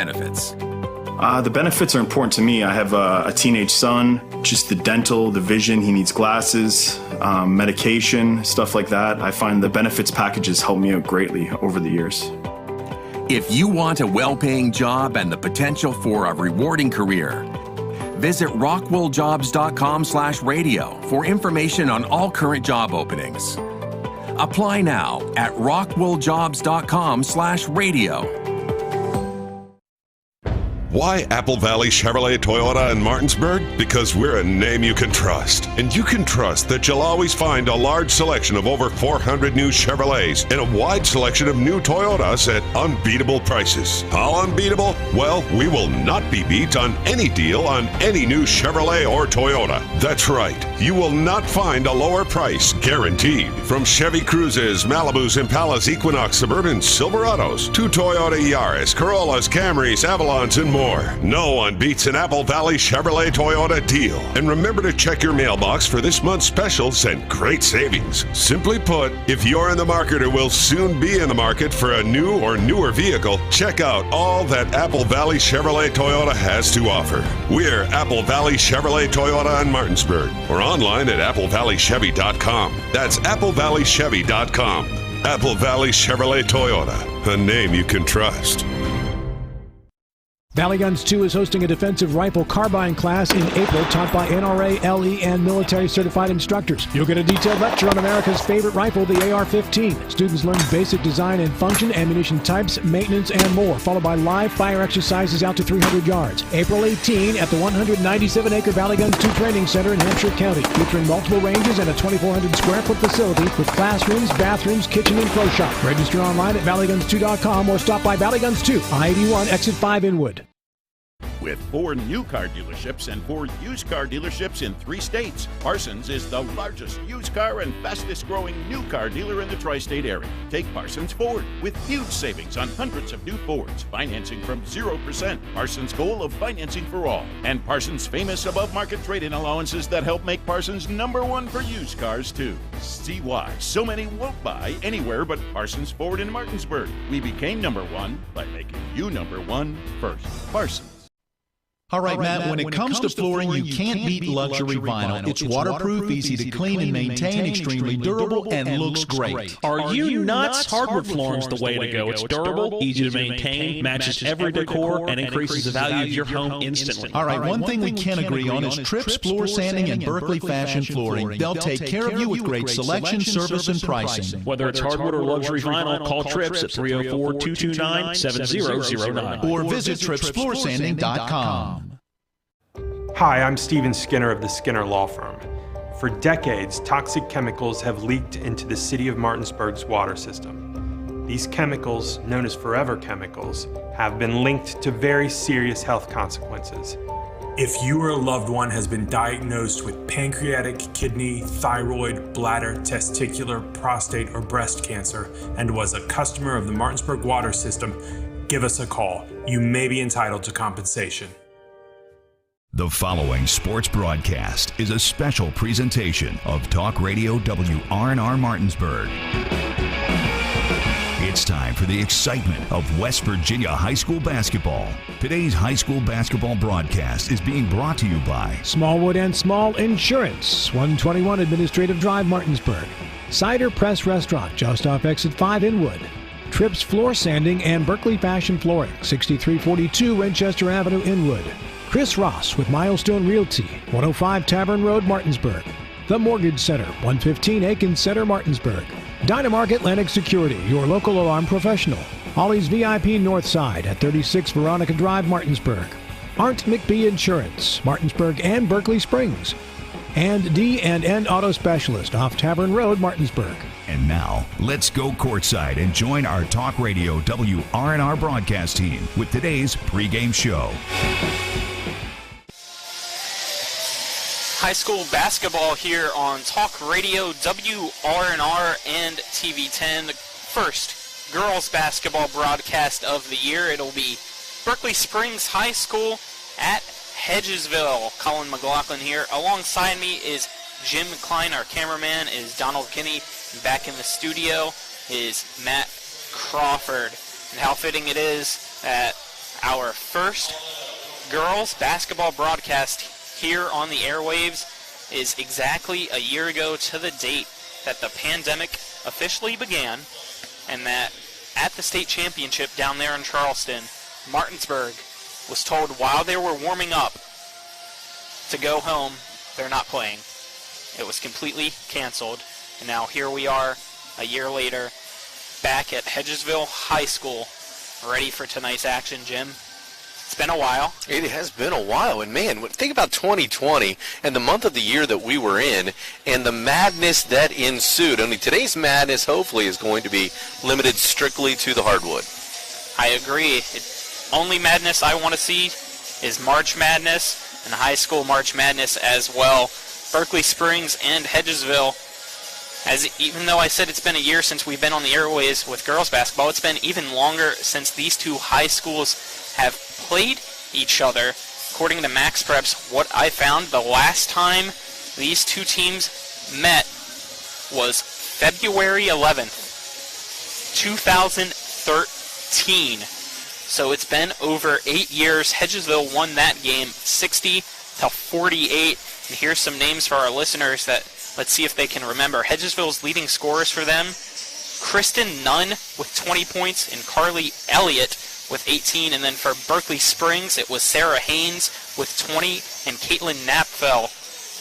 benefits. The benefits are important to me. I have a teenage son, just the dental, the vision, he needs glasses, medication, stuff like that. I find the benefits packages help me out greatly over the years. If you want a well-paying job and the potential for a rewarding career, visit rockwelljobs.com/radio for information on all current job openings. Apply now at rockwelljobs.com/radio. Why Apple Valley Chevrolet Toyota in Martinsburg? Because we're a name you can trust. And you can trust that you'll always find a large selection of over 400 new Chevrolets and a wide selection of new Toyotas at unbeatable prices. How unbeatable? Well, we will not be beat on any deal on any new Chevrolet or Toyota. That's right. You will not find a lower price, guaranteed. From Chevy Cruzes, Malibus, Impalas, Equinox, Suburbans, Silverados, to Toyota Yaris, Corollas, Camrys, Avalons, and more. No one beats an Apple Valley Chevrolet Toyota deal. And remember to check your mailbox for this month's specials and great savings. Simply put, if you're in the market or will soon be in the market for a new or newer vehicle, check out all that Apple Valley Chevrolet Toyota has to offer. We're Apple Valley Chevrolet Toyota in Martinsburg, or online at applevalleychevy.com. That's applevalleychevy.com. Apple Valley Chevrolet Toyota, a name you can trust. Valley Guns 2 is hosting a defensive rifle carbine class in April taught by NRA, LE, and military certified instructors. You'll get a detailed lecture on America's favorite rifle, the AR-15. Students learn basic design and function, ammunition types, maintenance, and more, followed by live fire exercises out to 300 yards. April 18 at the 197-acre Valley Guns 2 Training Center in Hampshire County, featuring multiple ranges and a 2,400-square-foot facility with classrooms, bathrooms, kitchen, and pro shop. Register online at valleyguns2.com or stop by Valley Guns 2, I-81, Exit 5 Inwood. With 4 new car dealerships and 4 used car dealerships in 3 states, Parsons is the largest used car and fastest growing new car dealer in the tri-state area. Take Parsons Ford with huge savings on hundreds of new Fords, financing from 0%. Parsons' goal of financing for all. And Parsons' famous above-market trade-in allowances that help make Parsons #1 for used cars, too. See why so many won't buy anywhere but Parsons Ford in Martinsburg. We became #1 by making you #1 first. Parsons. All right, Matt, when it comes to flooring, you can't beat luxury vinyl. It's waterproof, easy to clean and maintain, extremely durable, and looks great. Are you nuts? Hardwood flooring's the way to go. It's durable, easy to maintain, matches every decor, and increases the value of your home instantly. All right, one thing we can agree on is Trips Floor Sanding and Berkeley Fashion Flooring. They'll take care of you with great selection, service, and pricing. Whether it's hardwood or luxury vinyl, call Trips at 304-229-7009. Or visit TripsFloorSanding.com. Hi, I'm Steven Skinner of the Skinner Law Firm. For decades, toxic chemicals have leaked into the city of Martinsburg's water system. These chemicals, known as forever chemicals, have been linked to very serious health consequences. If you or a loved one has been diagnosed with pancreatic, kidney, thyroid, bladder, testicular, prostate, or breast cancer and was a customer of the Martinsburg water system, give us a call. You may be entitled to compensation. The following sports broadcast is a special presentation of Talk Radio WRNR Martinsburg. It's time for the excitement of West Virginia high school basketball. Today's high school basketball broadcast is being brought to you by Smallwood and Small Insurance, 121 Administrative Drive, Martinsburg. Cider Press Restaurant, just off Exit 5 Inwood. Trips Floor Sanding and Berkeley Fashion Flooring, 6342 Winchester Avenue, Inwood. Chris Ross with Milestone Realty, 105 Tavern Road, Martinsburg. The Mortgage Center, 115 Aiken Center, Martinsburg. Dynamark Atlantic Security, your local alarm professional. Ollie's VIP North Side at 36 Veronica Drive, Martinsburg. Arndt McBee Insurance, Martinsburg and Berkeley Springs. And D&N Auto Specialist off Tavern Road, Martinsburg. And now, let's go courtside and join our Talk Radio WRNR broadcast team with today's pregame show. High school basketball here on Talk Radio WRNR and TV10. The first girls basketball broadcast of the year. It'll be Berkeley Springs High School at Hedgesville. Colin McLaughlin here. Alongside me is Jim Klein. Our cameraman is Donald Kinney. And back in the studio is Matt Crawford. And how fitting it is that our first girls basketball broadcast here on the airwaves is exactly a year ago to the date that the pandemic officially began, and that at the state championship down there in Charleston, Martinsburg was told while they were warming up to go home. They're not playing. It was completely canceled, and now here we are a year later back at Hedgesville High School, ready for tonight's action. Jim, it's been a while. It has been a while, and man, think about 2020 and the month of the year that we were in and the madness that ensued. Only today's madness hopefully is going to be limited strictly to the hardwood. I agree. Only madness I want to see is March Madness and high school March Madness as well. Berkeley Springs and Hedgesville, even though I said it's been a year since we've been on the airways with girls basketball, it's been even longer since these two high schools have played each other. According to Max Preps, what I found the last time these two teams met was February 11th, 2013. So it's been over 8 years. Hedgesville won that game 60-48. And here's some names for our listeners that let's see if they can remember. Hedgesville's leading scorers for them: Kristen Nunn with 20 points and Carly Elliott with 18. And then for Berkeley Springs, it was Sarah Haynes with 20 and Caitlin Knapfel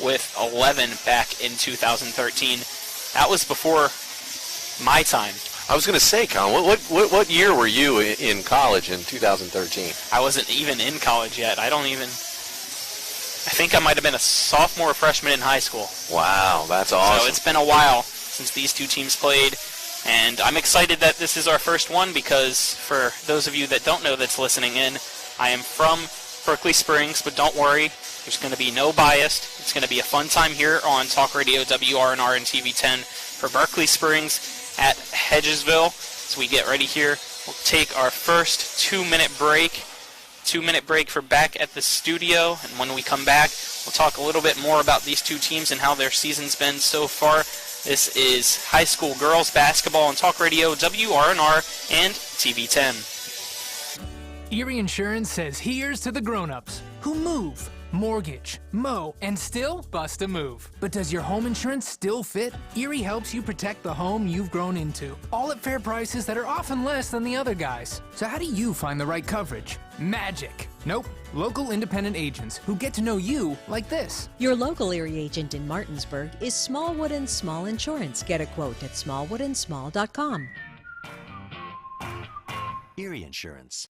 with 11 back in 2013. That was before my time. I was going to say, Colin, what year were you in college in 2013? I wasn't even in college yet. I think I might have been a sophomore or freshman in high school. Wow, that's awesome. So it's been a while since these two teams played, and I'm excited that this is our first one because for those of you that don't know that's listening in, I am from Berkeley Springs, but don't worry, there's going to be no bias. It's going to be a fun time here on Talk Radio WRNR and TV10 for Berkeley Springs at Hedgesville. As we get ready here, we'll take our first 2-minute break. 2-minute break for back at the studio, and when we come back, we'll talk a little bit more about these two teams and how their season's been so far. This is high school girls basketball on Talk Radio WRNR and TV10. Erie Insurance says here's to the grown-ups who move, mortgage, mow, and still bust a move. But does your home insurance still fit? Erie helps you protect the home you've grown into, all at fair prices that are often less than the other guys. So how do you find the right coverage? Magic. Nope. Local independent agents who get to know you like this. Your local Erie agent in Martinsburg is Smallwood & Small Insurance. Get a quote at smallwoodandsmall.com. Erie Insurance.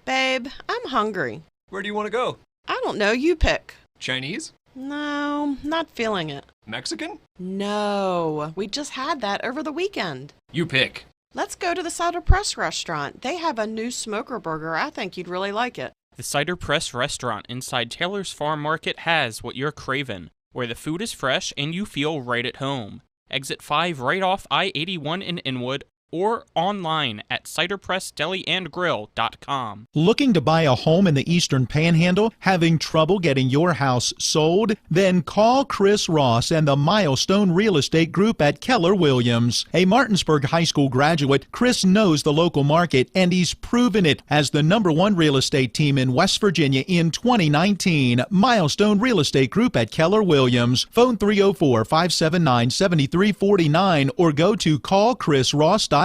Babe, I'm hungry. Where do you want to go? I don't know. You pick. Chinese? No, not feeling it. Mexican? No, we just had that over the weekend. You pick. Let's go to the Cider Press restaurant. They have a new smoker burger. I think you'd really like it. The Cider Press restaurant inside Taylor's Farm Market has what you're craving, where the food is fresh and you feel right at home. Exit 5 right off I-81 in Inwood, or online at ciderpressdeliandgrill.com. Looking to buy a home in the Eastern Panhandle? Having trouble getting your house sold? Then call Chris Ross and the Milestone Real Estate Group at Keller Williams. A Martinsburg High School graduate, Chris knows the local market, and he's proven it as the #1 real estate team in West Virginia in 2019. Milestone Real Estate Group at Keller Williams. Phone 304-579-7349 or go to callchrisross.com.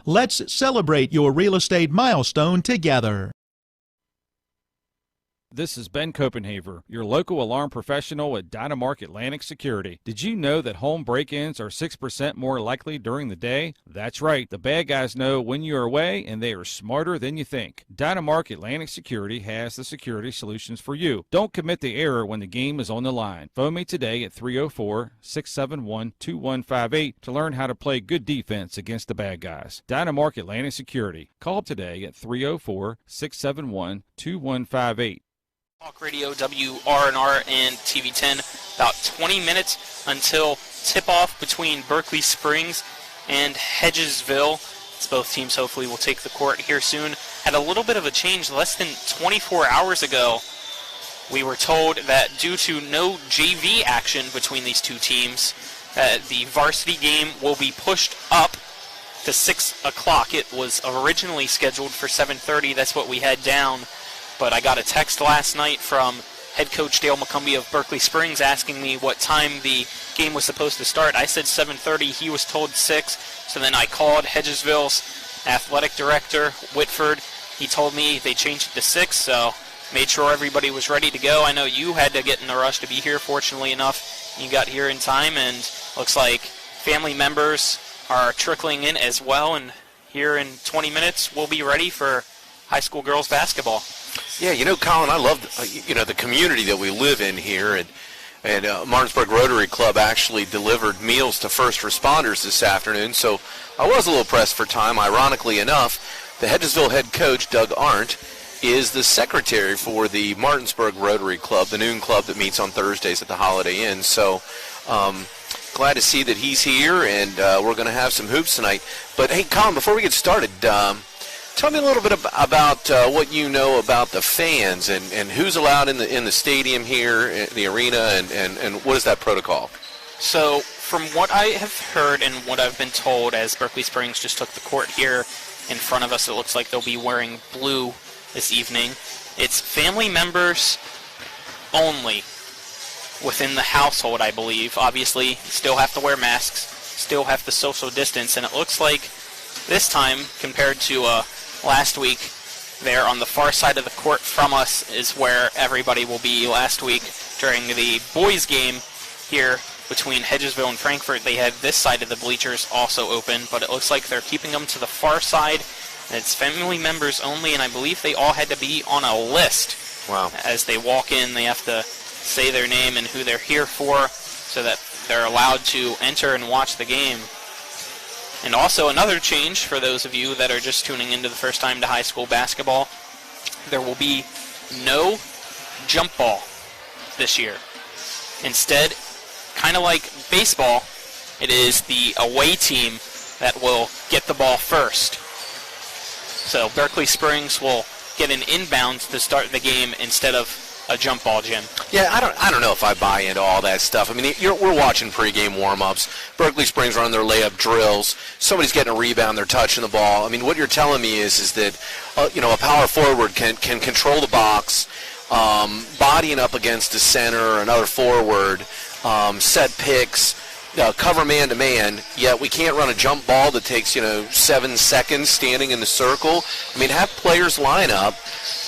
Let's celebrate your real estate milestone together. This is Ben Copenhaver, your local alarm professional at Dynamark Atlantic Security. Did you know that home break-ins are 6% more likely during the day? That's right. The bad guys know when you're away, and they are smarter than you think. Dynamark Atlantic Security has the security solutions for you. Don't commit the error when the game is on the line. Phone me today at 304-671-2158 to learn how to play good defense against the bad guys. Dynamark Atlantic Security. Call today at 304-671-2158. Talk Radio WRNR and TV10. About 20 minutes until tip-off between Berkeley Springs and Hedgesville. As both teams hopefully will take the court here soon. Had a little bit of a change less than 24 hours ago. We were told that due to no JV action between these two teams, the varsity game will be pushed up to 6 o'clock. It was originally scheduled for 7:30. That's what we had down. But I got a text last night from head coach Dale McCumbee of Berkeley Springs asking me what time the game was supposed to start. I said 7:30. He was told 6. So then I called Hedgesville's athletic director, Whitford. He told me they changed it to 6, so made sure everybody was ready to go. I know you had to get in a rush to be here. Fortunately enough, you got here in time, and looks like family members are trickling in as well. And here in 20 minutes, we'll be ready for high school girls basketball. Yeah, Colin, I love the community that we live in here, and Martinsburg Rotary Club actually delivered meals to first responders this afternoon, so I was a little pressed for time. Ironically enough, the Hedgesville head coach, Doug Arndt, is the secretary for the Martinsburg Rotary Club, the noon club that meets on Thursdays at the Holiday Inn. So glad to see that he's here, and we're going to have some hoops tonight. But, hey, Colin, before we get started, tell me a little bit about what you know about the fans and who's allowed in the stadium here, in the arena, and what is that protocol? So from what I have heard and what I've been told, as Berkeley Springs just took the court here in front of us, it looks like they'll be wearing blue this evening. It's family members only within the household, I believe. Obviously, still have to wear masks, still have to social distance, and it looks like this time, compared to last week, there on the far side of the court from us is where everybody will be. Last week during the boys game here between Hedgesville and Frankfort, they had this side of the bleachers also open, but it looks like they're keeping them to the far side. And it's family members only, and I believe they all had to be on a list. Wow. As they walk in, they have to say their name and who they're here for so that they're allowed to enter and watch the game. And also another change for those of you that are just tuning into the first time to high school basketball, there will be no jump ball this year. Instead, kind of like baseball, it is the away team that will get the ball first. So Berkeley Springs will get an inbound to start the game instead of a jump ball, Jim. Yeah, I don't know if I buy into all that stuff. I mean, we're watching pregame warm-ups. Berkeley Springs run their layup drills. Somebody's getting a rebound. They're touching the ball. I mean, what you're telling me is that a power forward can control the box, bodying up against a center or another forward, set picks, cover man-to-man, yet we can't run a jump ball that takes, 7 seconds standing in the circle. I mean, have players line up,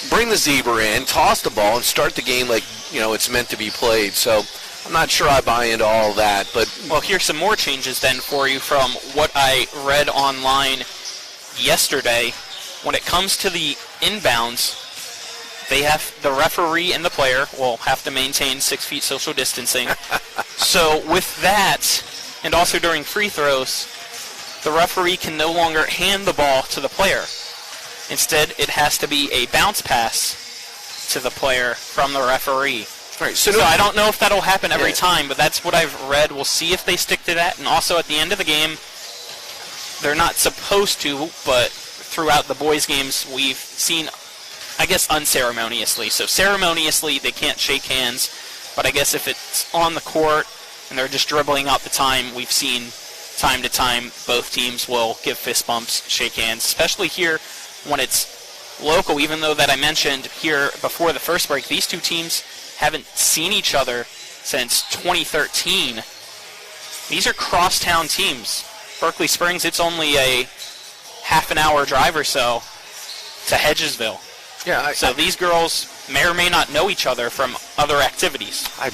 bring the zebra in, toss the ball, and start the game like, it's meant to be played. So I'm not sure I buy into all that. But well, here's some more changes then for you from what I read online yesterday. When it comes to the inbounds, the referee and the player will have to maintain 6 feet social distancing. So with that, and also during free throws, the referee can no longer hand the ball to the player. Instead, it has to be a bounce pass to the player from the referee. Right, so I don't know if that'll happen every time, but that's what I've read. We'll see if they stick to that. And also at the end of the game, they're not supposed to, but throughout the boys' games, we've seen, I guess, unceremoniously. So ceremoniously, they can't shake hands. But I guess if it's on the court and they're just dribbling out the time, we've seen time to time both teams will give fist bumps, shake hands, especially here when it's local. Even though that I mentioned here before the first break, these two teams haven't seen each other since 2013. These are crosstown teams. Berkeley Springs, it's only a half an hour drive or so to Hedgesville. Yeah, so these girls may or may not know each other from other activities. I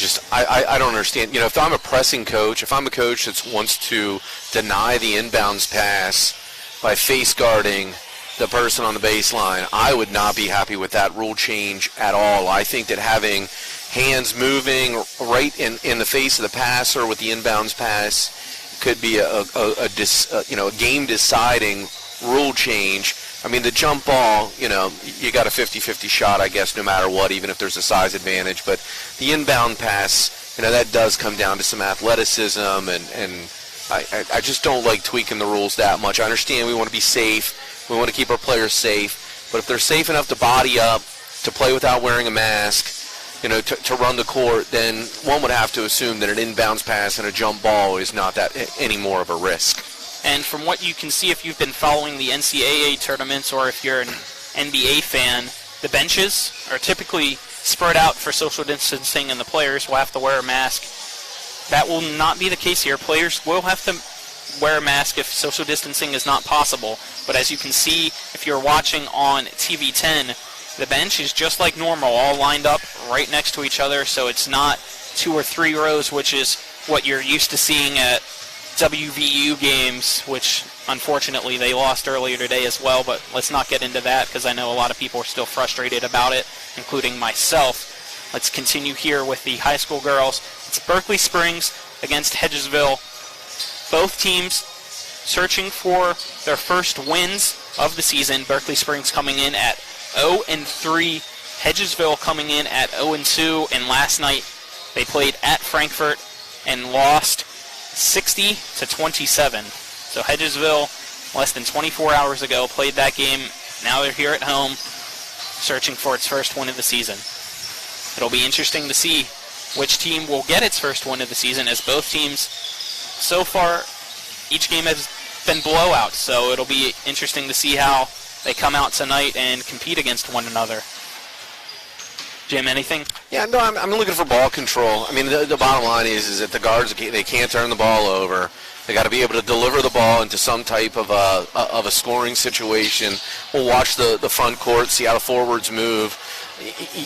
don't understand. If I'm a pressing coach, if I'm a coach that wants to deny the inbounds pass by face guarding the person on the baseline, I would not be happy with that rule change at all. I think that having hands moving right in the face of the passer with the inbounds pass could be a game-deciding rule change. I mean, the jump ball, you got a 50-50 shot, I guess, no matter what, even if there's a size advantage. But the inbound pass, that does come down to some athleticism, and I just don't like tweaking the rules that much. I understand we want to be safe. We want to keep our players safe. But if they're safe enough to body up, to play without wearing a mask, to run the court, then one would have to assume that an inbounds pass and a jump ball is not that any more of a risk. And from what you can see if you've been following the NCAA tournaments or if you're an NBA fan, the benches are typically spread out for social distancing and the players will have to wear a mask. That will not be the case here. Players will have to wear a mask if social distancing is not possible. But as you can see, if you're watching on TV 10, the bench is just like normal, all lined up right next to each other, so it's not 2 or 3 rows, which is what you're used to seeing at WVU games, which unfortunately they lost earlier today as well, but let's not get into that because I know a lot of people are still frustrated about it, including myself. Let's continue here with the high school girls. It's Berkeley Springs against Hedgesville. Both teams searching for their first wins of the season. Berkeley Springs coming in at 0-3, Hedgesville coming in at 0-2, and last night they played at Frankfort and lost 60-27. So Hedgesville, less than 24 hours ago, played that game. Now they're here at home, searching for its first win of the season. It'll be interesting to see which team will get its first win of the season, as both teams, so far, each game has been blowouts. So it'll be interesting to see how they come out tonight and compete against one another. Jim, anything? Yeah, no, I'm looking for ball control. I mean, the bottom line is that the guards, they can't turn the ball over. They got to be able to deliver the ball into some type of a scoring situation. We'll watch the front court, see how the forwards move.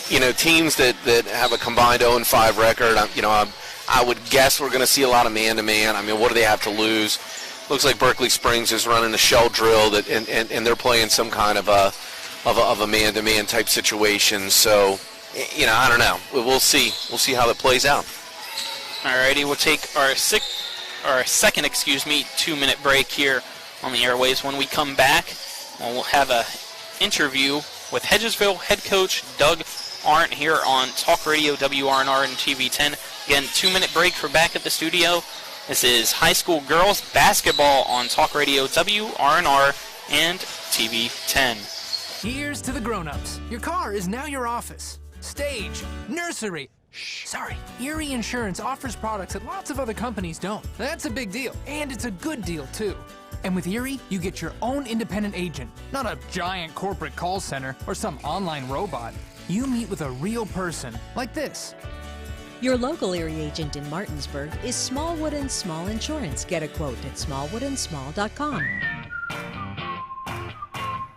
You know, teams that have a combined 0-5 record, I would guess we're going to see a lot of man-to-man. I mean, what do they have to lose? Looks like Berkeley Springs is running a shell drill, and they're playing some kind of a man-to-man type situation. So, you know, I don't know. We'll see. We'll see how it plays out. Alrighty, we'll take our second 2-minute break here on the airways. When we come back, we'll have an interview with Hedgesville head coach Doug Arndt here on Talk Radio WRNR and TV 10. Again, 2-minute break for back at the studio. This is high school girls basketball on Talk Radio WRNR and TV 10. Here's to the grown-ups. Your car is now your office, stage, nursery. Sorry, Erie Insurance offers products that lots of other companies don't. That's a big deal, and it's a good deal, too. And with Erie, you get your own independent agent, not a giant corporate call center or some online robot. You meet with a real person, like this. Your local Erie agent in Martinsburg is Smallwood & Small Insurance. Get a quote at smallwoodandSmall.com.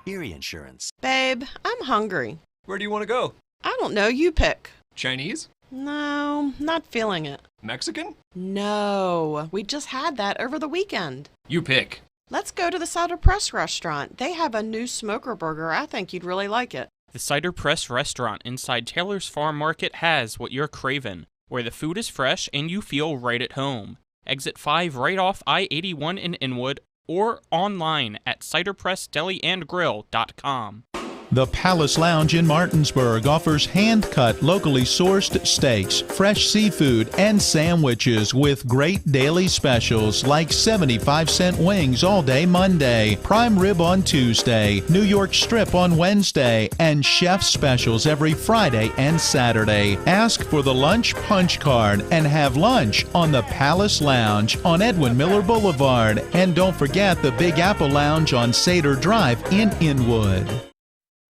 Erie Insurance. Babe, I'm hungry. Where do you want to go? I don't know, you pick. Chinese? No, not feeling it. Mexican? No, we just had that over the weekend. You pick. Let's go to the Cider Press restaurant. They have a new smoker burger. I think you'd really like it. The Cider Press restaurant inside Taylor's Farm Market has what you're craving, where the food is fresh and you feel right at home. Exit 5 right off I-81 in Inwood or online at ciderpressdeliandgrill.com. The Palace Lounge in Martinsburg offers hand-cut, locally sourced steaks, fresh seafood, and sandwiches with great daily specials like 75-cent wings all day Monday, prime rib on Tuesday, New York strip on Wednesday, and chef specials every Friday and Saturday. Ask for the lunch punch card and have lunch on the Palace Lounge on Edwin Miller Boulevard. And don't forget the Big Apple Lounge on Sater Drive in Inwood.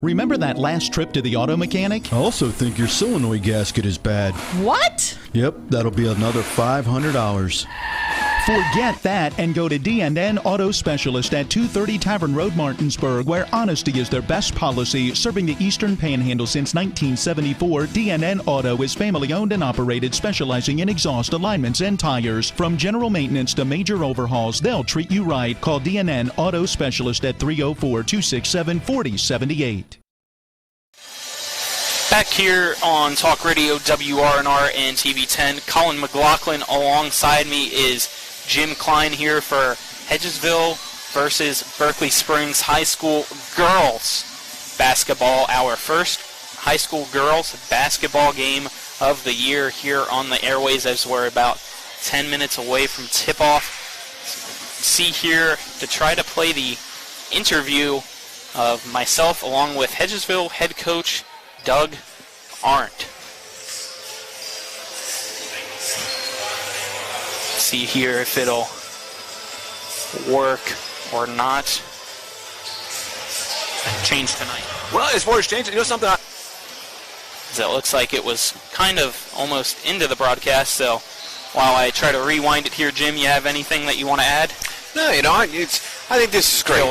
Remember that last trip to the auto mechanic? I also think your solenoid gasket is bad. What? Yep, that'll be another $500. Forget that and go to D&N Auto Specialist at 230 Tavern Road, Martinsburg, where honesty is their best policy. Serving the Eastern Panhandle since 1974, D&N Auto is family-owned and operated, specializing in exhaust alignments and tires. From general maintenance to major overhauls, they'll treat you right. Call D&N Auto Specialist at 304-267-4078. Back here on Talk Radio WRNR and TV 10, Colin McLaughlin alongside me is Jim Klein here for Hedgesville versus Berkeley Springs High School girls basketball. Our first high school girls basketball game of the year here on the airways, as we're about 10 minutes away from tip-off. See here to try to play the interview of myself along with Hedgesville head coach Doug Arndt. See here if it'll work or not change tonight? Well, as far as changing, something. It looks like it was kind of almost into the broadcast, so while I try to rewind it here, Jim, you have anything that you want to add? No, I think this is great.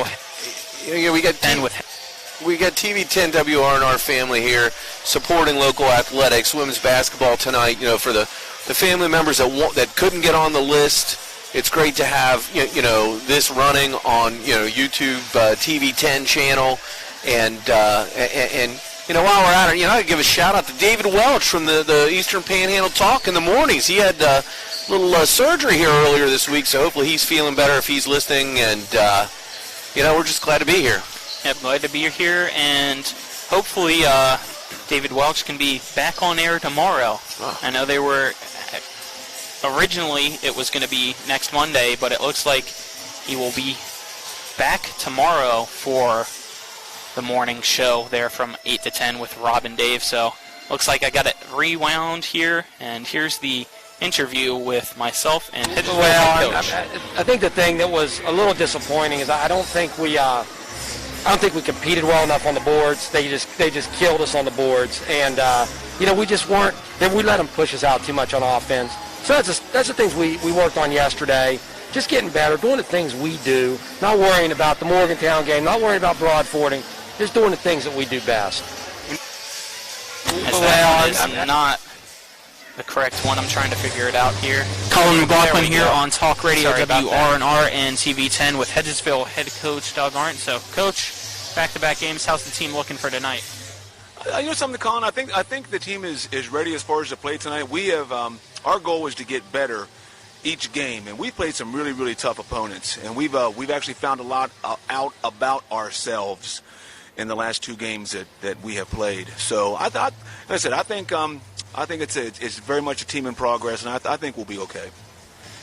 We got TV 10 WRNR family here supporting local athletics, women's basketball tonight. For the family members that couldn't get on the list, it's great to have this running on YouTube TV 10 channel, and while we're at it, I'd give a shout out to David Welch from the Eastern Panhandle Talk in the mornings. He had a little surgery here earlier this week, so hopefully he's feeling better if he's listening, and we're just glad to be here. Yep, glad to be here, and hopefully David Welch can be back on air tomorrow. Oh. I know they were originally it was going to be next Monday, but it looks like he will be back tomorrow for the morning show there from 8 to 10 with Rob and Dave. So looks like I got it rewound here, and here's the interview with myself and Hedgesville head coach. I think the thing that was a little disappointing is I don't think we competed well enough on the boards. They just killed us on the boards, and we just weren't. We let them push us out too much on offense. So that's the things we worked on yesterday. Just getting better, doing the things we do, not worrying about the Morgantown game, not worrying about Broadfording, just doing the things that we do best. That is not the correct one. I'm trying to figure it out here. Colin McLaughlin here on Talk Radio WRNR and TV 10 with Hedgesville head coach Doug Arndt. So, Coach, back-to-back games, how's the team looking for tonight? Something, Colin. I think the team is ready as far as to play tonight. We have our goal is to get better each game, and we've played some really, really tough opponents, and we've actually found a lot out about ourselves in the last two games that we have played. So I think it's very much a team in progress, and I think we'll be okay.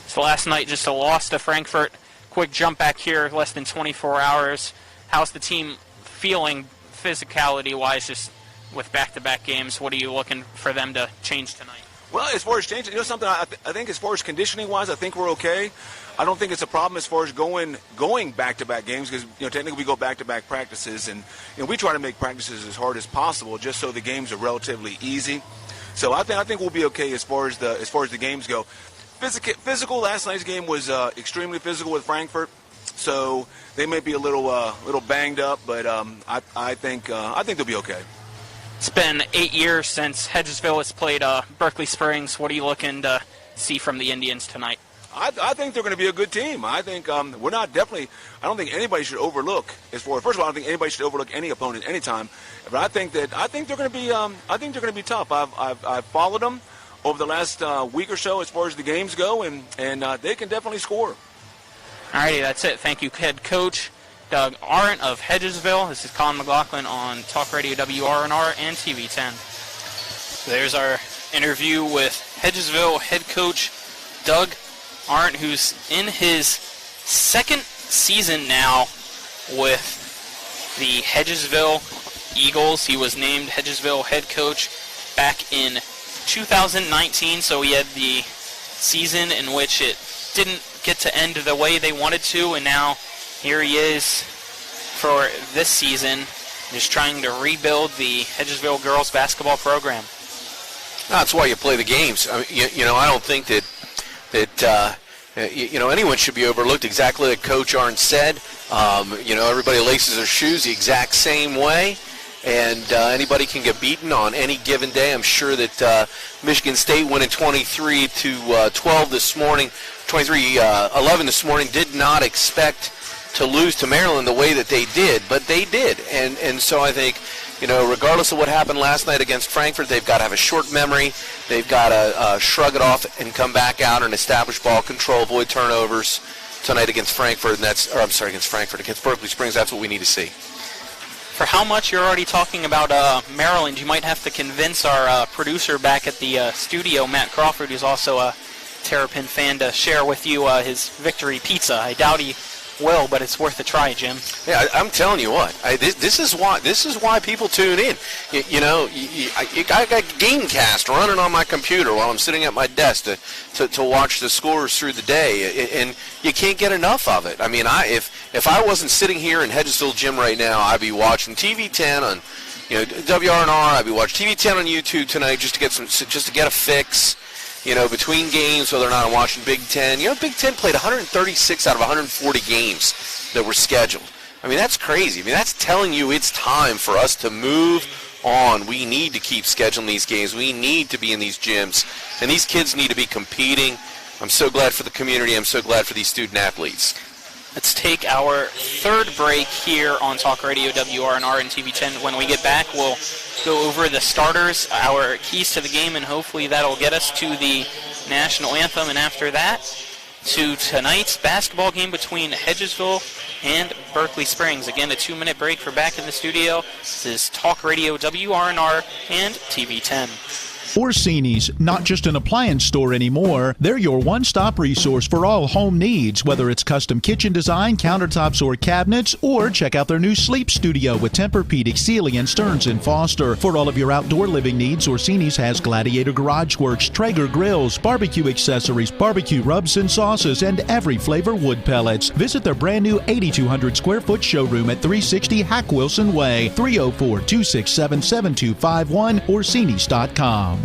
So last night, just a loss to Frankfort. Quick jump back here, less than 24 hours. How's the team feeling physicality-wise, just with back-to-back games? What are you looking for them to change tonight? Well, as far as changing, something, I think as far as conditioning-wise, I think we're okay. I don't think it's a problem as far as going back-to-back games because, technically we go back-to-back practices, and, we try to make practices as hard as possible just so the games are relatively easy. So I think we'll be okay as far as the games go. Physical, last night's game was extremely physical with Frankfort, so they may be a little banged up, but I think they'll be okay. It's been 8 years since Hedgesville has played Berkeley Springs. What are you looking to see from the Indians tonight? I think they're going to be a good team. I think I don't think anybody should overlook first of all, I don't think anybody should overlook any opponent anytime. But I think they're going to be tough. I've followed them over the last week or so as far as the games go, and they can definitely score. Alrighty, that's it. Thank you, head coach Doug Arndt of Hedgesville. This is Colin McLaughlin on Talk Radio WRNR and TV 10. There's our interview with Hedgesville head coach Doug Arndt, who's in his second season now with the Hedgesville Eagles. He was named Hedgesville head coach back in 2019, so he had the season in which it didn't get to end the way they wanted to, and now here he is for this season, just trying to rebuild the Hedgesville girls basketball program. That's why you play the games. I don't think that anyone should be overlooked. Exactly like Coach Arndt said. Everybody laces their shoes the exact same way, and anybody can get beaten on any given day. I'm sure that Michigan State winning 23-12 this morning, 23-11 this morning, did not expect to lose to Maryland the way that they did, but they did. And so I think, regardless of what happened last night against Frankfurt, they've got to have a short memory. They've got to shrug it off and come back out and establish ball control, avoid turnovers tonight against Frankfurt, against Berkeley Springs. That's what we need to see. For how much you're already talking about Maryland, you might have to convince our producer back at the studio, Matt Crawford, who's also a Terrapin fan, to share with you his victory pizza. I doubt he well, but it's worth a try, Jim. Yeah, I'm telling you what. This is why people tune in. I got Gamecast running on my computer while I'm sitting at my desk to watch the scores through the day, and you can't get enough of it. I mean, if I wasn't sitting here in Hedgesville Gym right now, I'd be watching TV 10 on WRNR. I'd be watching TV 10 on YouTube tonight just to get a fix. Between games, whether or not I'm watching Big Ten. Big Ten played 136 out of 140 games that were scheduled. I mean, that's crazy. I mean, that's telling you it's time for us to move on. We need to keep scheduling these games. We need to be in these gyms. And these kids need to be competing. I'm so glad for the community. I'm so glad for these student athletes. Let's take our third break here on Talk Radio WRNR and TV10. When we get back, we'll go over the starters, our keys to the game, and hopefully that'll get us to the national anthem. And after that, to tonight's basketball game between Hedgesville and Berkeley Springs. Again, a 2-minute break for Back in the Studio. This is Talk Radio WRNR and TV10. Orsini's, not just an appliance store anymore. They're your one-stop resource for all home needs, whether it's custom kitchen design, countertops, or cabinets, or check out their new sleep studio with Tempur-Pedic, Sealy, and Stearns & Foster. For all of your outdoor living needs, Orsini's has Gladiator Garage Works, Traeger grills, barbecue accessories, barbecue rubs and sauces, and every flavor wood pellets. Visit their brand new 8,200 square foot showroom at 360 Hack Wilson Way, 304-267-7251, Orsinis.com.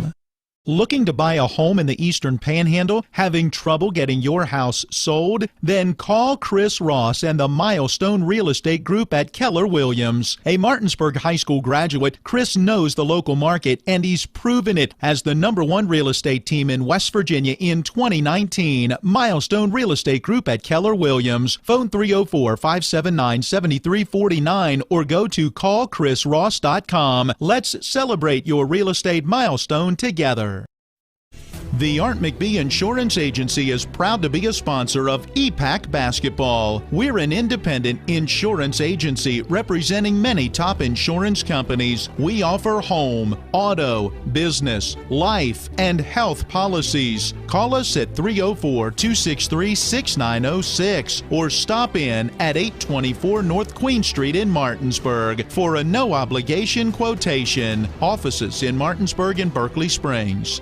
Looking to buy a home in the Eastern Panhandle? Having trouble getting your house sold? Then call Chris Ross and the Milestone Real Estate Group at Keller Williams. A Martinsburg High School graduate, Chris knows the local market, and he's proven it as the #1 real estate team in West Virginia in 2019. Milestone Real Estate Group at Keller Williams. Phone 304-579-7349 or go to callchrisross.com. Let's celebrate your real estate milestone together. The Art McBee Insurance Agency is proud to be a sponsor of EPAC Basketball. We're an independent insurance agency representing many top insurance companies. We offer home, auto, business, life, and health policies. Call us at 304-263-6906 or stop in at 824 North Queen Street in Martinsburg for a no-obligation quotation. Offices in Martinsburg and Berkeley Springs.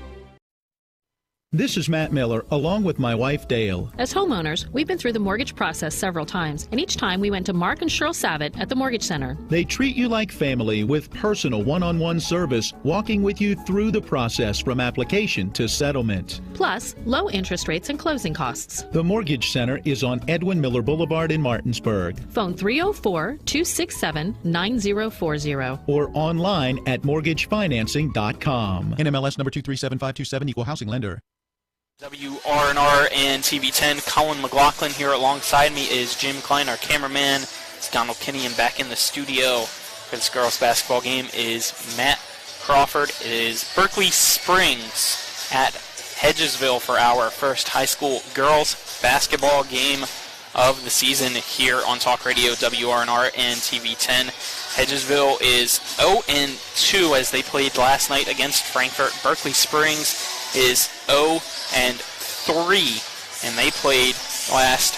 This is Matt Miller, along with my wife, Dale. As homeowners, we've been through the mortgage process several times, and each time we went to Mark and Cheryl Savitt at the Mortgage Center. They treat you like family with personal one-on-one service, walking with you through the process from application to settlement. Plus, low interest rates and closing costs. The Mortgage Center is on Edwin Miller Boulevard in Martinsburg. Phone 304-267-9040. Or online at mortgagefinancing.com. NMLS number 237527, Equal Housing Lender. WRNR and TV10, Colin McLaughlin here alongside me is Jim Klein, our cameraman. It's Donald Kinney, and back in the studio for this girls' basketball game is Matt Crawford. It is Berkeley Springs at Hedgesville for our first high school girls' basketball game of the season here on Talk Radio WRNR and TV10. Hedgesville is 0-2 as they played last night against Frankfort. Berkeley Springs is 0-3, and they played last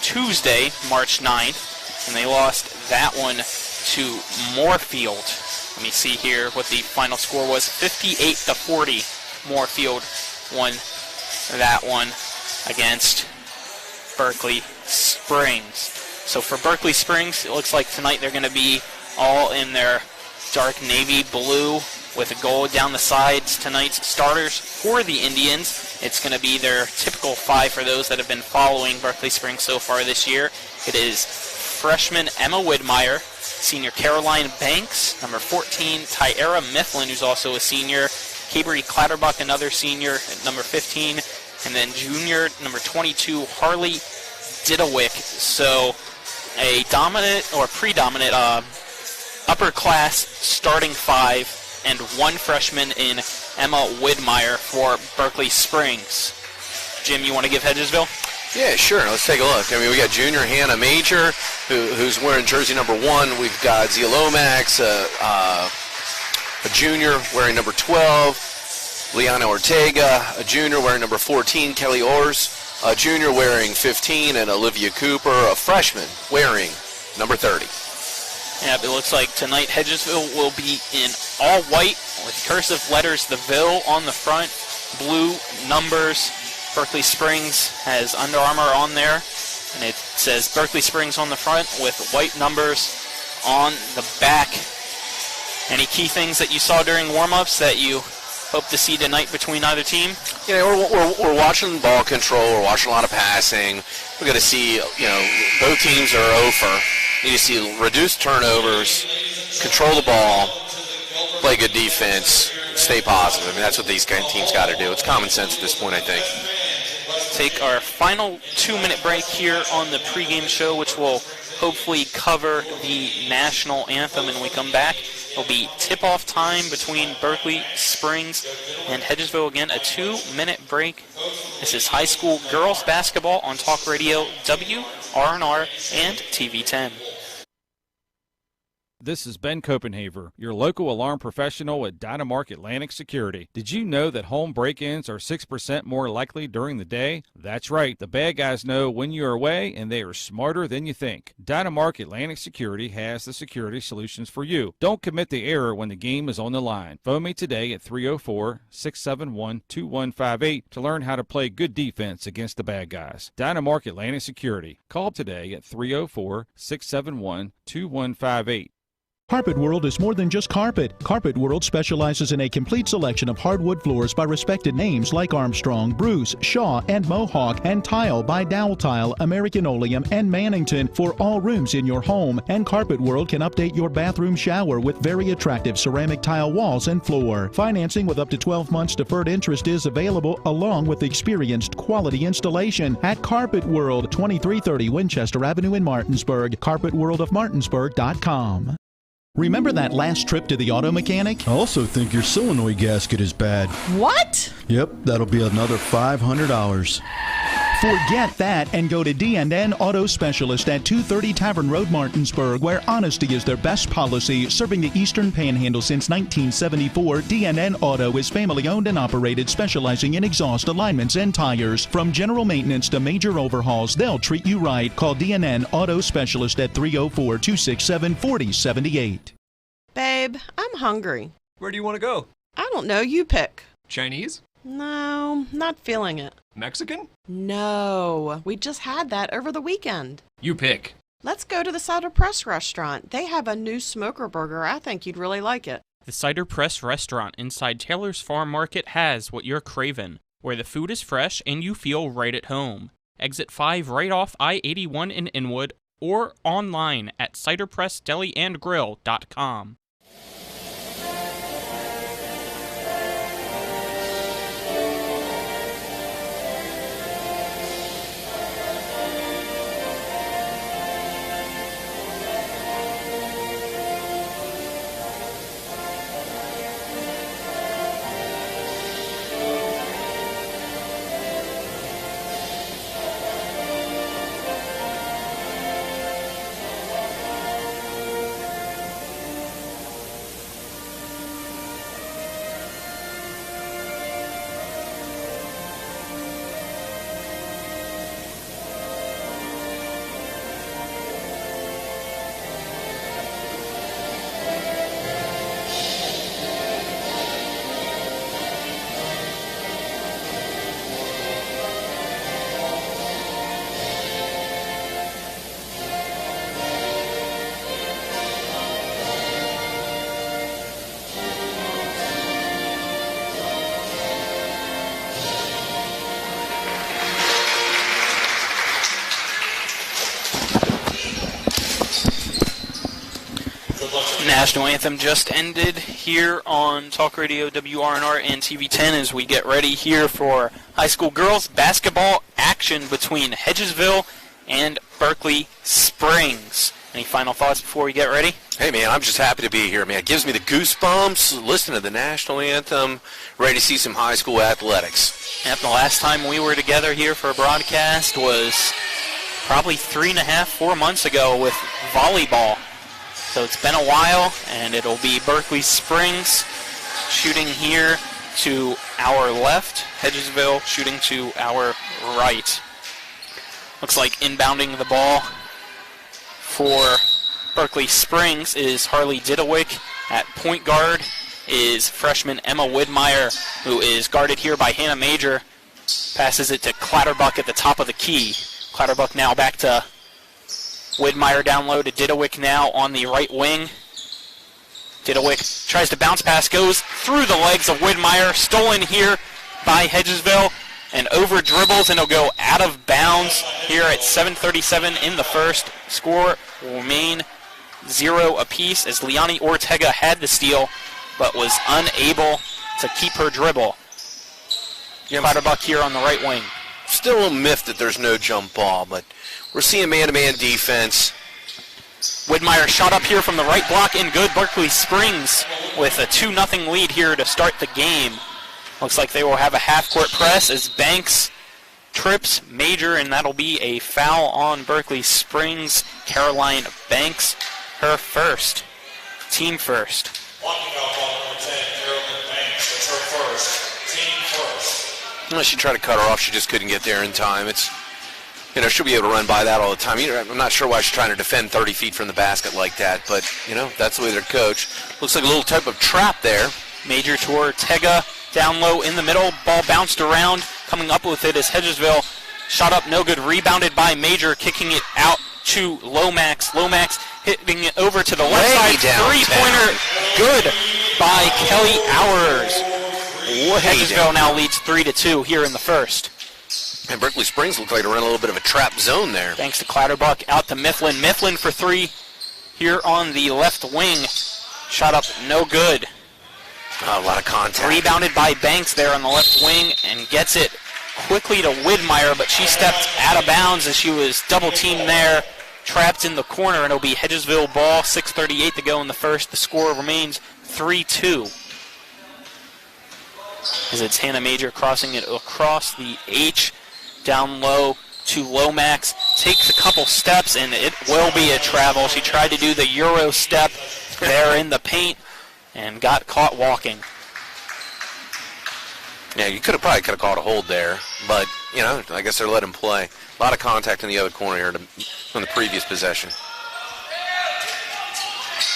Tuesday, March 9th, and they lost that one to Moorfield. Let me see here what the final score was. 58-40. Moorfield won that one against Berkeley Springs. So for Berkeley Springs, it looks like tonight they're going to be all in their dark navy blue with a gold down the sides. Tonight's starters for the Indians, it's going to be their typical five for those that have been following Berkeley Springs so far this year. It is freshman Emma Widmeyer, senior Caroline Banks, number 14 Tyara Mifflin, who's also a senior, Cabri Clatterbuck, another senior at number 15, and then junior number 22 Harley Didawick. So a dominant or predominant upper class starting five, and one freshman in Emma Widmeyer for Berkeley Springs. Jim, you want to give Hedgesville? Yeah, sure. Let's take a look. I mean, we got junior Hannah Major, who's wearing jersey number 1. We've got Zia Lomax, a junior wearing number 12. Liana Ortega, a junior wearing number 14. Kelly Orrs, a junior wearing 15, and Olivia Cooper, a freshman, wearing number 30. Yeah, it looks like tonight Hedgesville will be in all white with cursive letters, the Ville on the front, blue numbers. Berkeley Springs has Under Armour on there, and it says Berkeley Springs on the front with white numbers on the back. Any key things that you saw during warm-ups that you hope to see tonight between either team? You know, we're watching ball control. We're watching a lot of passing. We're going to see, you know, both teams are over. You need to see reduced turnovers, control the ball, play good defense, stay positive. I mean, that's what these kind of teams got to do. It's common sense at this point, I think. Take our final 2-minute break here on the pregame show, which will hopefully cover the national anthem. And when we come back, it'll be tip-off time between Berkeley Springs and Hedgesville. Again, a 2-minute break. This is high school girls basketball on Talk Radio WRNR and TV10. This is Ben Copenhaver, your local alarm professional at Dynamark Atlantic Security. Did you know that home break-ins are 6% more likely during the day? That's right. The bad guys know when you're away, and they are smarter than you think. Dynamark Atlantic Security has the security solutions for you. Don't commit the error when the game is on the line. Phone me today at 304-671-2158 to learn how to play good defense against the bad guys. Dynamark Atlantic Security. Call today at 304-671-2158. Carpet World is more than just carpet. Carpet World specializes in a complete selection of hardwood floors by respected names like Armstrong, Bruce, Shaw, and Mohawk, and tile by Dowell Tile, American Oleum, and Mannington for all rooms in your home. And Carpet World can update your bathroom shower with very attractive ceramic tile walls and floor. Financing with up to 12 months deferred interest is available, along with experienced quality installation at Carpet World, 2330 Winchester Avenue in Martinsburg. CarpetWorldofMartinsburg.com. Remember that last trip to the auto mechanic? I also think your solenoid gasket is bad. What? Yep, that'll be another $500. Forget that and go to D&N Auto Specialist at 230 Tavern Road, Martinsburg, where honesty is their best policy. Serving the Eastern Panhandle since 1974, D&N Auto is family-owned and operated, specializing in exhaust alignments and tires. From general maintenance to major overhauls, they'll treat you right. Call D&N Auto Specialist at 304-267-4078. Babe, I'm hungry. Where do you want to go? I don't know. You pick. Chinese? No, not feeling it. Mexican? No, we just had that over the weekend. You pick. Let's go to the Cider Press restaurant. They have a new smoker burger. I think you'd really like it. The Cider Press restaurant inside Taylor's Farm Market has what you're craving, where the food is fresh and you feel right at home. Exit 5 right off I-81 in Inwood, or online at ciderpressdeliandgrill.com. National Anthem just ended here on Talk Radio WRNR and TV10 as we get ready here for high school girls basketball action between Hedgesville and Berkeley Springs. Any final thoughts before we get ready? Hey, man, I'm just happy to be here, man. It gives me the goosebumps, listening to the national anthem, ready to see some high school athletics. Yep, the last time we were together here for a broadcast was probably 4 months ago with volleyball. So it's been a while, and it'll be Berkeley Springs shooting here to our left, Hedgesville shooting to our right. Looks like inbounding the ball for Berkeley Springs is Harley Didewick. At point guard is freshman Emma Widmeyer, who is guarded here by Hannah Major. Passes it to Clatterbuck at the top of the key. Clatterbuck now back to Widmeyer down low to Didewick now on the right wing. Didewick tries to bounce pass, goes through the legs of Widmeyer, stolen here by Hedgesville, and over dribbles, and it'll go out of bounds here at 7:37 in the first. Score will remain 0 apiece as Liani Ortega had the steal, but was unable to keep her dribble. Clatterbuck here on the right wing. Still a myth that there's no jump ball, but we're seeing man-to-man defense. Widmeyer shot up here from the right block and good. Berkeley Springs with a 2-0 lead here to start the game. Looks like they will have a half-court press as Banks trips Major, and that'll be a foul on Berkeley Springs. Caroline Banks, her first. Team first. Unless she tried to cut her off, she just couldn't get there in time. She'll be able to run by that all the time. I'm not sure why she's trying to defend 30 feet from the basket like that, but, that's the way they're coached. Looks like a little type of trap there. Major to Ortega, down low in the middle. Ball bounced around. Coming up with it is Hedgesville. Shot up, no good. Rebounded by Major, kicking it out to Lomax. Lomax hitting it over to the left side. Three-pointer, good by Kelly Hours. Hedgesville now leads 3-2 here in the first. And Berkeley Springs looked like to run a little bit of a trap zone there. Thanks to Clatterbuck, out to Mifflin. Mifflin for three here on the left wing. Shot up, no good. A lot of contact. Rebounded by Banks there on the left wing and gets it quickly to Widmeyer, but she stepped out of bounds as she was double-teamed there, trapped in the corner, and it'll be Hedgesville ball. 6:38 to go in the first. The score remains 3-2. As it's Hannah Major crossing it across the H, down low to Lomax. Takes a couple steps, and it will be a travel. She tried to do the Euro step there in the paint and got caught walking. Yeah, you probably could have called a hold there, but, I guess they're letting play. A lot of contact in the other corner here on the previous possession.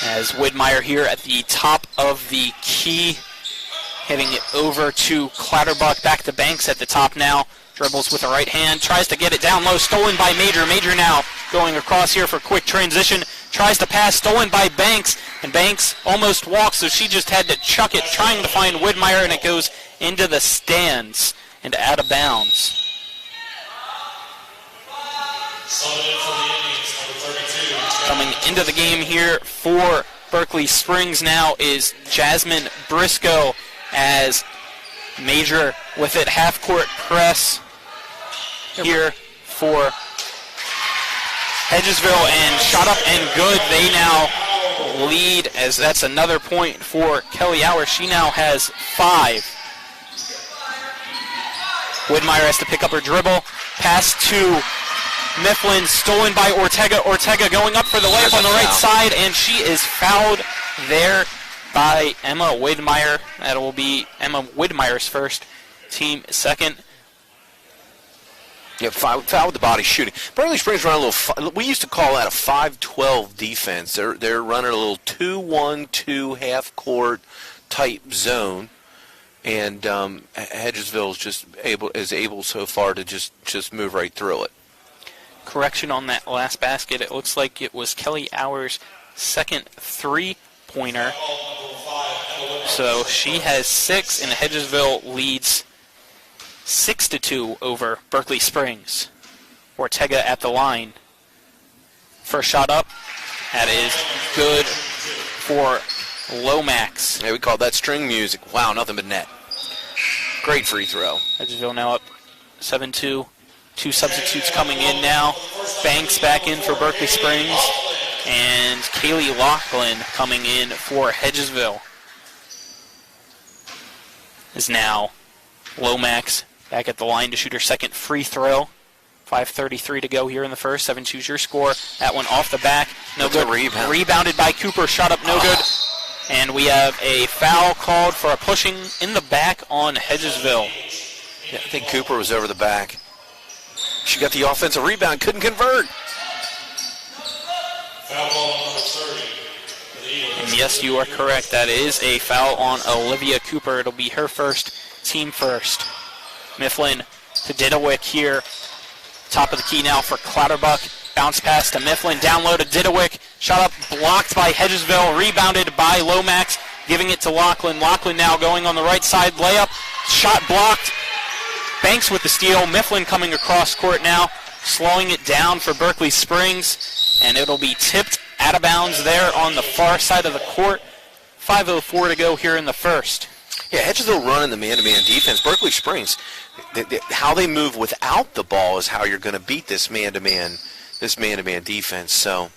As Widmeyer here at the top of the key, hitting it over to Clatterbuck, back to Banks at the top now. Dribbles with the right hand, tries to get it down low, stolen by Major. Major now going across here for quick transition, tries to pass, stolen by Banks, and Banks almost walks, so she just had to chuck it, trying to find Widmeyer, and it goes into the stands and out of bounds. Coming into the game here for Berkeley Springs now is Jasmine Briscoe, as Major with it, half-court press here for Hedgesville, and shot up and good. They now lead, as that's another point for Kelly Hours. She now has 5. Widmeyer has to pick up her dribble. Pass to Mifflin, stolen by Ortega. Ortega going up for the layup on the right side, and she is fouled there by Emma Widmeyer. That will be Emma Widmeyer's first, team second. Yeah, foul with the body shooting. Berkeley Springs run a little. We used to call that a 5-12 defense. They're running a little 2-1-2 half court type zone, and Hedgesville is able so far to just move right through it. Correction on that last basket. It looks like it was Kelly Hours' second 3-pointer. So she has 6, and Hedgesville leads 6-2 over Berkeley Springs. Ortega at the line. First shot up. That is good for Lomax. Yeah, we call that string music. Wow, nothing but net. Great free throw. Hedgesville now up 7-2. 2 substitutes coming in now. Banks back in for Berkeley Springs, and Kaylee Laughlin coming in for Hedgesville. Is now Lomax back at the line to shoot her second free throw. 5:33 to go here in the first. 7-2's your score. That one off the back. No good. Rebounded by Cooper. Shot up, no good. And we have a foul called for a pushing in the back on Hedgesville. Yeah, I think Cooper was over the back. She got the offensive rebound, couldn't convert. Foul ball number 30. And yes, you are correct. That is a foul on Olivia Cooper. It'll be her first, team first. Mifflin to Didawick here. Top of the key now for Clatterbuck. Bounce pass to Mifflin. Down low to Didawick. Shot up blocked by Hedgesville. Rebounded by Lomax. Giving it to Lachlan. Lachlan now going on the right side. Layup. Shot blocked. Banks with the steal. Mifflin coming across court now. Slowing it down for Berkeley Springs. And it'll be tipped out of bounds there on the far side of the court. 5:04 to go here in the first. Yeah, Hedgesville running the man-to-man defense. Berkeley Springs, how they move without the ball is how you're going to beat this man-to-man defense. So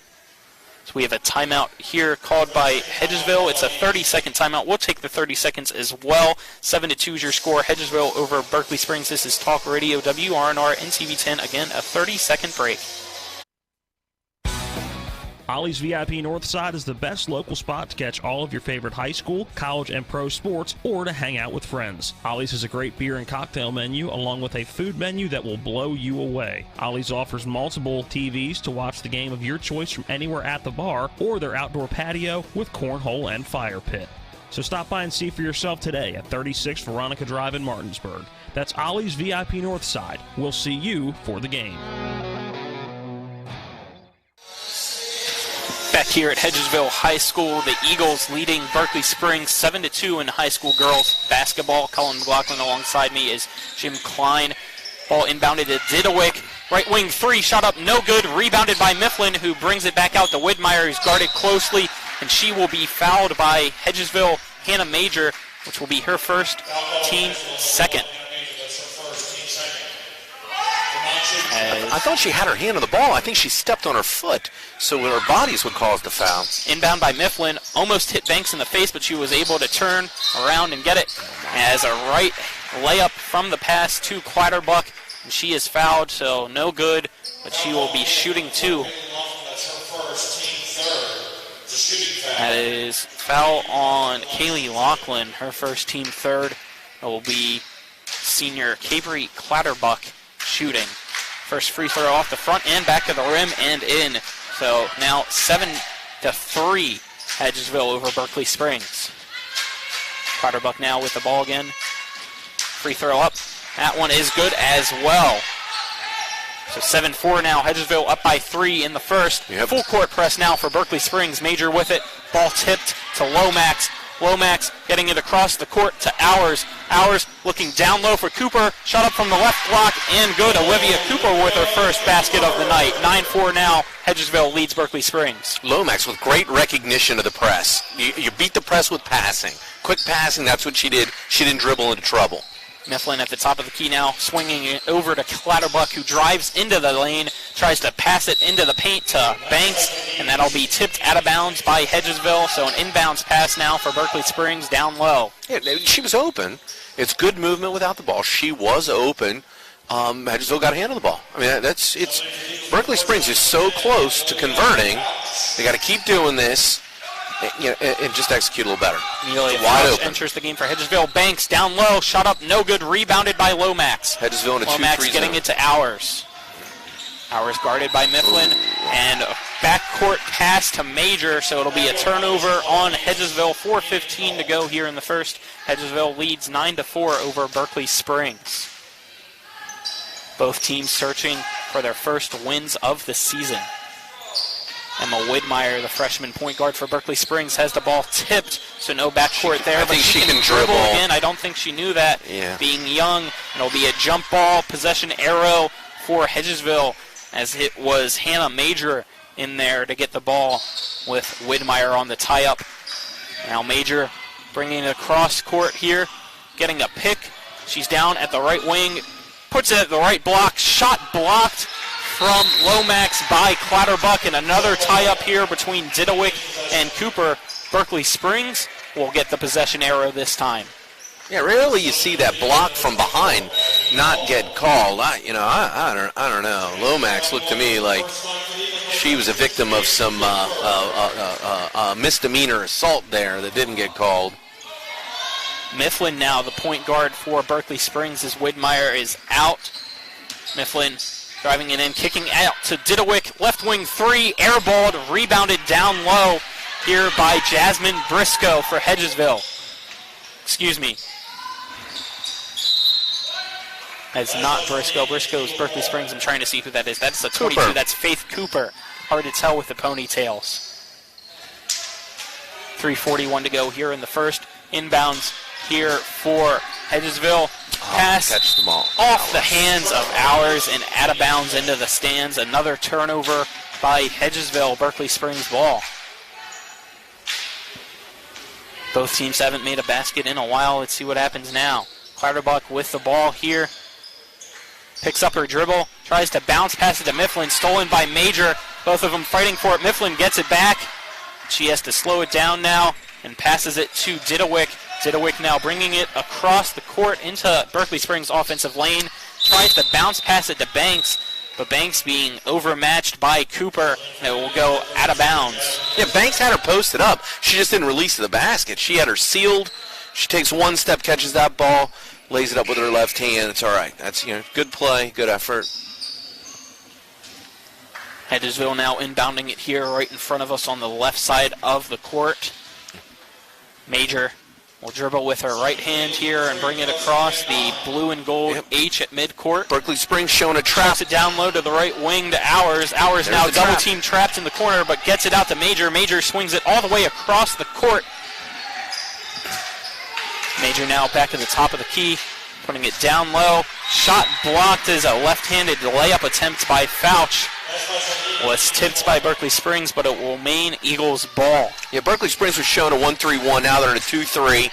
we have a timeout here called by Hedgesville. It's a 30-second timeout. We'll take the 30 seconds as well. 7-2 is your score. Hedgesville over Berkeley Springs. This is Talk Radio WRNR and TV10. Again, a 30-second break. Ollie's VIP Northside is the best local spot to catch all of your favorite high school, college, and pro sports, or to hang out with friends. Ollie's has a great beer and cocktail menu, along with a food menu that will blow you away. Ollie's offers multiple TVs to watch the game of your choice from anywhere at the bar, or their outdoor patio with cornhole and fire pit. So stop by and see for yourself today at 36 Veronica Drive in Martinsburg. That's Ollie's VIP Northside. We'll see you for the game. Back here at Hedgesville High School, the Eagles leading Berkeley Springs 7-2 in high school girls basketball. Colin McLaughlin alongside me is Jim Klein. Ball inbounded to Didawick. Right wing three, shot up, no good. Rebounded by Mifflin, who brings it back out to Widmeyer, who's guarded closely, and she will be fouled by Hedgesville Hannah Major, which will be her first, team second. I thought she had her hand on the ball. I think she stepped on her foot, so her bodies would cause the foul. Inbound by Mifflin, almost hit Banks in the face, but she was able to turn around and get it as a right layup from the pass to Clatterbuck, and she is fouled, so no good, but she will be shooting two. That is foul on Kaylee Lachlan, her first, team third. It will be senior Cabry Clatterbuck shooting. First free throw off the front and back of the rim and in. So now 7-3 Hedgesville over Berkeley Springs. Clatterbuck now with the ball again. Free throw up. That one is good as well. So 7-4 now. Hedgesville up by 3 in the first. Yep. Full court press now for Berkeley Springs. Major with it. Ball tipped to Lomax. Lomax getting it across the court to Hours. Hours looking down low for Cooper. Shot up from the left block and good. Olivia Cooper with her first basket of the night. 9-4 now. Hedgesville leads Berkeley Springs. Lomax with great recognition of the press. You beat the press with passing. Quick passing, that's what she did. She didn't dribble into trouble. Mifflin at the top of the key now, swinging it over to Clatterbuck, who drives into the lane, tries to pass it into the paint to Banks, and that'll be tipped out of bounds by Hedgesville. So an inbounds pass now for Berkeley Springs down low. Yeah, she was open. It's good movement without the ball. She was open. Hedgesville got a hand on the ball. I mean, it's Berkeley Springs is so close to converting. They got to keep doing this. And just execute a little better. Amelia wide open. Enters the game for Hedgesville. Banks down low, shot up, no good, rebounded by Lomax. Hedgesville in a 2-3 Lomax getting zone. it to Hours. Hours guarded by Mifflin, and a backcourt pass to Major, so it'll be a turnover on Hedgesville. 4:15 to go here in the first. Hedgesville leads 9-4 over Berkeley Springs. Both teams searching for their first wins of the season. Emma Widmeyer, the freshman point guard for Berkeley Springs, has the ball tipped, so no backcourt there. I think she can dribble dribble again. I don't think she knew that. Yeah. Being young, it'll be a jump ball, possession arrow for Hedgesville, as it was Hannah Major in there to get the ball with Widmeyer on the tie-up. Now Major bringing it across court here, getting a pick. She's down at the right wing, puts it at the right block, shot blocked from Lomax by Clatterbuck, and another tie-up here between Didawick and Cooper. Berkeley Springs will get the possession arrow this time. Yeah, rarely you see that block from behind not get called. I don't know. Lomax looked to me like she was a victim of some misdemeanor assault there that didn't get called. Mifflin now the point guard for Berkeley Springs as Widmeyer is out. Mifflin Driving it in, kicking out to Didewick. Left wing three, airballed, rebounded down low here by Jasmine Briscoe for Hedgesville. Excuse me. That's not Briscoe. Briscoe's Berkeley Springs. I'm trying to see who that is. That's the 22. Cooper. That's Faith Cooper. Hard to tell with the ponytails. 3:41 to go here in the first. Inbounds here for Hedgesville. Pass catch the ball. off the hands of Ours and out of bounds into the stands. Another turnover by Hedgesville. Berkeley Springs ball. Both teams haven't made a basket in a while. Let's see what happens now. Clatterbuck with the ball here. Picks up her dribble. Tries to bounce pass it to Mifflin. Stolen by Major. Both of them fighting for it. Mifflin gets it back. She has to slow it down now and passes it to Didewick. Didewick now bringing it across the court into Berkeley Springs' offensive lane. Tries to bounce pass it to Banks, but Banks being overmatched by Cooper, and it will go out of bounds. Yeah, Banks had her posted up. She just didn't release to the basket. She had her sealed. She takes one step, catches that ball, lays it up with her left hand. It's all right. That's good play, good effort. Hedgesville now inbounding it here right in front of us on the left side of the court. Major will dribble with her right hand here and bring it across the blue and gold H at midcourt. Berkeley Springs showing a trap. Traps it down low to the right wing to Ours. Ours now double team trapped in the corner, but gets it out to Major. Major swings it all the way across the court. Major now back at the top of the key, putting it down low. Shot blocked as a left-handed layup attempt by Fouch. Was tipped by Berkeley Springs, but it will remain Eagles ball. Yeah, Berkeley Springs was showing a 1-3-1. Now they're in a 2-3.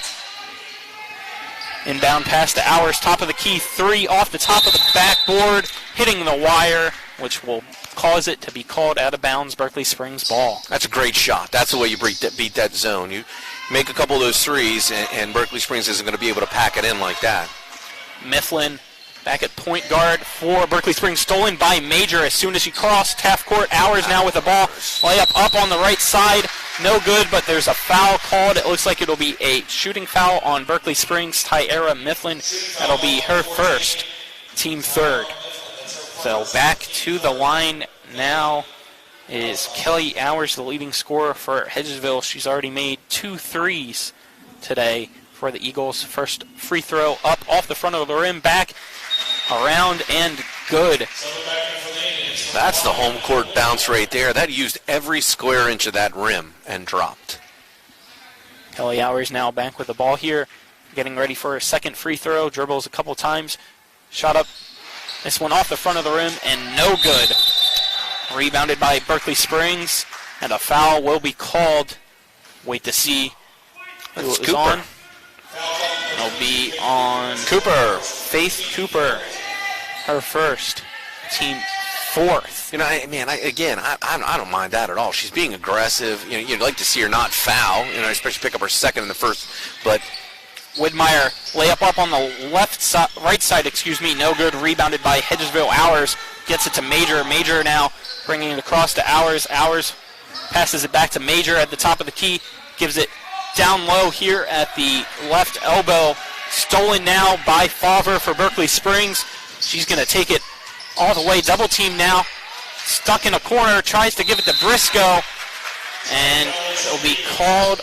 Inbound pass to Ours, top of the key, three off the top of the backboard, hitting the wire, which will cause it to be called out of bounds. Berkeley Springs ball. That's a great shot. That's the way you beat that zone. You make a couple of those threes, and Berkeley Springs isn't going to be able to pack it in like that. Mifflin back at point guard for Berkeley Springs, stolen by Major as soon as she crossed half court. Ours now with the ball. Layup up on the right side. No good, but there's a foul called. It looks like it'll be a shooting foul on Berkeley Springs. Tyara Mifflin. That'll be her first, team third. So back to the line now is Kelly Ours, the leading scorer for Hedgesville. She's already made 2 threes today for the Eagles. First free throw up off the front of the rim, back around and good. That's the home court bounce right there. That used every square inch of that rim and dropped. Kelly Ours now back with the ball here, getting ready for her second free throw. Dribbles a couple times. Shot up. This one off the front of the rim and no good. Rebounded by Berkeley Springs, and a foul will be called. Wait to see who it was on. It'll be on Cooper. Faith Cooper, her first, team fourth. I don't mind that at all. She's being aggressive. You'd like to see her not foul. Especially pick up her second in the first. But Widmeyer layup up on the right side. No good. Rebounded by Hedgesville. Ours gets it to Major. Major now bringing it across to Ours. Ours passes it back to Major at the top of the key. Gives it down low here at the left elbow. Stolen now by Favre for Berkeley Springs. She's going to take it all the way. Double team now. Stuck in a corner. Tries to give it to Briscoe. And it'll be called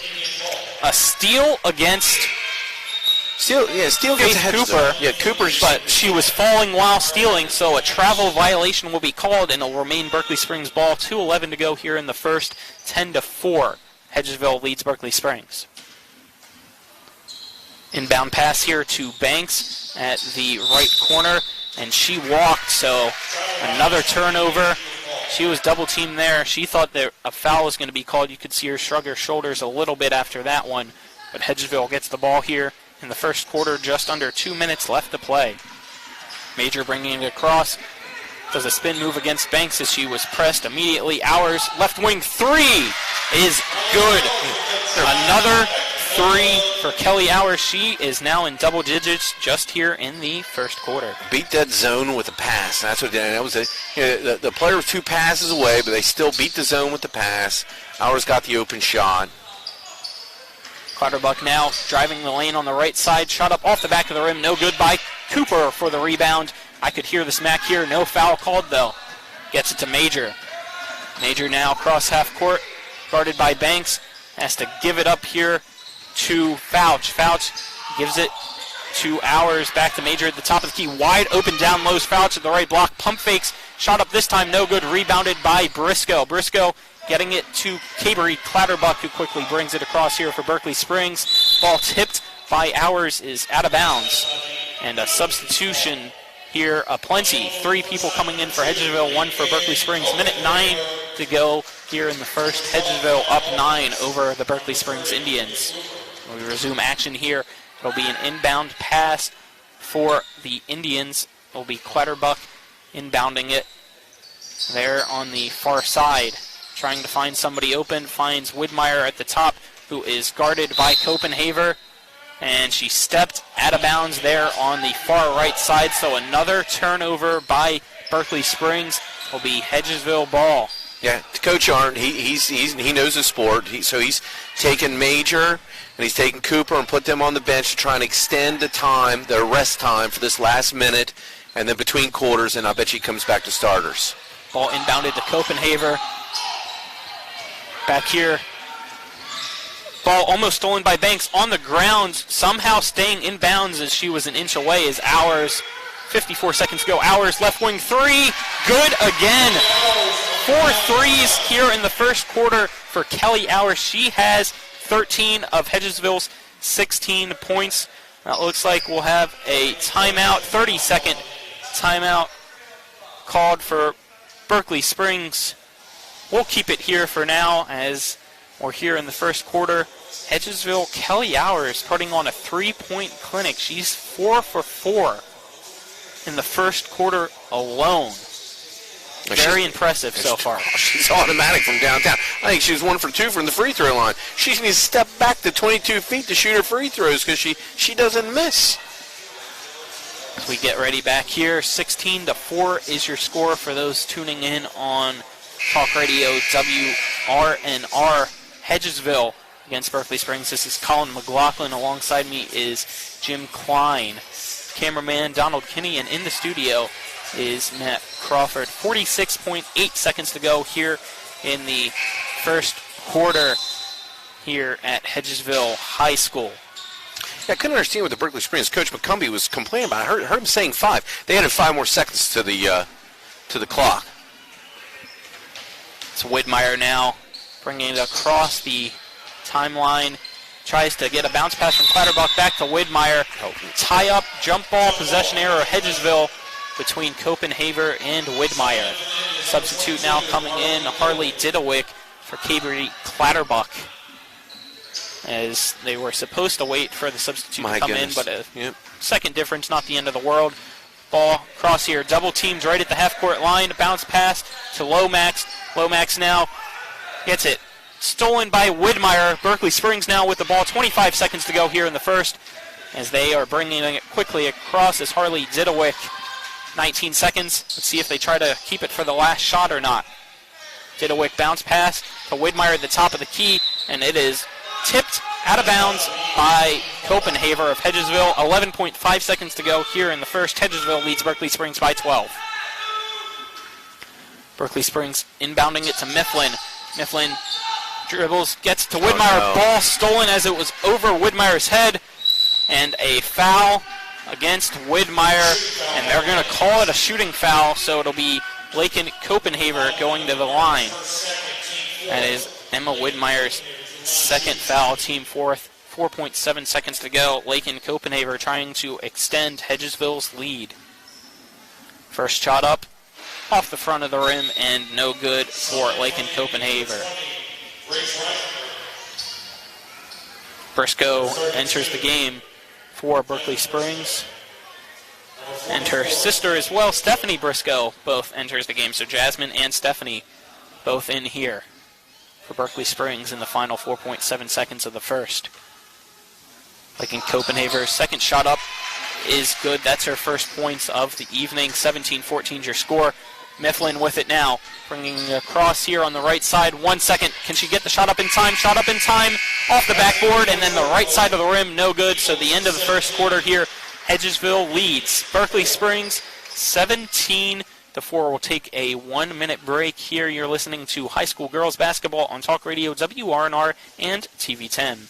a steal against Steal gets Cooper. Yeah, Cooper's. But she was falling while stealing, so a travel violation will be called, and it'll remain Berkeley Springs ball. 2:11 to go here in the first. 10-4. Hedgesville leads Berkeley Springs. Inbound pass here to Banks at the right corner, and she walked, so another turnover. She was double teamed there. She thought that a foul was going to be called. You could see her shrug her shoulders a little bit after that one, but Hedgesville gets the ball here in the first quarter, just under 2 minutes left to play. Major bringing it across. Does a spin move against Banks as she was pressed immediately. Ours, left wing three is good. Another three for Kelly Ours. She is now in double digits just here in the first quarter. Beat that zone with a pass. That's what that was. The player was 2 passes away, but they still beat the zone with the pass. Ours got the open shot. Clatterbuck now driving the lane on the right side. Shot up off the back of the rim. No good by Cooper for the rebound. I could hear the smack here. No foul called, though. Gets it to Major. Major now across half court, guarded by Banks. Has to give it up here to Fouch. Fouch gives it to Hours. Back to Major at the top of the key. Wide open down lows. Fouch at the right block. Pump fakes. Shot up this time. No good. Rebounded by Briscoe. Briscoe getting it to Cabery Clatterbuck, who quickly brings it across here for Berkeley Springs. Ball tipped by Hours is out of bounds. And a substitution here aplenty. 3 people coming in for Hedgesville, 1 for Berkeley Springs. Minute 9 to go here in the first. Hedgesville up 9 over the Berkeley Springs Indians. When we resume action here, it'll be an inbound pass for the Indians. It'll be Clatterbuck inbounding it there on the far side. Trying to find somebody open, finds Widmeyer at the top, who is guarded by Copenhaver. And she stepped out of bounds there on the far right side. So another turnover by Berkeley Springs. Will be Hedgesville ball. Yeah, Coach Arndt, he knows the sport. So he's taken Major and he's taken Cooper and put them on the bench to try and extend the time, their rest time for this last minute, and then between quarters, and I bet she comes back to starters. Ball inbounded to Copenhaver. Back here. Ball almost stolen by Banks on the ground, somehow staying in bounds as she was an inch away is Hours. 54 seconds to go. Hours, left wing 3, good again. 4 threes here in the first quarter for Kelly Hours. She has 13 of Hedgesville's 16 points. That looks like we'll have a timeout, 30-second timeout called for Berkeley Springs. We'll keep it here for now as we're here in the first quarter. Hedgesville, Kelly Hours putting on a 3-point clinic. She's 4 for 4 in the first quarter alone. Very impressive so far. She's automatic from downtown. I think she was 1 for 2 from the free throw line. She needs to step back to 22 feet to shoot her free throws because she doesn't miss. As we get ready back here, 16-4 is your score for those tuning in on Talk Radio WRNR. Hedgesville against Berkeley Springs. This is Colin McLaughlin. Alongside me is Jim Klein. Cameraman Donald Kinney, and in the studio is Matt Crawford. 46.8 seconds to go here in the first quarter here at Hedgesville High School. Yeah, I couldn't understand what the Berkeley Springs coach McCumbee was complaining about. I heard him saying 5. They added 5 more seconds to the clock. It's Widmeyer now bringing it across the timeline. Tries to get a bounce pass from Clatterbuck back to Widmeyer. Tie up, jump ball, possession error, Hedgesville between Copenhaver and Widmeyer. Substitute now coming in, Harley Didawick for Cabery Clatterbuck. As they were supposed to wait for the substitute to come in, but a second difference, not the end of the world. Ball cross here, double teamed right at the half-court line. Bounce pass to Lomax. Lomax now gets it. Stolen by Widmeyer. Berkeley Springs now with the ball. 25 seconds to go here in the first as they are bringing it quickly across as Harley Didawick. 19 seconds. Let's see if they try to keep it for the last shot or not. Didawick bounce pass to Widmeyer at the top of the key, and it is tipped out of bounds by Copenhaver of Hedgesville. 11.5 seconds to go here in the first. Hedgesville leads Berkeley Springs by 12. Berkeley Springs inbounding it to Mifflin. Mifflin dribbles, gets to Widmeyer. Oh, no. Ball stolen as it was over Widmeyer's head. And a foul against Widmeyer. And they're going to call it a shooting foul, so it'll be Lakin Copenhaver going to the line. That is Emma Widmeyer's second foul, team fourth. 4.7 seconds to go. Lakin Copenhaver trying to extend Hedgesville's lead. First shot up, off the front of the rim, and no good for Lakin Copenhaver. Briscoe enters the game for Berkeley Springs. And her sister as well, Stephanie Briscoe, both enters the game. So Jasmine and Stephanie both in here for Berkeley Springs in the final 4.7 seconds of the first. Lakin Copenhaver's second shot up is good. That's her first points of the evening. 17-14 is your score. Mifflin with it now, bringing across here on the right side. 1 second. Can she get the shot up in time? Shot up in time, off the backboard, and then the right side of the rim, no good. So the end of the first quarter here, Hedgesville leads. Berkeley Springs 17-4. We'll take a 1-minute break here. You're listening to high school girls basketball on Talk Radio WRNR and TV 10.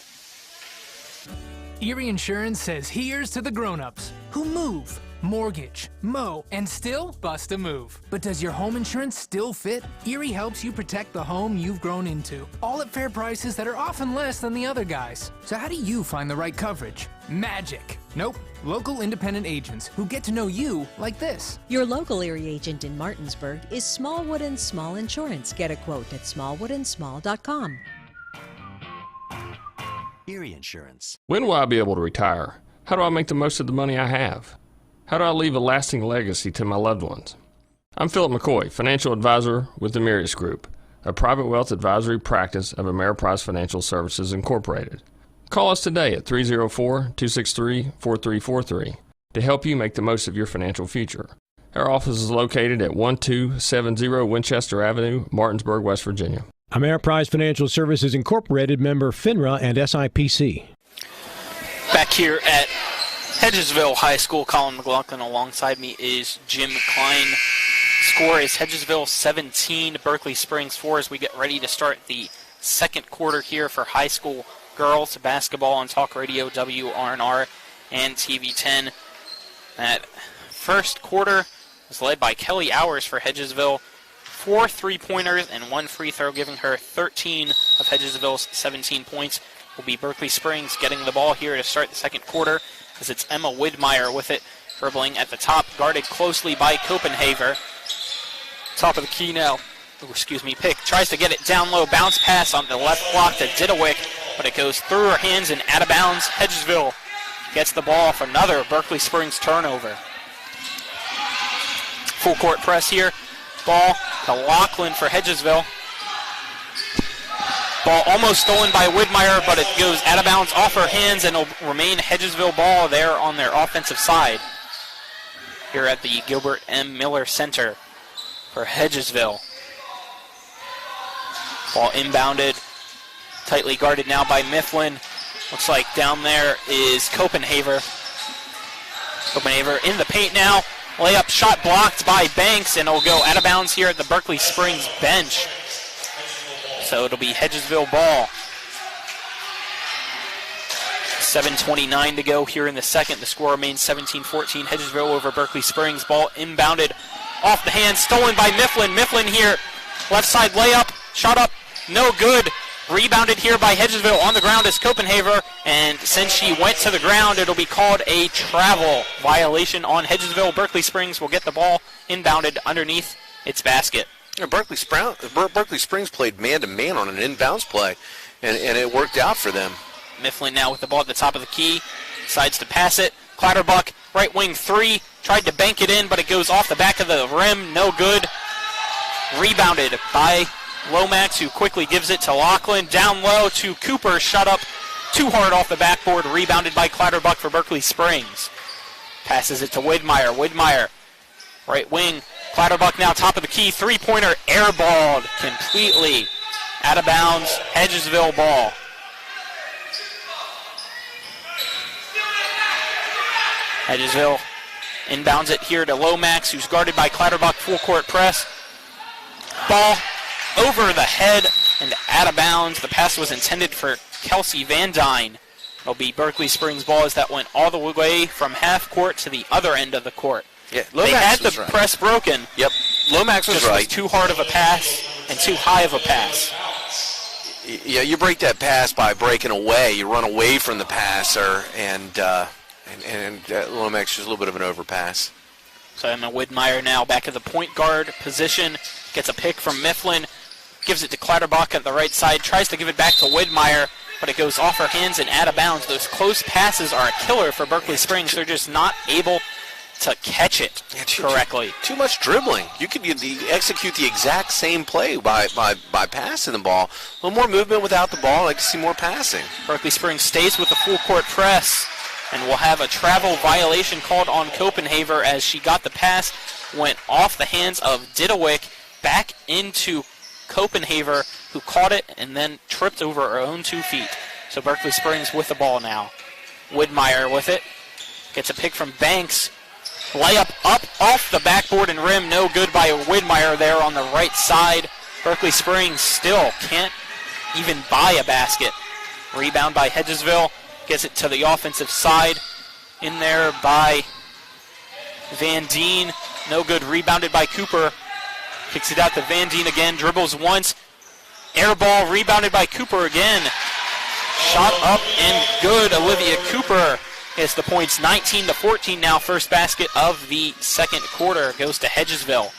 Erie Insurance says here's to the grown-ups who move, mortgage, mow, and still bust a move. But does your home insurance still fit? Erie helps you protect the home you've grown into, all at fair prices that are often less than the other guys. So how do you find the right coverage? Magic. Nope. Local independent agents who get to know you like this. Your local Erie agent in Martinsburg is Smallwood and Small Insurance. Get a quote at smallwoodandsmall.com. Erie Insurance. When will I be able to retire? How do I make the most of the money I have? How do I leave a lasting legacy to my loved ones? I'm Philip McCoy, financial advisor with the Mirius Group, a private wealth advisory practice of Ameriprise Financial Services Incorporated. Call us today at 304-263-4343 to help you make the most of your financial future. Our office is located at 1270 Winchester Avenue, Martinsburg, West Virginia. Ameriprise Financial Services Incorporated, member FINRA and SIPC. Back here at Hedgesville High School, Colin McLaughlin alongside me is Jim Klein. Score is Hedgesville 17, Berkeley Springs 4 as we get ready to start the second quarter here for high school girls basketball on Talk Radio WRNR and TV 10. That first quarter was led by Kelly Hours for Hedgesville. 4 3-pointers and 1 free throw, giving her 13 of Hedgesville's 17 points. Will be Berkeley Springs getting the ball here to start the second quarter as it's Emma Widmeyer with it, dribbling at the top, guarded closely by Copenhagen. Top of the key now. Pick tries to get it down low, bounce pass on the left block to Didawick, but it goes through her hands and out of bounds. Hedgesville gets the ball off another Berkeley Springs turnover. Full court press here. Ball to Lachlan for Hedgesville. Ball almost stolen by Widmeyer, but it goes out of bounds off her hands and will remain Hedgesville ball there on their offensive side. Here at the Gilbert M. Miller Center for Hedgesville. Ball inbounded, tightly guarded now by Mifflin. Looks like down there is Copenhagen. Copenhagen in the paint now. Layup shot blocked by Banks, and it'll go out of bounds here at the Berkeley Springs bench. So it'll be Hedgesville ball. 7:29 to go here in the second. The score remains 17-14. Hedgesville over Berkeley Springs. Ball inbounded off the hand, stolen by Mifflin. Mifflin here, left side layup, shot up, no good. Rebounded here by Hedgesville. On the ground is Copenhagen, and since she went to the ground, it'll be called a travel violation on Hedgesville. Berkeley Springs will get the ball inbounded underneath its basket. Berkeley Springs played man-to-man on an inbounds play, and it worked out for them. Mifflin now with the ball at the top of the key, decides to pass it. Clatterbuck, right wing three, tried to bank it in, but it goes off the back of the rim, no good. Rebounded by Lomax, who quickly gives it to Lachlan. Down low to Cooper, shut up too hard off the backboard, rebounded by Clatterbuck for Berkeley Springs. Passes it to Widmeyer. Widmeyer, right wing. Clatterbuck now top of the key, three-pointer airballed completely out of bounds. Hedgesville ball. Hedgesville inbounds it here to Lomax, who's guarded by Clatterbuck. Full court press. Ball over the head and out of bounds. The pass was intended for Kelsey Van Dyne. It'll be Berkeley Springs ball as that went all the way from half court to the other end of the court. Yeah, Lomax they had the press broken. Yep, Lomax was right. Was too hard of a pass and too high of a pass. Yeah, you break that pass by breaking away. You run away from the passer, and Lomax is a little bit of an overpass. So Emma Widmeyer now back at the point guard position. Gets a pick from Mifflin. Gives it to Clatterbuck at the right side. Tries to give it back to Widmeyer, but it goes off her hands and out of bounds. Those close passes are a killer for Berkeley Springs. They're just not able to catch it correctly. Too much dribbling. You could execute the exact same play by passing the ball. A little more movement without the ball. I'd like to see more passing. Berkeley Springs stays with the full court press and will have a travel violation called on Copenhagen as she got the pass, went off the hands of Didawick, back into Copenhagen, who caught it and then tripped over her own 2 feet. So Berkeley Springs with the ball now. Widmeyer with it. Gets a pick from Banks. Layup up off the backboard and rim. No good by Widmeyer there on the right side. Berkeley Springs still can't even buy a basket. Rebound by Hedgesville. Gets it to the offensive side. In there by Van Deen. No good. Rebounded by Cooper. Kicks it out to Van Deen again. Dribbles once. Air ball rebounded by Cooper again. Shot up and good. Olivia Cooper gets the points. 19-14 now. First basket of the second quarter goes to Hedgesville.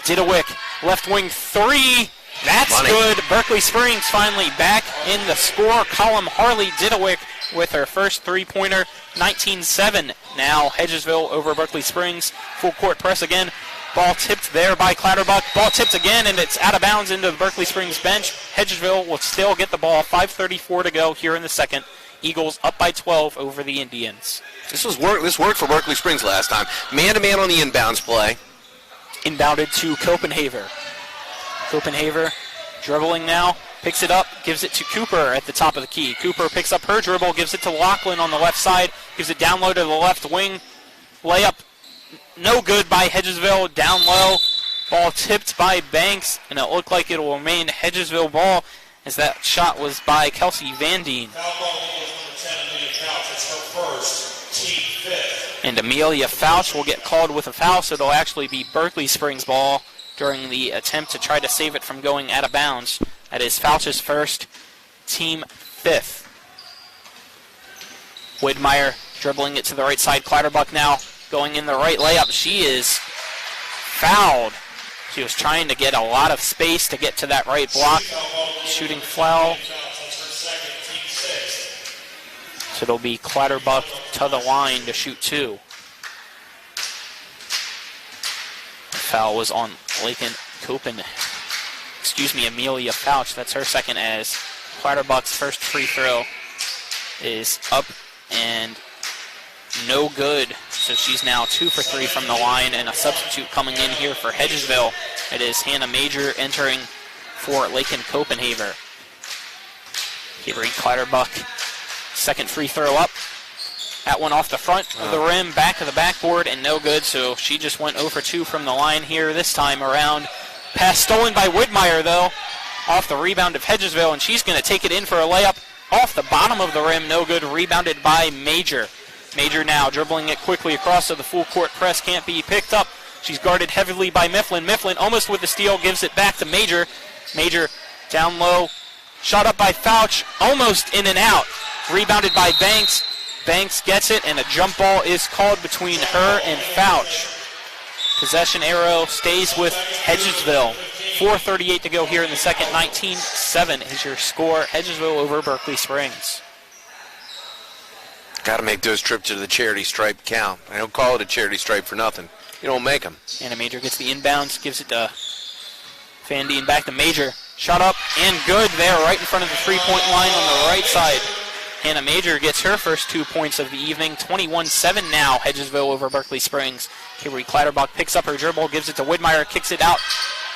Didewick, left wing three. That's good. Berkeley Springs finally back in the score column. Harley Didewick with her first three-pointer. 19-7 now. Hedgesville over Berkeley Springs. Full court press again. Ball tipped there by Clatterbuck. Ball tipped again, and it's out of bounds into the Berkeley Springs bench. Hedgesville will still get the ball. 5:34 to go here in the second. Eagles up by 12 over the Indians. This worked for Berkeley Springs last time. Man-to-man on the inbounds play. Inbounded to Copenhaver. Copenhaver dribbling now, picks it up, gives it to Cooper at the top of the key. Cooper picks up her dribble, gives it to Lachlan on the left side, gives it down low to the left wing. Layup, no good by Hedgesville, down low. Ball tipped by Banks, and it looked like it will remain Hedgesville ball as that shot was by Kelsey Van Deen. And Amelia Fauch will get called with a foul, so it'll actually be Berkeley Springs ball during the attempt to try to save it from going out of bounds. That is Fauch's first, team fifth. Widmeyer dribbling it to the right side. Clatterbuck now going in the right layup. She is fouled. She was trying to get a lot of space to get to that right block. Shooting foul. So it'll be Clatterbuck to the line to shoot two. Foul was on Amelia Fauch. That's her second, as Clatterbuck's first free throw is up and no good. So she's now 2 for 3 from the line, and a substitute coming in here for Hedgesville. It is Hannah Major entering for Lakin Copenhaver. Avery Clatterbuck, second free throw up. That one off the front of the rim, back of the backboard, and no good. So she just went 0 for 2 from the line here this time around. Pass stolen by Widmeyer, though, off the rebound of Hedgesville, and she's going to take it in for a layup off the bottom of the rim. No good. Rebounded by Major. Major now dribbling it quickly across, so the full court press can't be picked up. She's guarded heavily by Mifflin. Mifflin almost with the steal, gives it back to Major. Major down low. Shot up by Fauch, almost in and out. Rebounded by Banks. Banks gets it, and a jump ball is called between her and Fauch. Possession arrow stays with Hedgesville. 4:38 to go here in the second. 19-7 is your score. Hedgesville over Berkeley Springs. Got to make those trips to the charity stripe count. I don't call it a charity stripe for nothing. You don't make them. Hannah Major gets the inbounds, gives it to Van Deen, back to Major. Shot up and good there, right in front of the three-point line on the right side. Hannah Major gets her first 2 points of the evening. 21-7 now, Hedgesville over Berkeley Springs. Kiri Clatterbuck picks up her dribble, gives it to Widmeyer, kicks it out.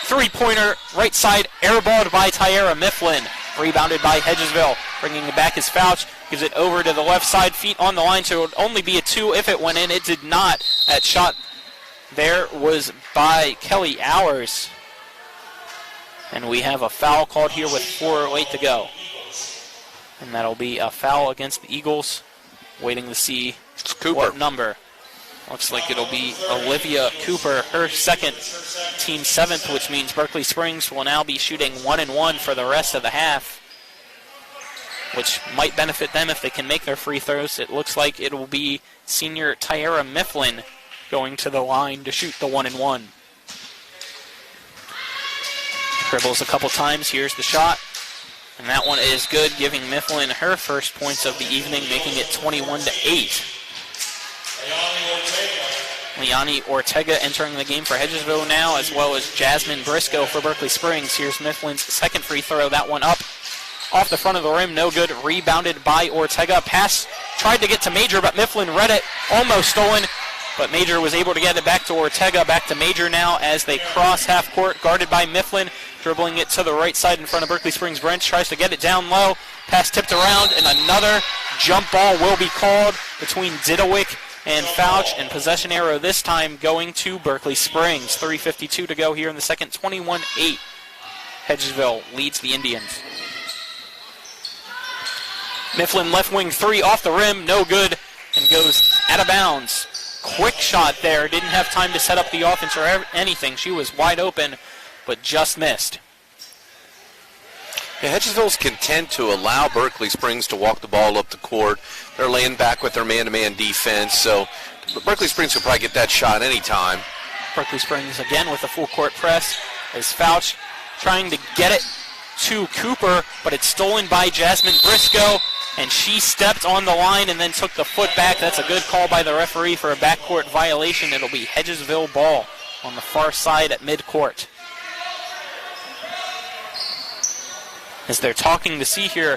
Three-pointer, right side, airballed by Tyara Mifflin. Rebounded by Hedgesville. Bringing it back is Fauch. Gives it over to the left side, feet on the line, so it would only be a 2 if it went in. It did not. That shot there was by Kelly Hours. And we have a foul called here with 4:08 to go. And that'll be a foul against the Eagles. Waiting to see what number. Looks like it'll be Olivia Cooper, her second, team 7th, which means Berkeley Springs will now be shooting 1-1 for the rest of the half, which might benefit them if they can make their free throws. It looks like it will be senior Tyara Mifflin going to the line to shoot the 1-1. Dribbles a couple times. Here's the shot. And that one is good, giving Mifflin her first points of the evening, making it 21-8. Leonie Ortega entering the game for Hedgesville now, as well as Jasmine Briscoe for Berkeley Springs. Here's Mifflin's second free throw. That one up off the front of the rim. No good. Rebounded by Ortega. Pass tried to get to Major, but Mifflin read it. Almost stolen, but Major was able to get it back to Ortega. Back to Major now as they cross half court, guarded by Mifflin. dribbling it to the right side in front of Berkeley Springs bench, tries to get it down low. Pass tipped around, and another jump ball will be called between Didowick and Fouch, and possession arrow this time going to Berkeley Springs. 3:52 to go here in the second. 21-8. Hedgesville leads the Indians. Mifflin left wing three off the rim, no good, and goes out of bounds. Quick shot there, didn't have time to set up the offense or anything. She was wide open, but just missed. Yeah, Hedgesville's content to allow Berkeley Springs to walk the ball up the court. They're laying back with their man-to-man defense, so Berkeley Springs will probably get that shot anytime. Berkeley Springs again with a full court press as Fouch trying to get it to Cooper, but it's stolen by Jasmine Briscoe, and she stepped on the line and then took the foot back. That's a good call by the referee for a backcourt violation. It'll be Hedgesville ball on the far side at midcourt. As they're talking to see here,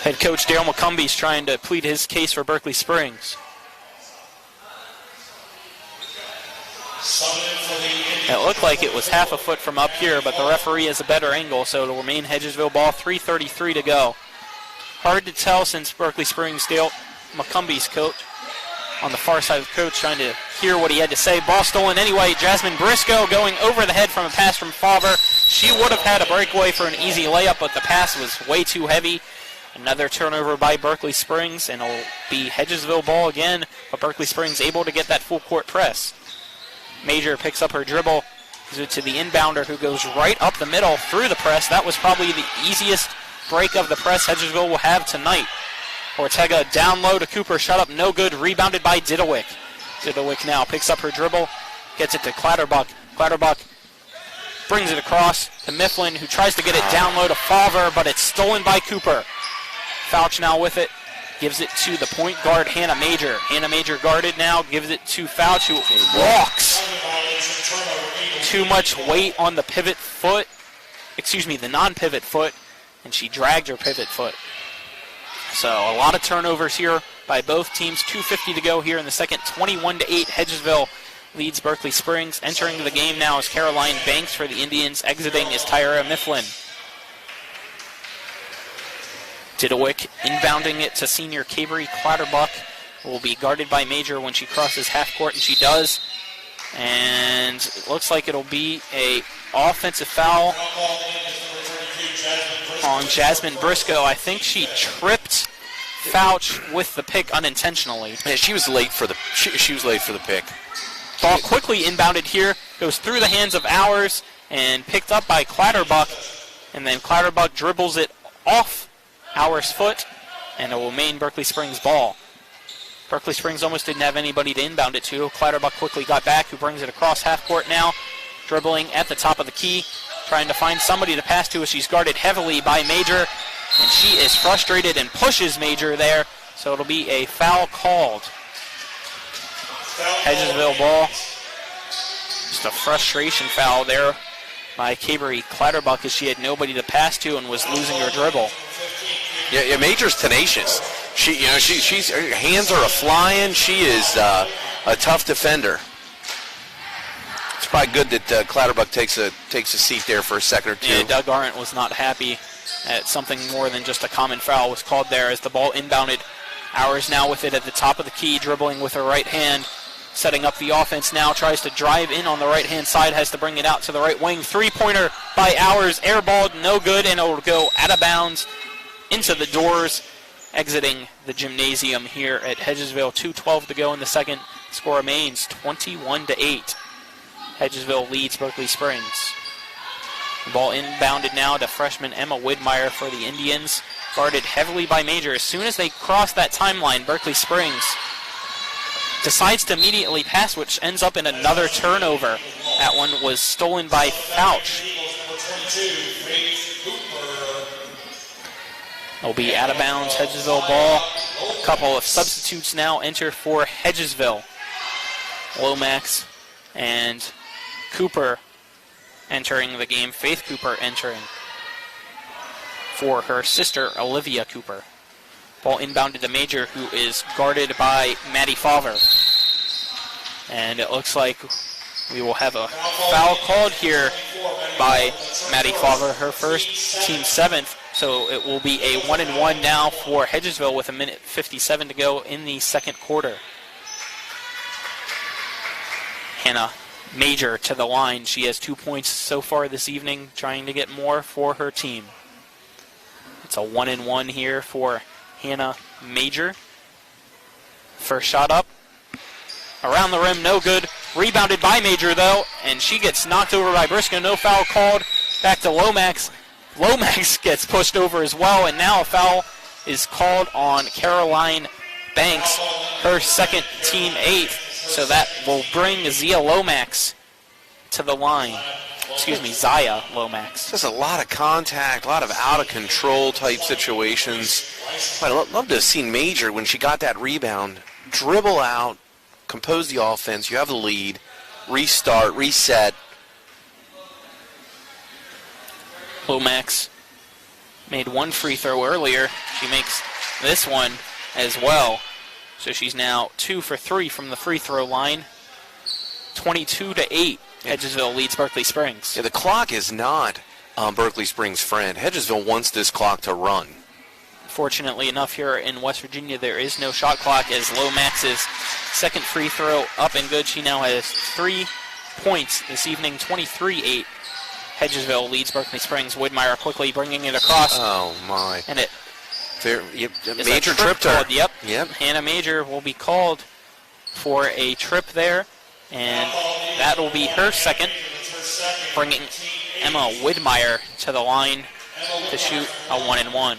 head coach Daryl McCumbie's trying to plead his case for Berkeley Springs. It looked like it was half a foot from up here, but the referee has a better angle, so it'll remain Hedgesville ball. 3:33 to go. Hard to tell since Berkeley Springs, Dale McCumbie's coach on the far side of the coach, trying to hear what he had to say. Ball stolen anyway. Jasmine Briscoe going over the head from a pass from Favre. She would have had a breakaway for an easy layup, but the pass was way too heavy. Another turnover by Berkeley Springs, and it'll be Hedgesville ball again, but Berkeley Springs able to get that full court press. Major picks up her dribble, gives it to the inbounder who goes right up the middle through the press. That was probably the easiest break of the press Hedgesville will have tonight. Ortega down low to Cooper, shot up no good, rebounded by Didowick. Didowick now picks up her dribble, gets it to Clatterbuck. Clatterbuck brings it across to Mifflin, who tries to get it down low to Favre, but it's stolen by Cooper. Fouch now with it, gives it to the point guard, Hannah Major. Hannah Major guarded now, gives it to Fouch, who walks. Too much weight on the pivot foot, the non-pivot foot, and she dragged her pivot foot. So a lot of turnovers here by both teams. 2:50 to go here in the second. 21-8, Hedgesville leads Berkeley Springs. Entering the game now is Caroline Banks for the Indians. Exiting is Tyra Mifflin. Didowick inbounding it to senior Cavery Clatterbuck. Will be guarded by Major when she crosses half court, and she does. And it looks like it'll be a offensive foul on Jasmine Briscoe. I think she tripped Fouch with the pick unintentionally. Yeah, she was late for the pick. Ball quickly inbounded here, goes through the hands of Ours and picked up by Clatterbuck, and then Clatterbuck dribbles it off Ours' foot, and it will remain Berkeley Springs ball. Berkeley Springs almost didn't have anybody to inbound it to. Clatterbuck quickly got back, who brings it across half court now, dribbling at the top of the key, trying to find somebody to pass to as she's guarded heavily by Major, and she is frustrated and pushes Major there, so it'll be a foul called. Hedgesville ball. Just a frustration foul there by Cavery Clatterbuck as she had nobody to pass to and was losing her dribble. Yeah, Major's tenacious. Her hands are a-flying. She is a tough defender. It's probably good that Clatterbuck takes a seat there for a second or two. Yeah, Doug Arendt was not happy at something more than just a common foul was called there as the ball inbounded. Ours now with it at the top of the key, dribbling with her right hand, setting up the offense now, tries to drive in on the right-hand side, has to bring it out to the right wing. Three-pointer by Ours, airballed, no good, and it'll go out of bounds into the doors, exiting the gymnasium here at Hedgesville. 2:12 to go in the second. Score remains 21-8. Hedgesville leads Berkeley Springs. The ball inbounded now to freshman Emma Widmeyer for the Indians, guarded heavily by Major. As soon as they cross that timeline, Berkeley Springs decides to immediately pass, which ends up in another turnover. That one was stolen by Fouch. It'll be out of bounds, Hedgesville ball. A couple of substitutes now enter for Hedgesville. Lomax and Cooper entering the game. Faith Cooper entering for her sister, Olivia Cooper. Ball inbounded to Major, who is guarded by Maddie Favre. And it looks like We will have a foul called here by Maddie Favre, her first, team 7th. So it will be a 1-and-1 now for Hedgesville with 1:57 to go in the second quarter. Hannah Major to the line. She has 2 points so far this evening, trying to get more for her team. It's a 1-and-1 here for Hannah Major. First shot up. Around the rim, no good. Rebounded by Major, though, and she gets knocked over by Briscoe. No foul called. Back to Lomax. Lomax gets pushed over as well, and now a foul is called on Caroline Banks, her second, team 8th. So that will bring Zia Lomax to the line. Excuse me, Zaya Lomax. Just a lot of contact, a lot of out-of-control type situations. I'd love to have seen Major, when she got that rebound, dribble out, compose the offense. You have the lead. Restart, reset. Lomax made one free throw earlier. She makes this one as well. So she's now 2 for 3 from the free throw line. 22-8. Hedgesville leads Berkeley Springs. Yeah, the clock is not Berkeley Springs' friend. Hedgesville wants this clock to run. Fortunately enough, here in West Virginia, there is no shot clock as Lomax's second free throw up and good. She now has 3 points this evening, 23-8. Hedgesville leads Berkeley Springs. Widmeyer quickly bringing it across. Oh, my. And it Major tripped her. Yep. Yep. Hannah Major will be called for a trip there, and that will be her second, bringing Emma Widmeyer to the line to shoot a 1-and-1.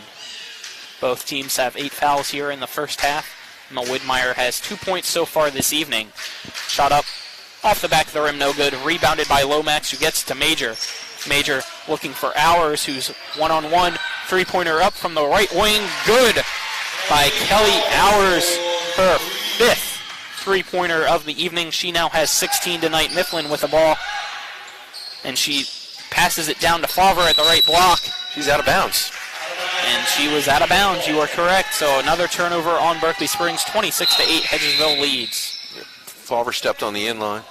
Both teams have 8 fouls here in the first half. Emma Widmeyer has 2 points so far this evening. Shot up off the back of the rim, no good. Rebounded by Lomax, who gets to Major. Major looking for Hours, who's one-on-one. Three-pointer up from the right wing. Good by Kelly Hours, her 5th three-pointer of the evening. She now has 16 tonight. Mifflin with the ball. And she passes it down to Favre at the right block. She's out of bounds. And she was out of bounds, you are correct. So another turnover on Berkeley Springs. 26-8, Hedgesville leads. Favre stepped on the end line.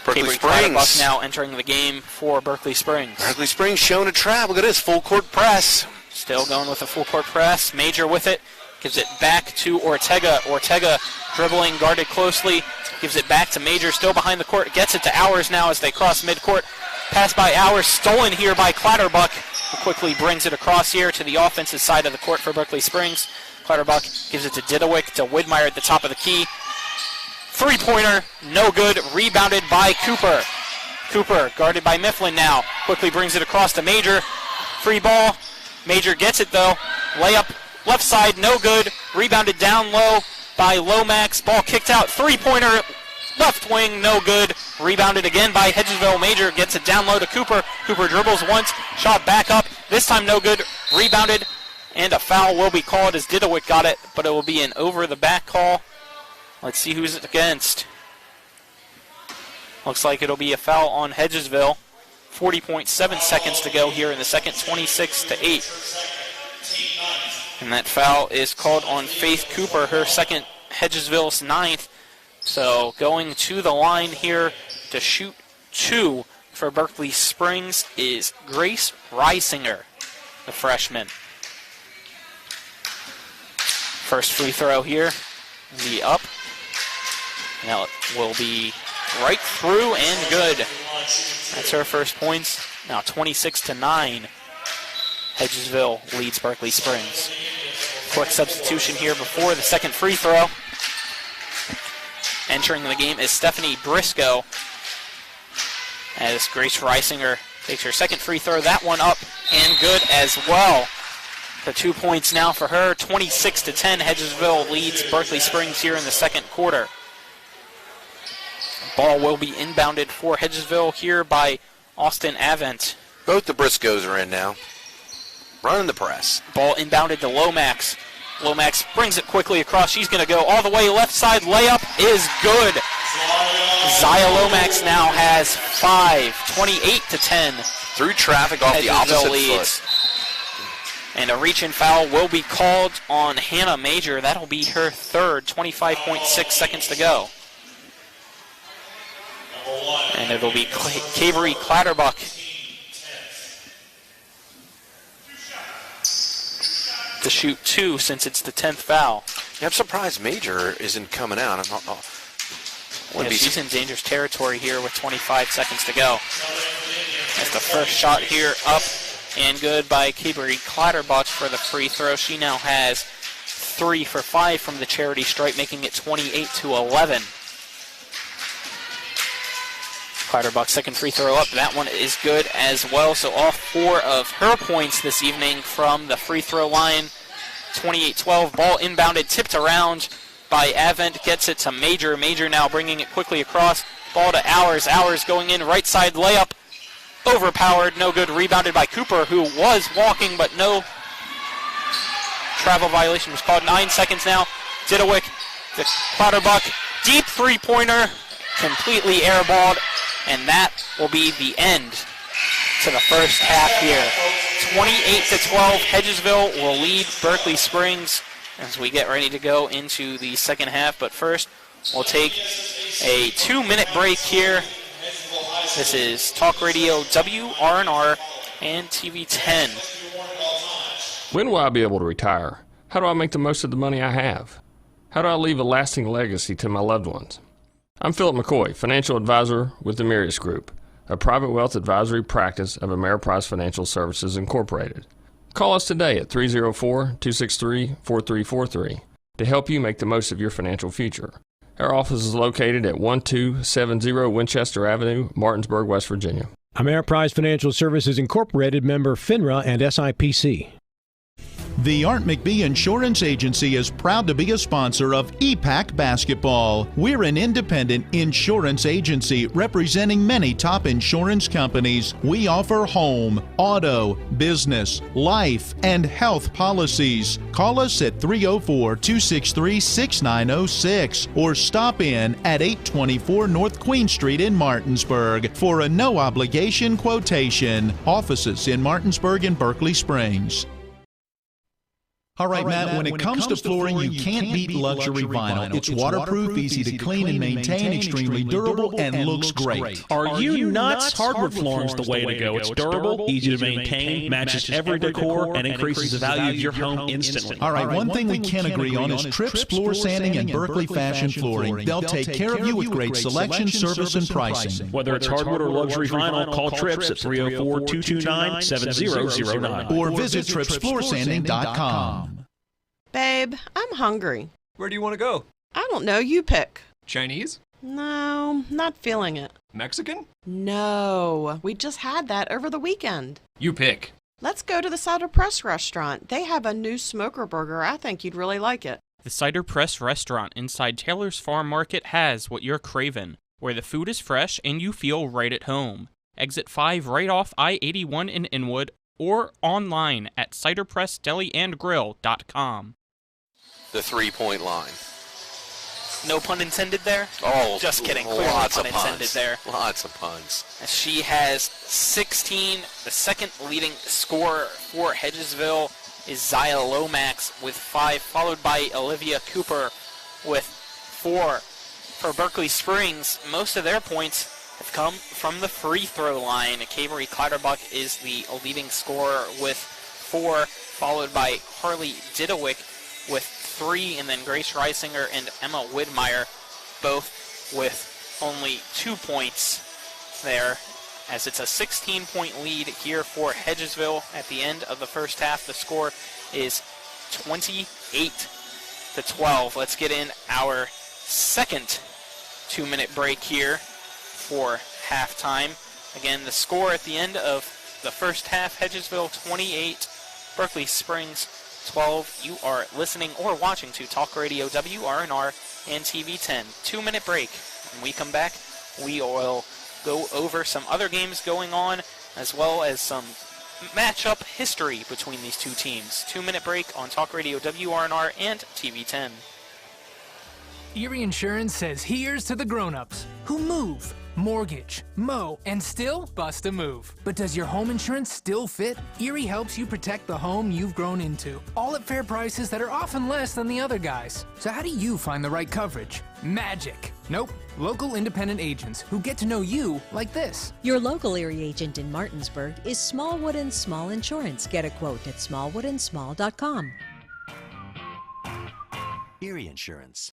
Berkeley Springs now entering the game for Berkeley Springs. Berkeley Springs showing a trap. Look at this, full court press. Still going with a full court press. Major with it. Gives it back to Ortega. Ortega dribbling, guarded closely. Gives it back to Major, still behind the court. Gets it to Hours now as they cross midcourt. Pass by Hours, stolen here by Clatterbuck, who quickly brings it across here to the offensive side of the court for Berkeley Springs. Clatterbuck gives it to Didowick, to Widmeyer at the top of the key. Three-pointer, no good, rebounded by Cooper. Cooper, guarded by Mifflin now, quickly brings it across to Major. Free ball, Major gets it though. Layup, left side, no good. Rebounded down low by Lomax. Ball kicked out, three-pointer, left wing, no good. Rebounded again by Hedgesville. Major gets it down low to Cooper. Cooper dribbles once, shot back up, this time no good. Rebounded, and a foul will be called as Didowick got it, but it will be an over-the-back call. Let's see who's it against. Looks like it'll be a foul on Hedgesville. 40.7 seconds to go here in the second, 26-8. And that foul is called on Faith Cooper, her second, Hedgesville's 9th. So going to the line here to shoot 2 for Berkeley Springs is Grace Reisinger, the freshman. First free throw here, the up. Now it will be right through and good. That's her first points. Now 26-9. Hedgesville leads Berkeley Springs. Quick substitution here before the second free throw. Entering the game is Stephanie Briscoe, as Grace Reisinger takes her second free throw. That one up and good as well. The 2 points now for her. 26-10. Hedgesville leads Berkeley Springs here in the second quarter. Ball will be inbounded for Hedgesville here by Austin Avent. Both the Briscoes are in now. Running the press. Ball inbounded to Lomax. Lomax brings it quickly across. She's going to go all the way left side. Layup is good. Zaya Lomax now has 5. 28-10. Through traffic off the opposite foot. And a reach-in foul will be called on Hannah Major. That'll be her third, 25.6 seconds to go. And it'll be Cavery Clatterbuck to shoot 2 since it's the 10th foul. Yeah, I'm surprised Major isn't coming out. She's in dangerous territory here with 25 seconds to go. That's the first shot here up and good by Cavery Clatterbuck for the free throw. She now has 3 for 5 from the charity stripe, making it 28-11. Clatterbuck's second free throw up. That one is good as well. So all 4 of her points this evening from the free throw line. 28-12. Ball inbounded, tipped around by Avent. Gets it to Major. Major now bringing it quickly across. Ball to Hours. Hours going in. Right side layup. Overpowered. No good. Rebounded by Cooper, who was walking, but no travel violation was called. 9 seconds now. Didowick to Clatterbuck. Deep three-pointer. Completely airballed. And that will be the end to the first half here. 28-12, Hedgesville will lead Berkeley Springs as we get ready to go into the second half. But first, we'll take a 2-minute break here. This is Talk Radio WRNR and TV 10. When will I be able to retire? How do I make the most of the money I have? How do I leave a lasting legacy to my loved ones? I'm Philip McCoy, financial advisor with the Mirius Group, a private wealth advisory practice of Ameriprise Financial Services Incorporated. Call us today at 304-263-4343 to help you make the most of your financial future. Our office is located at 1270 Winchester Avenue, Martinsburg, West Virginia. Ameriprise Financial Services Incorporated, member FINRA and SIPC. The Art McBee Insurance Agency is proud to be a sponsor of EPAC Basketball. We're an independent insurance agency representing many top insurance companies. We offer home, auto, business, life, and health policies. Call us at 304-263-6906 or stop in at 824 North Queen Street in Martinsburg for a no-obligation quotation. Offices in Martinsburg and Berkeley Springs. All right, Matt, when it comes to flooring, you can't beat luxury vinyl. It's waterproof, easy to clean and maintain, extremely durable, and looks great. Are you nuts? Hardwood flooring's the way to go. It's durable, easy to maintain, matches every decor, and increases the value of your home instantly. All right, one thing we can agree on is Trips Floor Sanding and Berkeley Fashion Flooring. They'll take care of you with great selection, service, and pricing. Whether it's hardwood or luxury vinyl, call Trips at 304-229-7009. Or visit TripsFloorSanding.com. Babe, I'm hungry. Where do you want to go? I don't know. You pick. Chinese? No, not feeling it. Mexican? No, we just had that over the weekend. You pick. Let's go to the Cider Press restaurant. They have a new smoker burger. I think you'd really like it. The Cider Press restaurant inside Taylor's Farm Market has what you're craving, where the food is fresh and you feel right at home. Exit 5 right off I-81 in Inwood or online at ciderpressdeliandgrill.com. The three-point line. No pun intended there? Oh, just kidding. Clearly lots pun of intended puns. there. Lots of puns. She has 16. The second leading scorer for Hedgesville is Zaya Lomax with 5, followed by Olivia Cooper with 4. For Berkeley Springs, most of their points have come from the free throw line. Cavery Clatterbuck is the leading scorer with 4, followed by Harley Didowick with 3, and then Grace Reisinger and Emma Widmeyer both with only 2 points there, as it's a 16-point lead here for Hedgesville at the end of the first half. The score is 28-12. Let's get in our second 2-minute break here for halftime. Again, the score at the end of the first half, Hedgesville 28, Berkeley Springs 12. You are listening or watching to Talk Radio WRNR and TV 10. 2-minute break. When we come back, we will go over some other games going on, as well as some matchup history between these two teams. 2-minute break on Talk Radio WRNR and TV 10. Erie Insurance says here's to the grown-ups who move, mortgage, mow, and still bust a move. But does your home insurance still fit? Erie helps you protect the home you've grown into, all at fair prices that are often less than the other guys. So how do you find the right coverage? Magic. Nope. Local independent agents who get to know you like this. Your local Erie agent in Martinsburg is Smallwood and Small Insurance. Get a quote at smallwoodandsmall.com. Erie Insurance.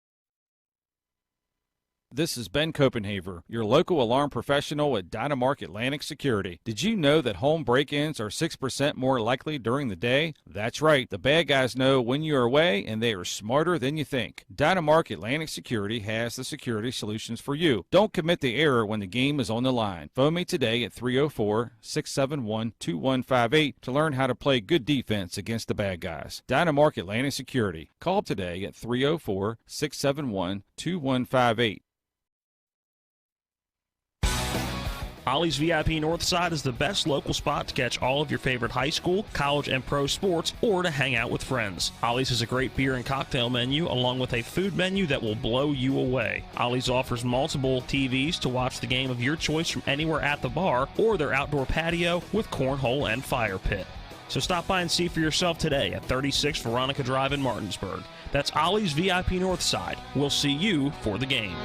This is Ben Copenhaver, your local alarm professional at Dynamark Atlantic Security. Did you know that home break-ins are 6% more likely during the day? That's right. The bad guys know when you're away, and they are smarter than you think. Dynamark Atlantic Security has the security solutions for you. Don't commit the error when the game is on the line. Phone me today at 304-671-2158 to learn how to play good defense against the bad guys. Dynamark Atlantic Security. Call today at 304-671-2158. Ollie's VIP Northside is the best local spot to catch all of your favorite high school, college, and pro sports, or to hang out with friends. Ollie's has a great beer and cocktail menu, along with a food menu that will blow you away. Ollie's offers multiple TVs to watch the game of your choice from anywhere at the bar, or their outdoor patio with cornhole and fire pit. So stop by and see for yourself today at 36 Veronica Drive in Martinsburg. That's Ollie's VIP Northside. We'll see you for the game.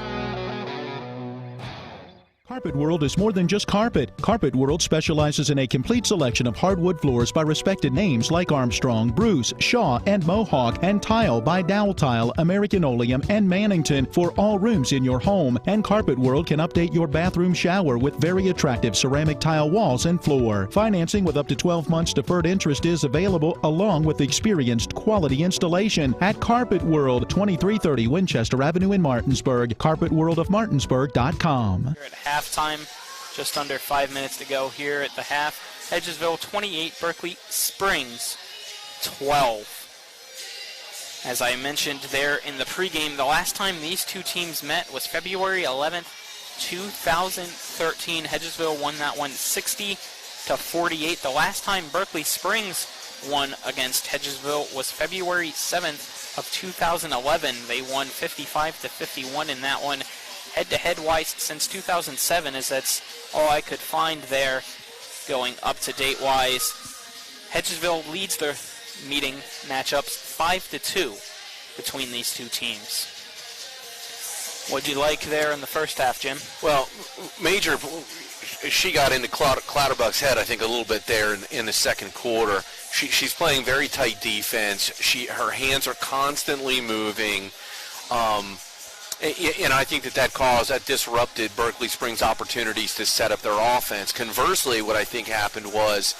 Carpet World is more than just carpet. Carpet World specializes in a complete selection of hardwood floors by respected names like Armstrong, Bruce, Shaw, and Mohawk, and tile by Dowell Tile, American Oleum, and Mannington for all rooms in your home. And Carpet World can update your bathroom shower with very attractive ceramic tile walls and floor. Financing with up to 12 months deferred interest is available, along with experienced quality installation at Carpet World, 2330 Winchester Avenue in Martinsburg. CarpetWorldofMartinsburg.com. Halftime, just under 5 minutes to go here at the half. Hedgesville 28, Berkeley Springs 12. As I mentioned there in the pregame, the last time these two teams met was February 11th, 2013. Hedgesville won that one 60-48. The last time Berkeley Springs won against Hedgesville was February 7th of 2011. They won 55-51 in that one. Head-to-head wise since 2007, as that's all I could find there going up to date wise. Hedgesville leads their meeting matchups 5-2 between these two teams. What'd you like there in the first half, Jim? Well, Major, she got into Clatterbuck's head, I think, a little bit there in the second quarter. She's playing very tight defense. Her hands are constantly moving. And I think that disrupted Berkeley Springs' opportunities to set up their offense. Conversely, what I think happened was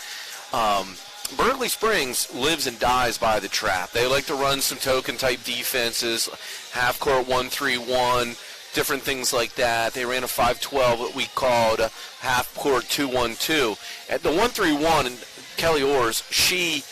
Berkeley Springs lives and dies by the trap. They like to run some token-type defenses, half-court 1-3-1, different things like that. They ran a 5-12, what we called a half-court 2-1-2. At the 1-3-1, and Kelly Orrs, she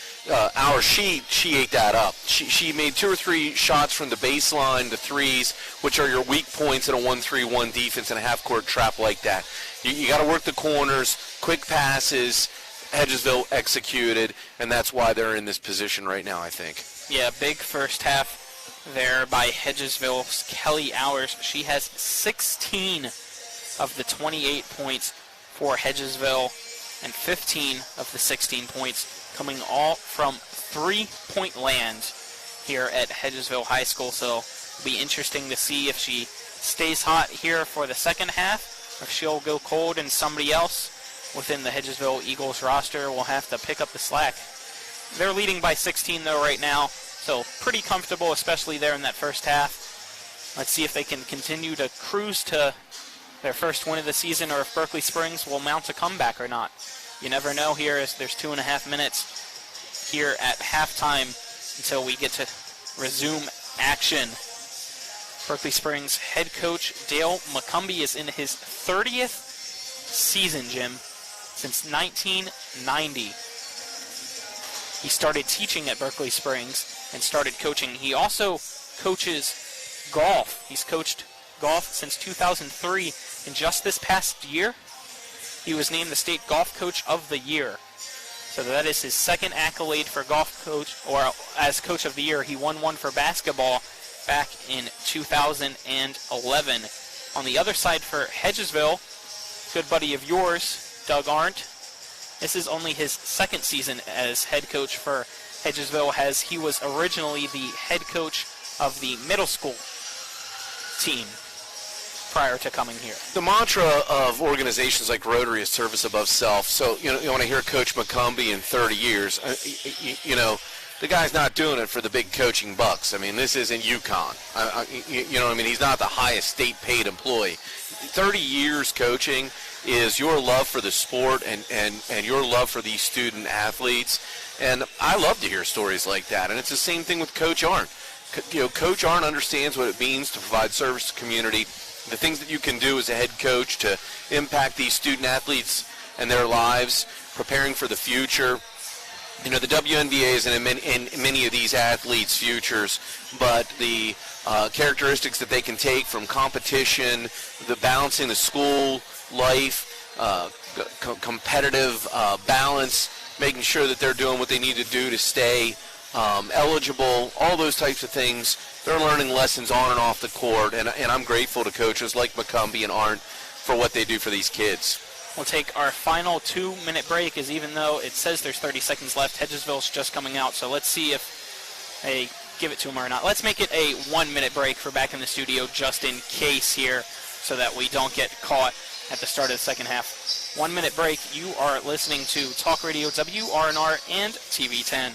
ate that up. She made 2 or 3 shots from the baseline, the threes, which are your weak points in a 1-3-1 defense and a half-court trap like that. You got to work the corners, quick passes. Hedgesville executed, and that's why they're in this position right now, I think. Yeah, big first half there by Hedgesville's Kelly Hours. She has 16 of the 28 points for Hedgesville and 15 of the 16 points coming all from three-point land here at Hedgesville High School. So it'll be interesting to see if she stays hot here for the second half, or if she'll go cold and somebody else within the Hedgesville Eagles roster will have to pick up the slack. They're leading by 16 though right now, so pretty comfortable, especially there in that first half. Let's see if they can continue to cruise to their first win of the season, or if Berkeley Springs will mount a comeback or not. You never know here, as there's 2.5 minutes here at halftime until we get to resume action. Berkeley Springs head coach Dale McCumbee is in his 30th season, Jim, since 1990. He started teaching at Berkeley Springs and started coaching. He also coaches golf. He's coached golf since 2003, and just this past year, he was named the State Golf Coach of the Year. So that is his second accolade for golf coach, or as Coach of the Year. He won one for basketball back in 2011. On the other side for Hedgesville, good buddy of yours, Doug Arndt. This is only his second season as head coach for Hedgesville, as he was originally the head coach of the middle school team prior to coming here. The mantra of organizations like Rotary is service above self. So, when I hear Coach McCumbee in 30 years, the guy's not doing it for the big coaching bucks. I mean, this isn't UConn. He's not the highest state-paid employee. 30 years coaching is your love for the sport and your love for these student athletes. And I love to hear stories like that. And it's the same thing with Coach Arndt. Coach Arndt understands what it means to provide service to the community, the things that you can do as a head coach to impact these student athletes and their lives, preparing for the future. The WNBA is in many of these athletes' futures, but the characteristics that they can take from competition, the balancing the school life, competitive balance, making sure that they're doing what they need to do to stay eligible, all those types of things. They're learning lessons on and off the court, and I'm grateful to coaches like McCumbee and Arndt for what they do for these kids. We'll take our final 2-minute break, as even though it says there's 30 seconds left, Hedgesville's just coming out, so let's see if they give it to them or not. Let's make it a 1-minute break for back in the studio just in case here, so that we don't get caught at the start of the second half. 1-minute break. You are listening to Talk Radio WRNR and TV10.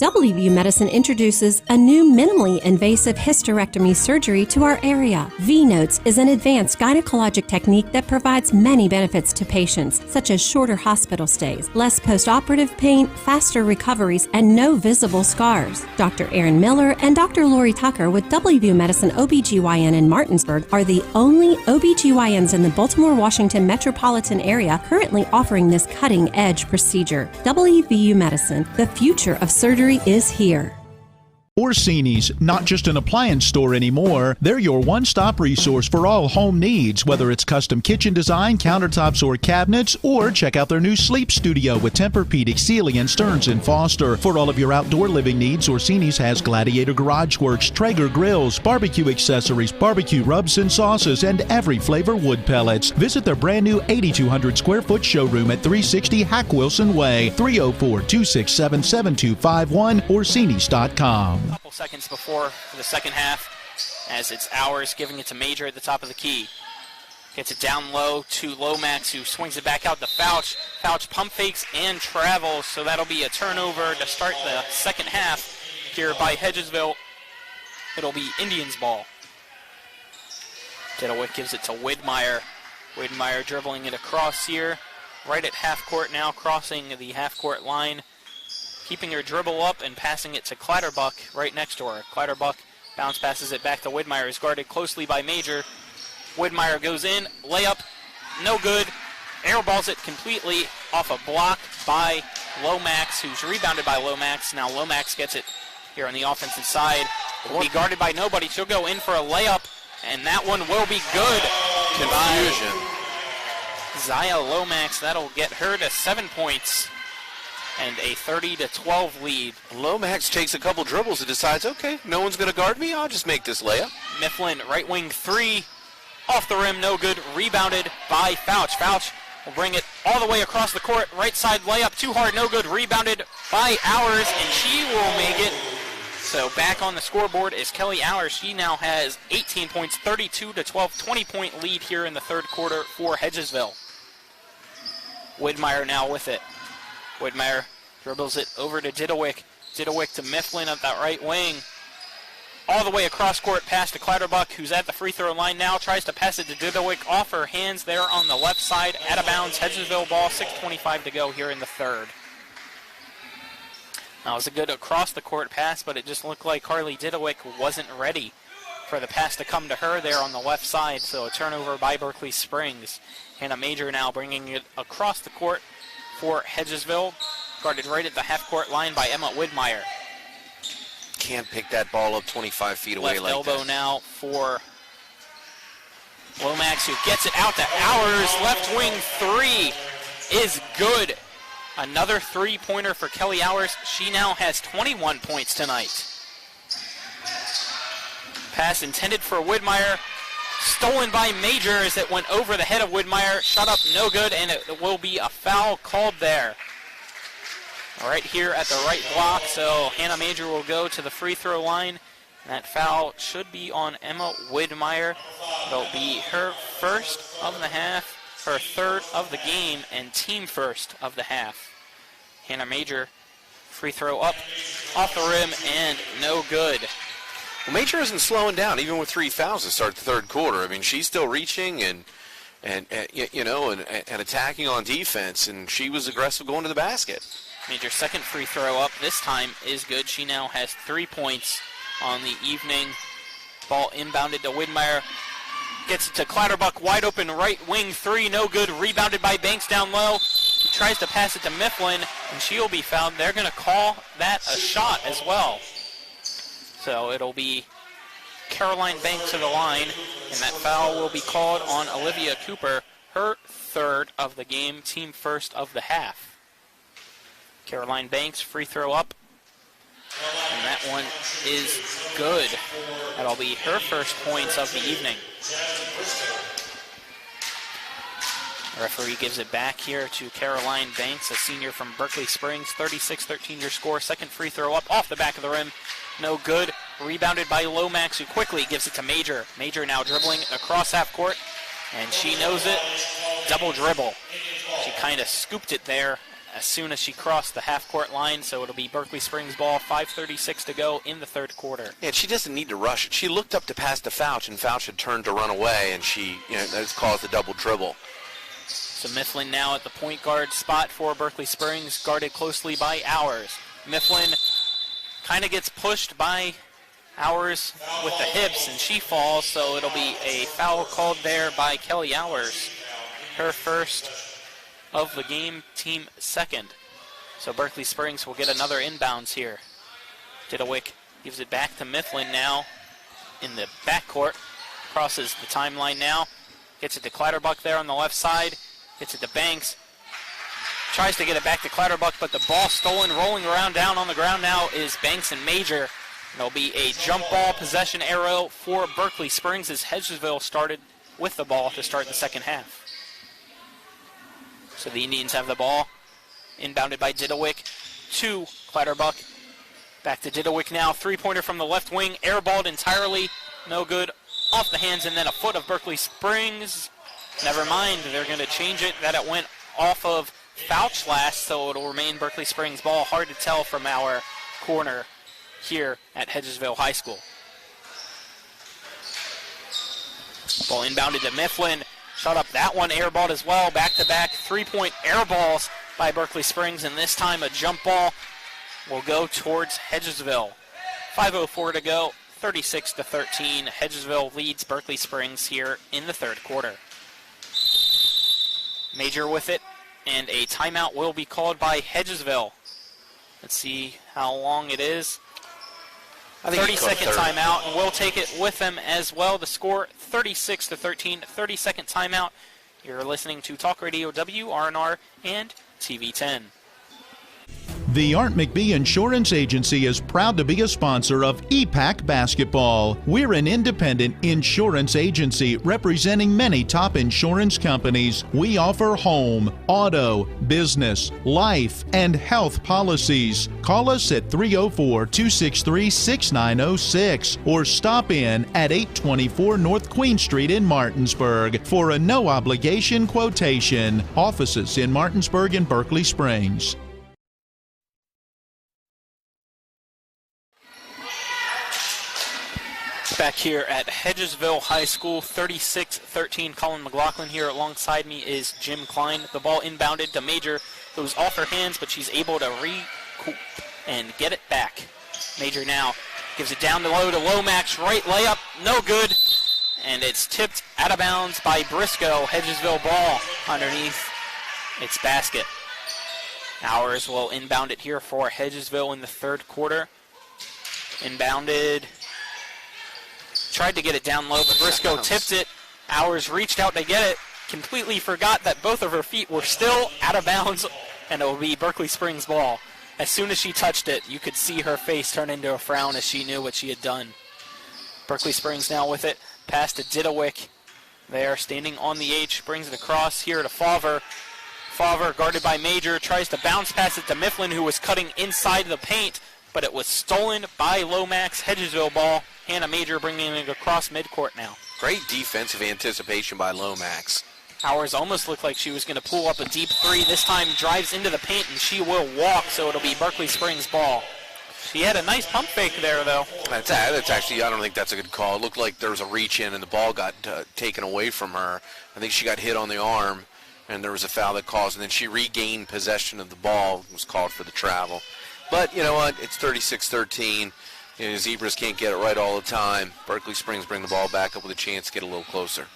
WVU Medicine introduces a new minimally invasive hysterectomy surgery to our area. V-Notes is an advanced gynecologic technique that provides many benefits to patients, such as shorter hospital stays, less post-operative pain, faster recoveries, and no visible scars. Dr. Aaron Miller and Dr. Lori Tucker with WVU Medicine OBGYN in Martinsburg are the only OBGYNs in the Baltimore, Washington metropolitan area currently offering this cutting-edge procedure. WVU Medicine, the future of surgery is here. Orsini's, not just an appliance store anymore. They're your one-stop resource for all home needs, whether it's custom kitchen design, countertops, or cabinets, or check out their new sleep studio with Tempur-Pedic, Sealy, and Stearns & Foster. For all of your outdoor living needs, Orsini's has Gladiator Garage Works, Traeger grills, barbecue accessories, barbecue rubs and sauces, and every flavor wood pellets. Visit their brand new 8,200 square foot showroom at 360 Hack Wilson Way, 304-267-7251, Orsinis.com. Couple seconds before the second half, as it's Hours giving it to Major at the top of the key. Gets it down low to Lomax, who swings it back out to Fouch. Fouch pump fakes and travels, so that'll be a turnover to start the second half here by Hedgesville. It'll be Indians ball. Diddlewick gives it to Widmeyer. Widmeyer dribbling it across here, right at half court now, crossing the half court line. Keeping her dribble up and passing it to Clatterbuck right next to her. Clatterbuck bounce passes it back to Widmeyer, who's guarded closely by Major. Widmeyer goes in, layup, no good. Airballs it completely off a block by Lomax, who's rebounded by Lomax. Now Lomax gets it here on the offensive side. Will be guarded by nobody. She'll go in for a layup, and that one will be good. Confusion. Zaya Lomax, that'll get her to 7 points. And a 30-12 lead. Lomax takes a couple dribbles and decides, okay, no one's going to guard me. I'll just make this layup. Mifflin, right wing three. Off the rim, no good. Rebounded by Fouch. Fouch will bring it all the way across the court. Right side layup, too hard, no good. Rebounded by Hours, and she will make it. So back on the scoreboard is Kelly Hours. She now has 18 points, 32-12, 20-point lead here in the third quarter for Hedgesville. Widmeyer now with it. Widmeyer dribbles it over to Diddlewick. Diddlewick to Mifflin up that right wing. All the way across court past to Clatterbuck, who's at the free throw line now. Tries to pass it to Diddlewick off her hands there on the left side. Out of bounds, Hedgesville ball, 6:25 to go here in the third. Now it was a good across the court pass, but it just looked like Carly Diddlewick wasn't ready for the pass to come to her there on the left side. So a turnover by Berkeley Springs. Hannah Major now bringing it across the court for Hedgesville, guarded right at the half-court line by Emma Widmeyer. Can't pick that ball up 25 feet away Left like elbow that. now for Lomax, who gets it out to Hours. Left wing three is good. Another three-pointer for Kelly Hours. She now has 21 points tonight. Pass intended for Widmeyer. stolen by Major as it went over the head of Widmeyer. Shot up, no good, and it will be a foul called there. Right here at the right block, so Hannah Major will go to the free throw line. That foul should be on Emma Widmeyer. It'll be her first of the half, her third of the game, and team first of the half. Hannah Major, free throw up, off the rim, and no good. Well, Major isn't slowing down, even with 3 fouls to start the third quarter. I mean, she's still reaching and attacking on defense, and she was aggressive going to the basket. Major's second free throw up this time is good. She now has 3 points on the evening. Ball inbounded to Widmeyer. Gets it to Clatterbuck, wide open right wing three, no good. Rebounded by Banks down low. He tries to pass it to Mifflin, and she'll be fouled. They're going to call that a shot as well. So it'll be Caroline Banks to the line, and that foul will be called on Olivia Cooper, her third of the game, team first of the half. Caroline Banks, free throw up, and that one is good. That'll be her first points of the evening. The referee gives it back here to Caroline Banks, a senior from Berkeley Springs. 36-13 your score. Second free throw up off the back of the rim. No good. Rebounded by Lomax, who quickly gives it to Major. Major now dribbling across half court, and she knows it. Double dribble. She kind of scooped it there as soon as she crossed the half-court line, so it'll be Berkeley Springs ball, 5:36 to go in the third quarter. Yeah, she doesn't need to rush it. She looked up to pass to Fouch, and Fouch had turned to run away, and she, that's caused the double dribble. So Mifflin now at the point guard spot for Berkeley Springs, guarded closely by Hours. Mifflin kind of gets pushed by Hours with the hips, and she falls, so it'll be a foul called there by Kelly Hours. Her first of the game, team second. So Berkeley Springs will get another inbounds here. Didawick gives it back to Mifflin now in the backcourt. Crosses the timeline now. Gets it to Clatterbuck there on the left side. Gets it to Banks. Tries to get it back to Clatterbuck, but the ball stolen, rolling around down on the ground now is Banks and Major. There'll be a jump ball possession arrow for Berkeley Springs as Hedgesville started with the ball to start the second half. So the Indians have the ball, inbounded by Didawick to Clatterbuck. Back to Didawick now, three-pointer from the left wing, airballed entirely, no good, off the hands, and then a foot of Berkeley Springs. Never mind, they're going to change it, that it went off of Fouch last, so it'll remain Berkeley Springs ball. Hard to tell from our corner here at Hedgesville High School. Ball inbounded to Mifflin. Shot up that one, airballed as well. Back-to-back three-point airballs by Berkeley Springs, and this time a jump ball will go towards Hedgesville. 5:04 to go, 36-13. Hedgesville leads Berkeley Springs here in the third quarter. Major with it, and a timeout will be called by Hedgesville. Let's see how long it is. 30-second timeout, and we'll take it with them as well. The score, 36-13, 30-second timeout. You're listening to Talk Radio WRNR and TV 10. The Art McBee Insurance Agency is proud to be a sponsor of EPAC Basketball. We're an independent insurance agency representing many top insurance companies. We offer home, auto, business, life, and health policies. Call us at 304-263-6906 or stop in at 824 North Queen Street in Martinsburg for a no-obligation quotation. Offices in Martinsburg and Berkeley Springs. Back here at Hedgesville High School, 36-13. Colin McLaughlin here alongside me is Jim Klein. The ball inbounded to Major, who's off her hands, but she's able to recoup and get it back. Major now gives it down the low to Lomax, right layup, no good, and it's tipped out of bounds by Briscoe. Hedgesville ball underneath its basket. Hours will inbound it here for Hedgesville in the third quarter. Inbounded. Tried to get it down low, but Briscoe tipped it. Hours reached out to get it. Completely forgot that both of her feet were still out of bounds, and it will be Berkeley Springs ball. As soon as she touched it, you could see her face turn into a frown as she knew what she had done. Berkeley Springs now with it. Pass to Didawick. They are standing on the H, brings it across here to Fauver. Fauver, guarded by Major, tries to bounce pass it to Mifflin, who was cutting inside the paint, but it was stolen by Lomax. Hedgesville ball. Hannah Major bringing it across midcourt now. Great defensive anticipation by Lomax. Howers almost looked like she was going to pull up a deep three. This time drives into the paint, and she will walk, so it'll be Berkeley Springs ball. She had a nice pump fake there, though. That's actually, I don't think that's a good call. It looked like there was a reach in, and the ball got taken away from her. I think she got hit on the arm, and there was a foul that caused, and then she regained possession of the ball, was called for the travel. But you know what? It's 36-13. You know, Zebras can't get it right all the time. Berkeley Springs bring the ball back up with a chance to get a little closer.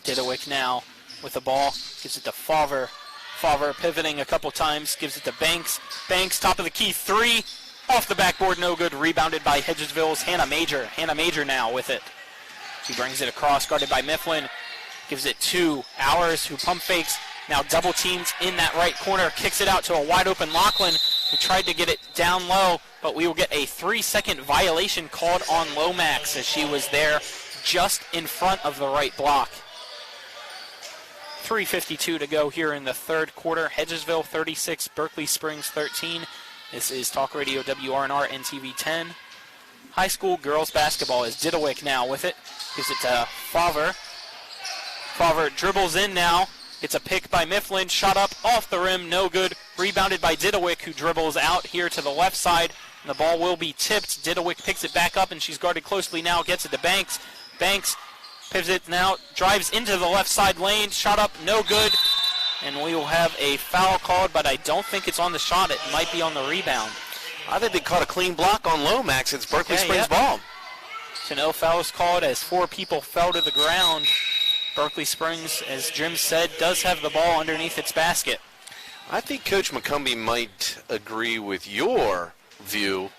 Didowick now with the ball, gives it to Fauver. Fauver pivoting a couple times, gives it to Banks. Banks, top of the key, three. Off the backboard, no good. Rebounded by Hedgesville's Hannah Major. Hannah Major now with it. She brings it across, guarded by Mifflin. Gives it to Hours, who pump fakes. Now double teams in that right corner. Kicks it out to a wide open Lachlan, who tried to get it down low, but we will get a 3-second violation called on Lomax as she was there just in front of the right block. 3:52 to go here in the third quarter. Hedgesville 36, Berkeley Springs 13. This is Talk Radio WRNR and TV 10. High school girls basketball is Didowick now with it. Gives it to Fauver. Fauver dribbles in now. It's a pick by Mifflin. Shot up off the rim, no good. Rebounded by Didowick, who dribbles out here to the left side. And the ball will be tipped. Didowick picks it back up, and she's guarded closely now. Gets it to Banks. Banks pivots now, drives into the left side lane. Shot up, no good. And we will have a foul called, but I don't think it's on the shot. It might be on the rebound. I think they caught a clean block on Lomax. It's Berkeley Springs ball. So no foul is called as 4 people fell to the ground. Berkeley Springs, as Jim said, does have the ball underneath its basket. I think Coach McCumbee might agree with your view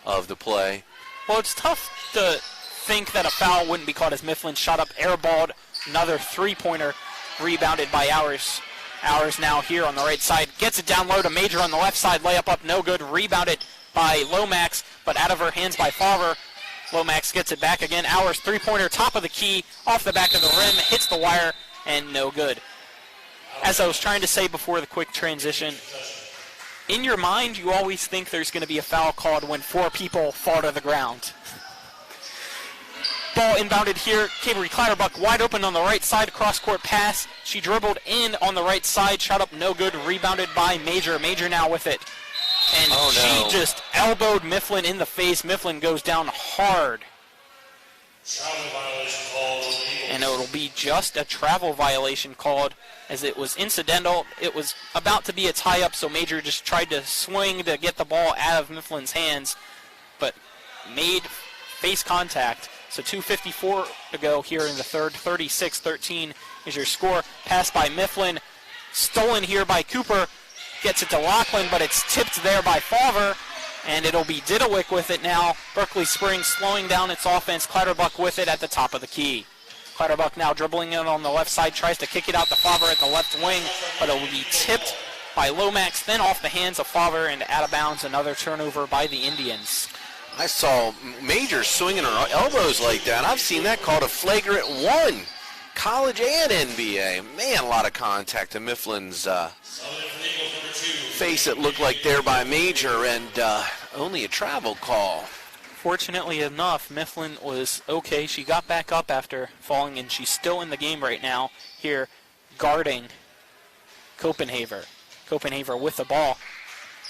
of the play. Well, it's tough to think that a foul wouldn't be called as Mifflin shot up, airballed, another three-pointer, rebounded by Hours. Hours now here on the right side, gets it down low to Major on the left side, layup up, no good, rebounded by Lomax, but out of her hands by Fauver. Lomax gets it back again. Hours three-pointer, top of the key, off the back of the rim, hits the wire, and no good. As I was trying to say before the quick transition, in your mind, you always think there's going to be a foul called when 4 people fall to the ground. Ball inbounded here. Cavery Clatterbuck wide open on the right side, cross-court pass. She dribbled in on the right side, shot up no good, rebounded by Major. Major now with it. And she just elbowed Mifflin in the face. Mifflin goes down hard. And it will be just a travel violation called, as it was incidental. It was about to be a tie-up, so Major just tried to swing to get the ball out of Mifflin's hands, but made face contact. So 2:54 to go here in the third. 36-13 is your score. Pass by Mifflin. Stolen here by Cooper. Gets it to Lachlan, but it's tipped there by Fauver. And it'll be Didowick with it now. Berkeley Springs slowing down its offense. Clatterbuck with it at the top of the key. Clatterbuck now dribbling in on the left side. Tries to kick it out to Fauver at the left wing, but it will be tipped by Lomax. Then off the hands of Fauver and out of bounds. Another turnover by the Indians. I saw Major swinging her elbows like that. I've seen that called a flagrant 1, college and NBA. Man, a lot of contact to Mifflin's face, it looked like there by Major, and only a travel call. Fortunately enough, Mifflin was okay. She got back up after falling, and she's still in the game right now here guarding Copenhaver. Copenhaver with the ball.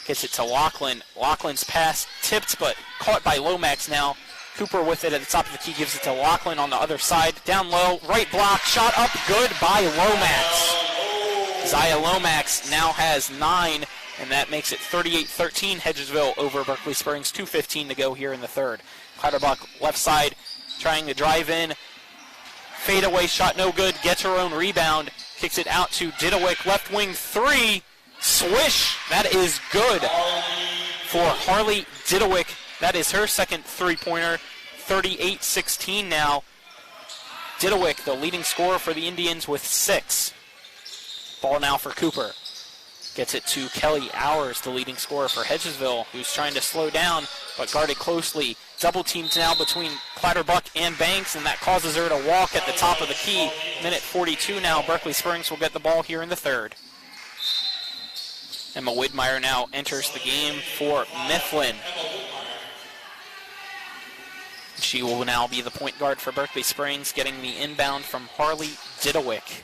Gets it to Lachlan. Lachlan's pass tipped, but caught by Lomax now. Cooper with it at the top of the key, gives it to Lachlan on the other side. Down low, right block, shot up, good by Lomax. Zaya Lomax now has 9, and that makes it 38-13 Hedgesville over Berkeley Springs. 2:15 to go here in the third. Clatterbuck left side, trying to drive in. Fadeaway shot no good, gets her own rebound. Kicks it out to Didowick, left wing 3. Swish, that is good for Harley Didowick. That is her second three-pointer. 38-16 now. Didowick, the leading scorer for the Indians, with 6. Ball now for Cooper. Gets it to Kelly Hours, the leading scorer for Hedgesville, who's trying to slow down, but guarded closely. Double teams now between Clatterbuck and Banks, and that causes her to walk at the top of the key. Minute 42 now. Berkeley Springs will get the ball here in the third. Emma Widmeyer now enters the game for Mifflin. She will now be the point guard for Berkeley Springs, getting the inbound from Harley Didowick.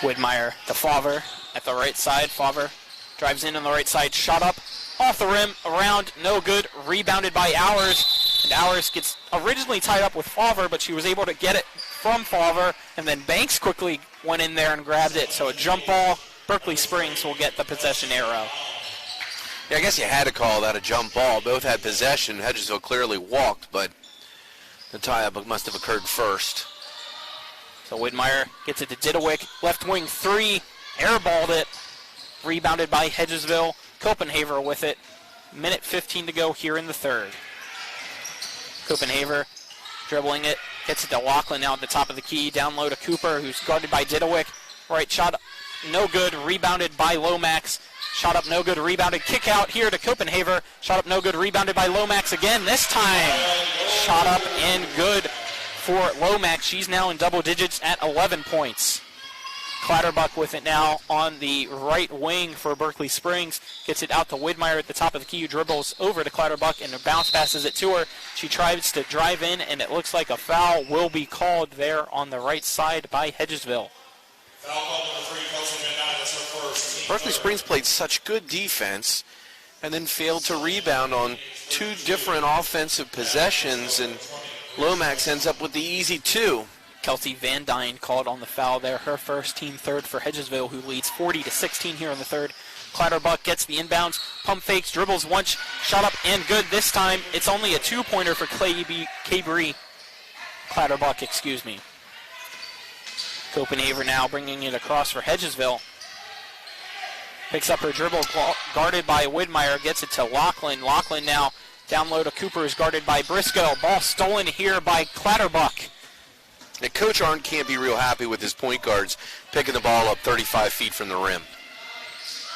Widmeyer to Favre at the right side. Favre drives in on the right side, shot up, off the rim, around, no good, rebounded by Hours. And Hours gets originally tied up with Favre, but she was able to get it from Favre, and then Banks quickly went in there and grabbed it. So a jump ball, Berkeley Springs will get the possession arrow. Yeah, I guess you had to call that a jump ball. Both had possession. Hedgesville clearly walked, but the tie-up must have occurred first. So Widmeyer gets it to Didowick. Left wing three, airballed it. Rebounded by Hedgesville. Copenhaver with it. Minute 15 to go here in the third. Copenhaver dribbling it. Gets it to Lachlan now at the top of the key. Down low to Cooper, who's guarded by Didowick. Right shot, no good. Rebounded by Lomax. Shot up, no good. Rebounded. Kick out here to Copenhaver. Shot up, no good. Rebounded by Lomax again. This time, shot up and good for Lomax. She's now in double digits at 11 points. Clatterbuck with it now on the right wing for Berkeley Springs. Gets it out to Widmeyer at the top of the key, who dribbles over to Clatterbuck and bounce passes it to her. She tries to drive in, and it looks like a foul will be called there on the right side by Hedgesville. Berkeley Springs played such good defense and then failed to rebound on two different offensive possessions, and Lomax ends up with the easy two. Kelsey Van Dyne called on the foul there, her first, team third for Hedgesville, who leads 40-16 here in the third. Clatterbuck gets the inbounds, pump fakes, dribbles once, shot up and good. This time it's only a two-pointer for Clatterbuck, excuse me. Copenhaver now bringing it across for Hedgesville. Picks up her dribble, guarded by Widmeyer, gets it to Lachlan. Lachlan now down low to Cooper, is guarded by Briscoe. Ball stolen here by Clatterbuck. And Coach Arndt can't be real happy with his point guards picking the ball up 35 feet from the rim.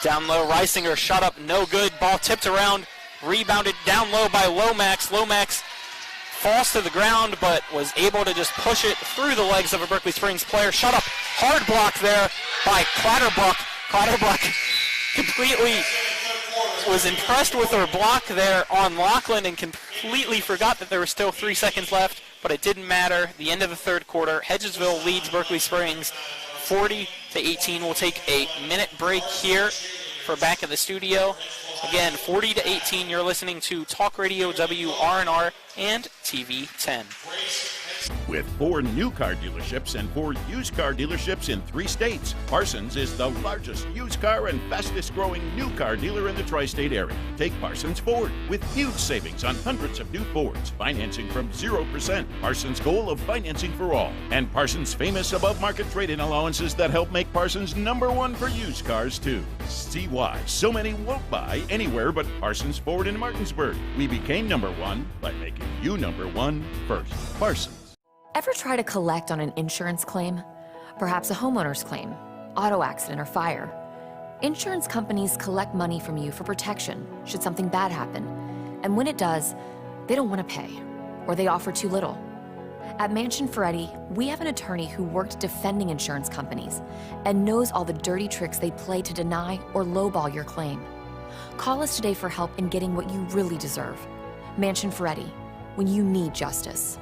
Down low, Reisinger, shot up, no good. Ball tipped around, rebounded down low by Lomax. Lomax falls to the ground, but was able to just push it through the legs of a Berkeley Springs player. Shot up, hard block there by Clatterbuck. Clatterbuck completely was impressed with her block there on Lachlan and completely forgot that there were still 3 seconds left, but it didn't matter. The end of the third quarter, Hedgesville leads Berkeley Springs 40-18. We'll take a minute break here for back at the studio. Again, 40-18, you're listening to Talk Radio WRNR and TV 10. With 4 new car dealerships and 4 used car dealerships in 3 states, Parsons is the largest used car and fastest growing new car dealer in the tri-state area. Take Parsons Ford with huge savings on hundreds of new Fords, financing from 0%, Parsons' goal of financing for all, and Parsons' famous above-market trade-in allowances that help make Parsons #1 for used cars too. See why so many won't buy anywhere but Parsons Ford in Martinsburg. We became #1 by making you #1 first. Parsons. Ever try to collect on an insurance claim? Perhaps a homeowner's claim, auto accident, or fire. Insurance companies collect money from you for protection should something bad happen. And when it does, they don't want to pay, or they offer too little. At Mansion Ferretti, we have an attorney who worked defending insurance companies and knows all the dirty tricks they play to deny or lowball your claim. Call us today for help in getting what you really deserve. Mansion Ferretti, when you need justice.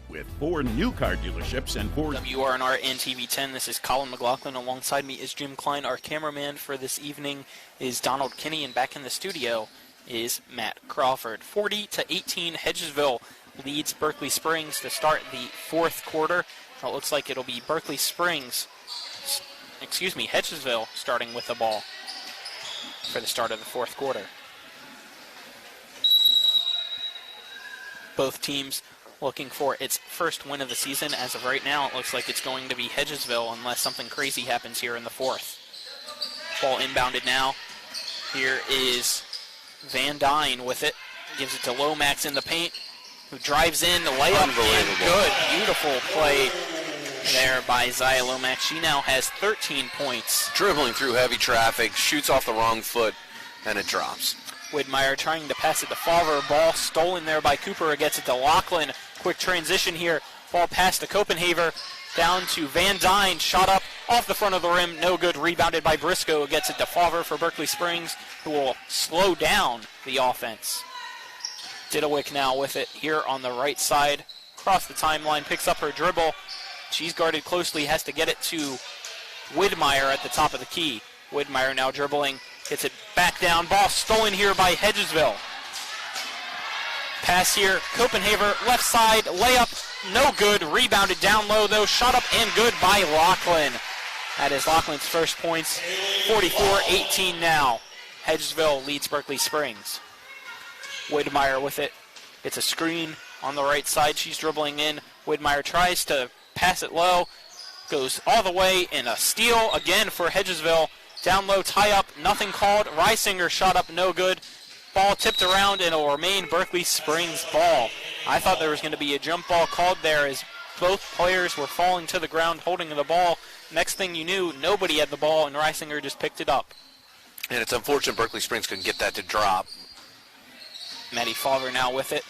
With 4 new car dealerships and 4... WRNR and TV 10, this is Colin McLaughlin. Alongside me is Jim Klein. Our cameraman for this evening is Donald Kinney, and back in the studio is Matt Crawford. 40-18, Hedgesville leads Berkeley Springs to start the fourth quarter. It looks like it'll be Hedgesville starting with the ball for the start of the fourth quarter. Both teams looking for its first win of the season. As of right now, it looks like it's going to be Hedgesville unless something crazy happens here in the fourth. Ball inbounded now. Here is Van Dyne with it. Gives it to Lomax in the paint. who drives in the layup. And good, beautiful play there by Zaya Lomax. She now has 13 points. Dribbling through heavy traffic, shoots off the wrong foot, and it drops. Widmeyer trying to pass it to Favre. Ball stolen there by Cooper. Gets it to Lachlan. Quick transition here. Ball pass to Copenhaver. Down to Van Dyne. Shot up off the front of the rim. No good. Rebounded by Briscoe. Gets it to Favre for Berkeley Springs, who will slow down the offense. Didowick now with it here on the right side. Across the timeline. Picks up her dribble. She's guarded closely. Has to get it to Widmeyer at the top of the key. Widmeyer now dribbling. Gets it back down. Ball stolen here by Hedgesville. Pass here. Copenhaver, left side. Layup, no good. Rebounded down low, though. Shot up and good by Lachlan. That is Lachlan's first points. 44-18 now. Hedgesville leads Berkeley Springs. Widmeyer with it. It's a screen on the right side. She's dribbling in. Widmeyer tries to pass it low. Goes all the way, and a steal again for Hedgesville. Down low, tie up, nothing called. Reisinger shot up, no good. Ball tipped around, and it'll remain Berkeley Springs ball. I thought there was going to be a jump ball called there as both players were falling to the ground holding the ball. Next thing you knew, nobody had the ball, and Reisinger just picked it up. And it's unfortunate Berkeley Springs couldn't get that to drop. Maddie Favre now with it.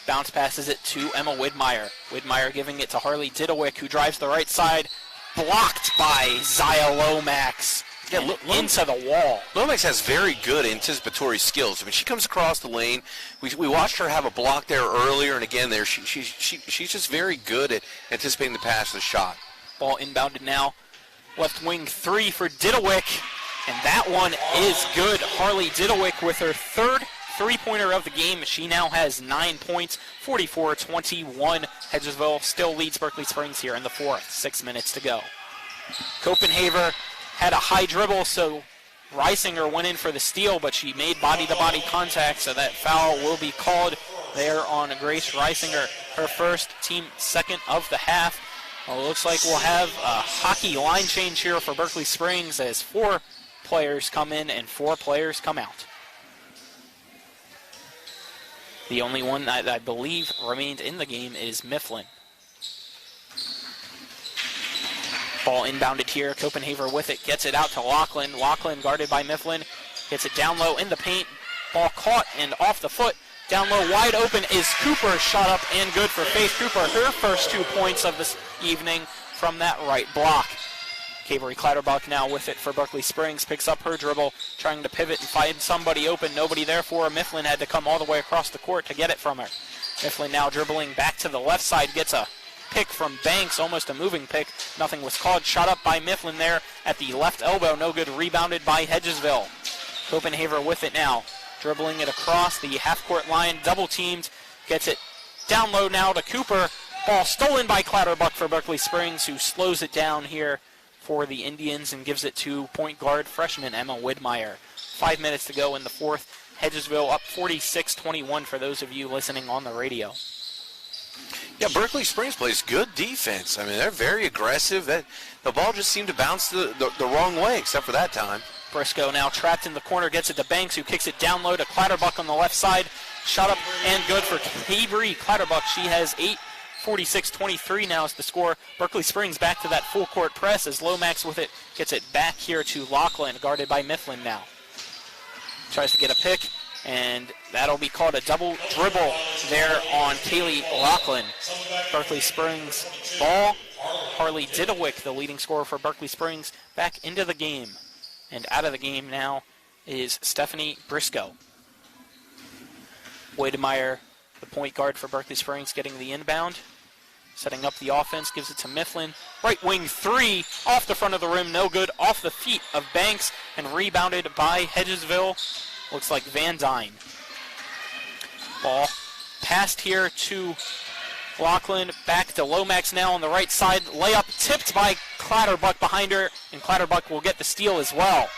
Bounce passes it to Emma Widmeyer. Widmeyer giving it to Harley Didowick, who drives the right side. Blocked by Zaya Lomax. Yeah, into the wall. Lomax has very good anticipatory skills. I mean, she comes across the lane. We watched her have a block there earlier, and again there she's just very good at anticipating the pass, the shot. Ball inbounded now. Left wing three for Didowick, and that one is good. Harley Didowick with her third three-pointer of the game. She now has 9 points, 44-21. Hedgesville still leads Berkeley Springs here in the fourth. 6 minutes to go. Copenhaver had a high dribble, so Reisinger went in for the steal, but she made body-to-body contact, so that foul will be called there on Grace Reisinger. Her first, team second of the half. Well, it looks like we'll have a hockey line change here for Berkeley Springs as 4 players come in and 4 players come out. The only one that I believe remained in the game is Mifflin. Ball inbounded here. Copenhaver with it. Gets it out to Lachlan. Lachlan guarded by Mifflin. Gets it down low in the paint. Ball caught and off the foot. Down low wide open is Cooper. Shot up and good for Faith Cooper. Her first 2 points of this evening from that right block. Cavery Clatterbuck now with it for Berkeley Springs. Picks up her dribble. Trying to pivot and find somebody open. Nobody there for her. Mifflin had to come all the way across the court to get it from her. Mifflin now dribbling back to the left side. Gets a pick from Banks, almost a moving pick. Nothing was called. Shot up by Mifflin there at the left elbow. No good. Rebounded by Hedgesville. Copenhaver with it now. Dribbling it across the half-court line. Double teamed. Gets it down low now to Cooper. Ball stolen by Clatterbuck for Berkeley Springs, who slows it down here for the Indians and gives it to point guard freshman Emma Widmeyer. 5 minutes to go in the fourth. Hedgesville up 46-21 for those of you listening on the radio. Yeah, Berkeley Springs plays good defense. I mean, they're very aggressive. The ball just seemed to bounce the wrong way, except for that time. Briscoe now trapped in the corner, gets it to Banks, who kicks it down low to Clatterbuck on the left side. Shot up and good for Cavery Clatterbuck. She has 8. 46-23 now is the score. Berkeley Springs back to that full court press as Lomax with it gets it back here to Lachlan, guarded by Mifflin now. Tries to get a pick, and that'll be called a double dribble there on Kaylee Lachlan. Berkeley Springs ball. Harley Didowick, the leading scorer for Berkeley Springs, back into the game. And out of the game now is Stephanie Briscoe. Widmeyer, the point guard for Berkeley Springs, getting the inbound. Setting up the offense, gives it to Mifflin. Right wing three, off the front of the rim, no good. Off the feet of Banks, and rebounded by Hedgesville. Looks like Van Dyne. Ball passed here to Lachlan, back to Lomax now on the right side. Layup tipped by Clatterbuck behind her, and Clatterbuck will get the steal as well.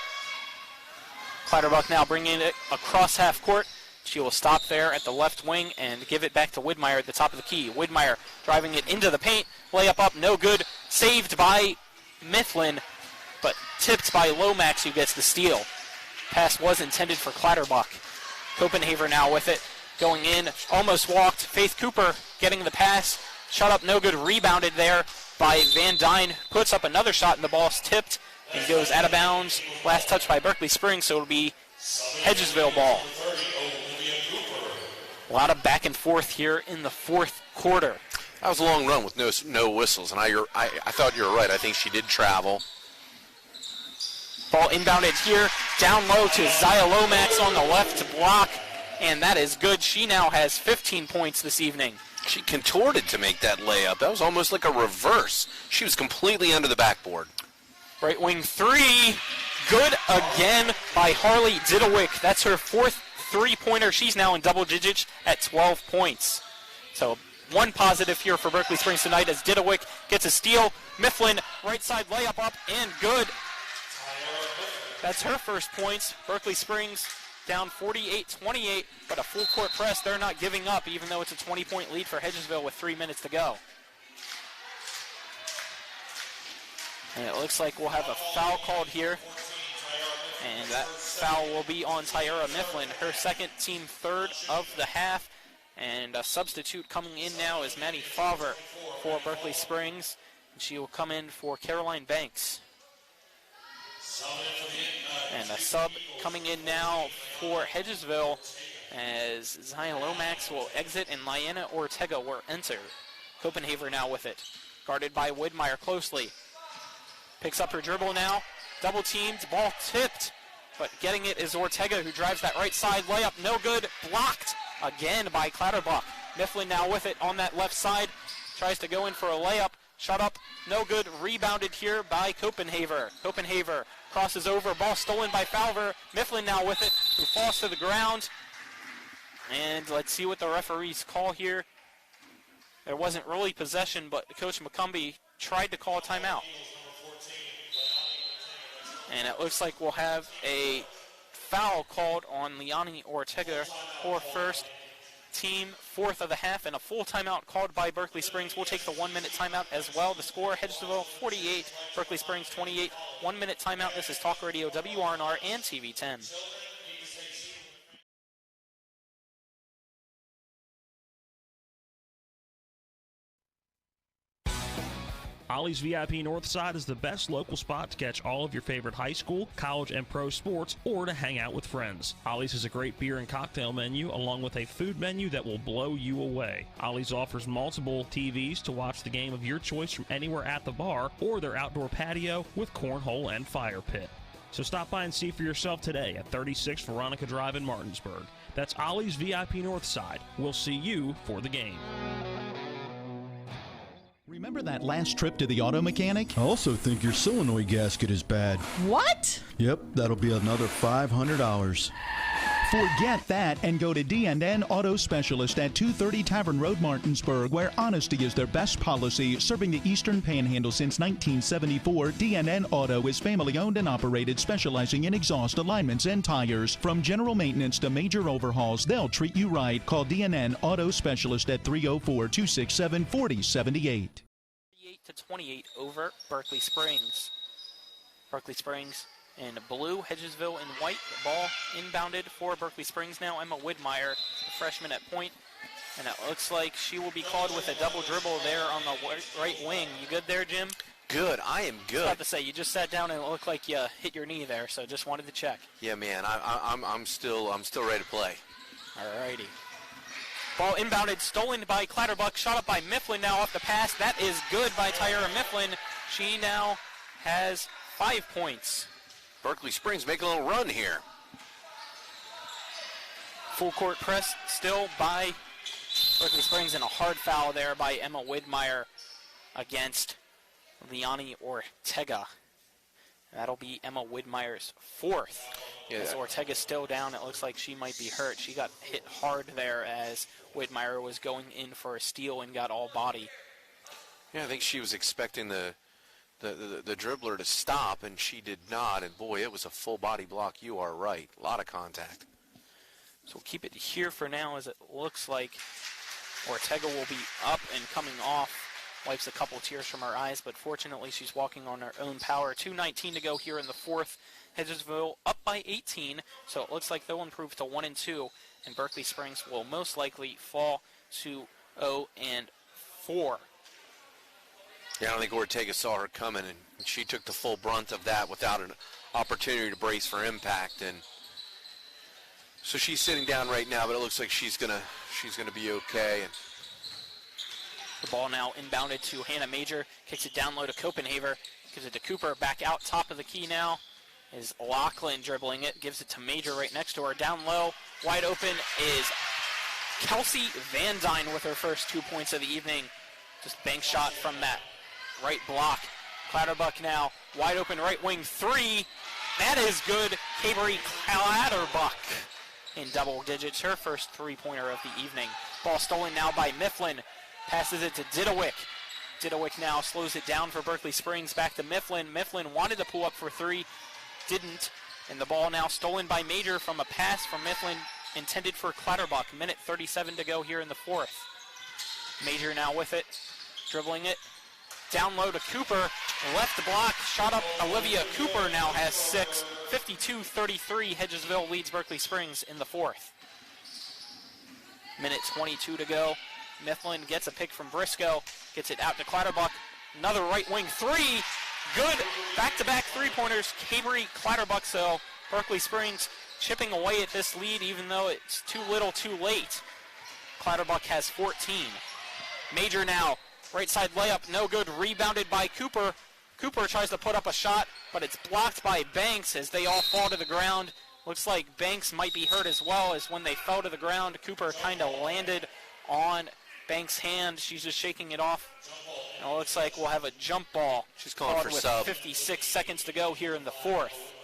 Clatterbuck now bringing it across half court. She will stop there at the left wing and give it back to Widmeyer at the top of the key. Widmeyer driving it into the paint. Layup up, no good. Saved by Mifflin, but tipped by Lomax, who gets the steal. Pass was intended for Clatterbuck. Copenhaver now with it. going in, almost walked. Faith Cooper getting the pass, shot up, no good, rebounded there by Van Dyne. Puts up another shot and the ball's tipped and goes out of bounds. Last touch by Berkeley Springs, so it'll be Hedgesville ball. A lot of back and forth here in the fourth quarter. That was a long run with no whistles, and I thought you were right. I think she did travel. Ball inbounded here, down low to Zaya Lomax on the left block, and that is good. She now has 15 points this evening. She contorted to make that layup. That was almost like a reverse. She was completely under the backboard. Right wing three, good again by Harley Didewick. That's her fourth three-pointer. She's now in double digits at 12 points. So one positive here for Berkeley Springs tonight as Didewick gets a steal. Mifflin, right side layup up and good. That's her first points. Berkeley Springs down 48-28, but a full court press. They're not giving up, even though it's a 20-point lead for Hedgesville with 3 minutes to go. And it looks like we'll have a foul called here. And that foul will be on Tyra Mifflin, her second, team third of the half. And a substitute coming in now is Maddie Favre for Berkeley Springs. And she will come in for Caroline Banks. And a sub coming in now for Hedgesville as Zion Lomax will exit and Lyanna Ortega will enter. Copenhaver now with it. Guarded by Widmeyer closely. Picks up her dribble now. Double teamed, ball tipped. But getting it is Ortega, who drives that right side layup. No good, blocked again by Clatterbuck. Mifflin now with it on that left side. Tries to go in for a layup. Shot up, no good, rebounded here by Copenhaver. Copenhaver crosses over, ball stolen by Falver. Mifflin now with it, who falls to the ground. And let's see what the referees call here. There wasn't really possession, but Coach McCumbee tried to call a timeout. And it looks like we'll have a foul called on Liani Ortega for first, team fourth of the half, and a full timeout called by Berkeley Springs. We'll take the 1 minute timeout as well. The score, Hedgesville 48, Berkeley Springs 28. 1 minute timeout. This is Talk Radio WRNR and TV 10. Ollie's VIP Northside is the best local spot to catch all of your favorite high school, college, and pro sports, or to hang out with friends. Ollie's has a great beer and cocktail menu, along with a food menu that will blow you away. Ollie's offers multiple TVs to watch the game of your choice from anywhere at the bar, or their outdoor patio with cornhole and fire pit. So stop by and see for yourself today at 36 Veronica Drive in Martinsburg. That's Ollie's VIP Northside. We'll see you for the game. Remember that last trip to the auto mechanic? I also think your solenoid gasket is bad. What? Yep, that'll be another $500. Forget that and go to D&N Auto Specialist at 230 Tavern Road, Martinsburg, where honesty is their best policy. Serving the Eastern Panhandle since 1974, D&N Auto is family-owned and operated, specializing in exhaust alignments and tires. From general maintenance to major overhauls, they'll treat you right. Call D&N Auto Specialist at 304-267-4078. 38-28 over Berkeley Springs. Berkeley Springs in blue, Hedgesville in white. The ball inbounded for Berkeley Springs now. Emma Widmeyer, the freshman at point. And it looks like she will be called with a double dribble there on the right wing. You good there, Jim? Good. I am good. I was about to say, you just sat down and it looked like you hit your knee there, so just wanted to check. Yeah, man. I'm still ready to play. All righty. Ball inbounded, stolen by Clatterbuck, shot up by Mifflin now off the pass. That is good by Tyra Mifflin. She now has 5 points. Berkeley Springs make a little run here. Full court press still by Berkeley Springs, and a hard foul there by Emma Widmeyer against Liani Ortega. That'll be Emma Widmeyer's fourth. Yeah. As Ortega's still down, it looks like she might be hurt. She got hit hard there as Widmeyer was going in for a steal and got all body. Yeah, I think she was expecting the dribbler to stop, and she did not. And boy, it was a full body block. You are right. A lot of contact. So we'll keep it here for now, as it looks like Ortega will be up and coming off wipes a couple tears from her eyes, but fortunately she's walking on her own power. 2:19 to go here in the fourth. Hedgesville up by 18, so it looks like they'll improve to 1-2, and Berkeley Springs will most likely fall to 0-4. Yeah, I don't think Ortega saw her coming, and she took the full brunt of that without an opportunity to brace for impact. And so she's sitting down right now, but it looks like she's gonna be okay. And the ball now inbounded to Hannah Major, kicks it down low to Copenhaver, gives it to Cooper, back out top of the key now is Lachlan dribbling it, gives it to Major right next to her. Down low, wide open is Kelsey Van Dyne with her first 2 points of the evening. Just bank shot from that right block. Clatterbuck now, wide open right wing three. That is good. Cabery Clatterbuck in double digits, her first three-pointer of the evening. Ball stolen now by Mifflin. Passes it to Didowick. Didowick now slows it down for Berkeley Springs. Back to Mifflin. Mifflin wanted to pull up for three, didn't. And the ball now stolen by Major from a pass from Mifflin intended for Clatterbuck. Minute 37 to go here in the fourth. Major now with it, dribbling it. Down low to Cooper. Left block, shot up. Olivia Cooper now has 6. 52-33. Hedgesville leads Berkeley Springs in the fourth. Minute 22 to go. Mifflin gets a pick from Briscoe. Gets it out to Clatterbuck. Another right wing three. Good. Back-to-back three-pointers. Cabery Clatterbuck. So Berkeley Springs chipping away at this lead even though it's too little too late. Clatterbuck has 14. Major now. Right side layup. No good. Rebounded by Cooper. Cooper tries to put up a shot, but it's blocked by Banks as they all fall to the ground. Looks like Banks might be hurt as well, as when they fell to the ground, Cooper kind of landed on Banks' hand. She's just shaking it off. And it looks like we'll have a jump ball. She's calling for with sub. 56 seconds to go here in the fourth.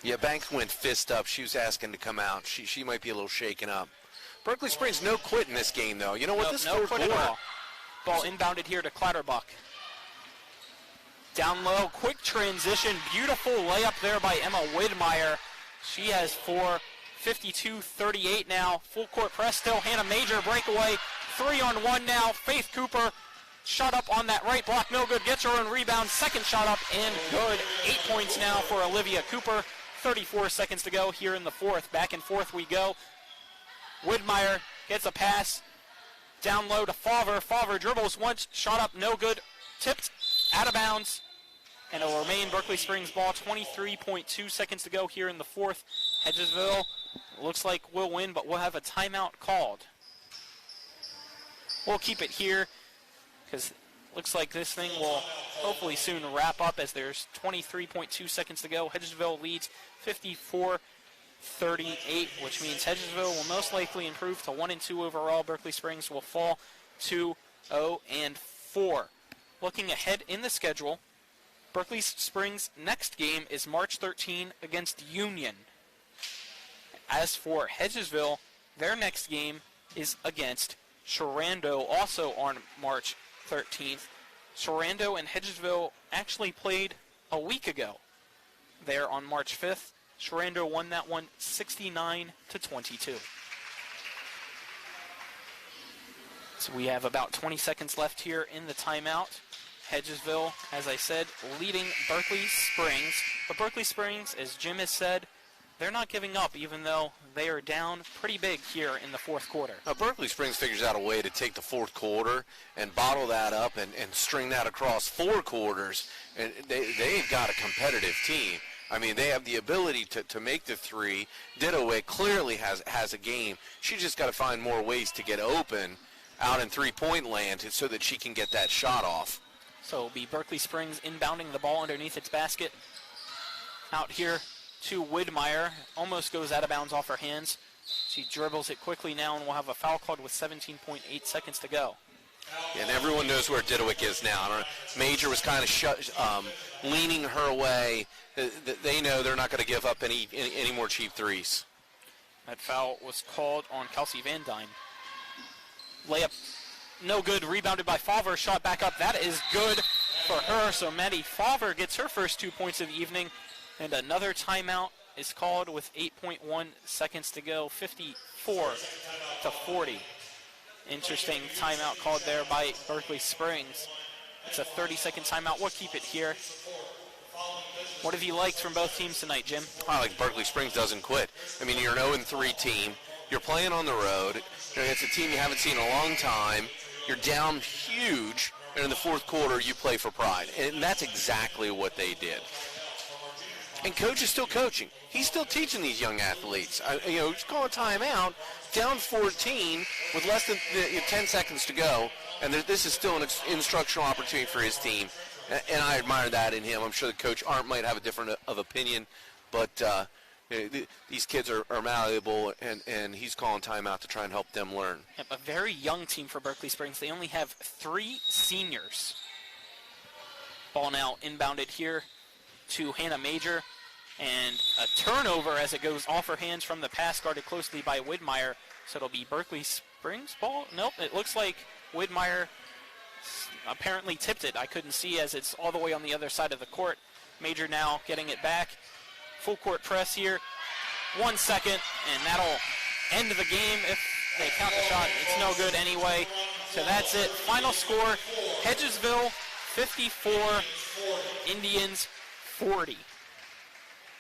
Yeah, Banks went fist up. She was asking to come out. She might be a little shaken up. Berkeley Springs no quit in this game, though. You know what? This no third quit at quarter. all. Ball inbounded here to Clatterbuck. Down low, quick transition. Beautiful layup there by Emma Widmeyer. She has 4. 52-38 now. Full court press still. Hannah Major breakaway. 3-on-1 now. Faith Cooper. Shot up on that right block. No good. Gets her own rebound. Second shot up and good. 8 points now for Olivia Cooper. 34 seconds to go here in the fourth. Back and forth we go. Widmeyer gets a pass. Down low to Favre. Favre dribbles once. Shot up. No good. Tipped. Out of bounds. And it'll remain Berkeley Springs ball. 23.2 seconds to go here in the fourth. Hedgesville looks like we'll win, but we'll have a timeout called. We'll keep it here because it looks like this thing will hopefully soon wrap up as there's 23.2 seconds to go. Hedgesville leads 54-38, which means Hedgesville will most likely improve to 1-2 overall. Berkeley Springs will fall to 0-4. Looking ahead in the schedule, Berkeley Springs' next game is March 13 against Union. As for Hedgesville, their next game is against Sharando, also on March 13th. Sharando and Hedgesville actually played a week ago. There on March 5th, Sharando won that one 69-22. So we have about 20 seconds left here in the timeout. Hedgesville, as I said, leading Berkeley Springs. But Berkeley Springs, as Jim has said, they're not giving up, even though they are down pretty big here in the fourth quarter. Now, Berkeley Springs figures out a way to take the fourth quarter and bottle that up and string that across 4 quarters. And they've got a competitive team. I mean, they have the ability to make the three. Didowick clearly has a game. She just got to find more ways to get open out in three-point land so that she can get that shot off. So it'll be Berkeley Springs inbounding the ball underneath its basket. Out here to Widmeyer. Almost goes out of bounds off her hands. She dribbles it quickly now, and we'll have a foul called with 17.8 seconds to go. And everyone knows where Didowick is now. I don't know, Major was kind of leaning her way. They know they're not going to give up any more cheap threes. That foul was called on Kelsey Van Dyne. Layup. No good. Rebounded by Favre. Shot back up. That is good for her. So Maddie Favre gets her first 2 points of the evening. And another timeout is called with 8.1 seconds to go. 54-40. Interesting timeout called there by Berkeley Springs. It's a 30-second timeout. We'll keep it here. What have you liked from both teams tonight, Jim? I like Berkeley Springs doesn't quit. I mean, you're an 0-3 team. You're playing on the road. It's a team you haven't seen in a long time. You're down huge, and in the fourth quarter, you play for pride. And that's exactly what they did. And Coach is still coaching. He's still teaching these young athletes. He's calling timeout, down 14 with less than 10 seconds to go, and this is still an instructional opportunity for his team. And I admire that in him. I'm sure the coach Arndt might have a different of opinion, but these kids are malleable, and he's calling timeout to try and help them learn. Yep, a very young team for Berkeley Springs. They only have 3 seniors. Ball now inbounded here to Hannah Major, and a turnover as it goes off her hands from the pass guarded closely by Widmeyer. So it'll be Berkeley Springs ball? Nope, it looks like Widmeyer apparently tipped it. I couldn't see as it's all the way on the other side of the court. Major now getting it back. Full court press here. 1 second, and that'll end the game if they count the shot. It's no good anyway. So that's it. Final score, Hedgesville 54, Indians 40.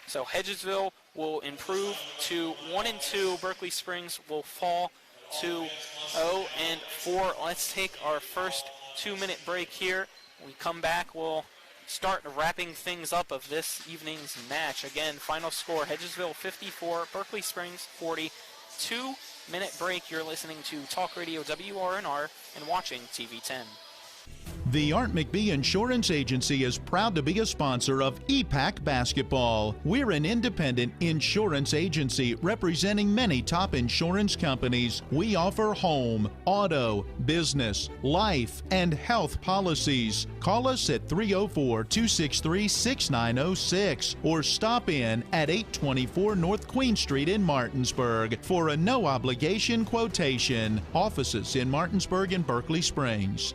So Hedgesville will improve to 1-2. Berkeley Springs will fall to 0-4. Let's take our first 2-minute break here. When we come back, we'll start wrapping things up of this evening's match. Again, final score, Hedgesville 54, Berkeley Springs 40. 2-minute break. You're listening to Talk Radio WRNR and watching TV 10. The Art McBee Insurance Agency is proud to be a sponsor of EPAC Basketball. We're an independent insurance agency representing many top insurance companies. We offer home, auto, business, life, and health policies. Call us at 304-263-6906 or stop in at 824 North Queen Street in Martinsburg for a no-obligation quotation. Offices in Martinsburg and Berkeley Springs.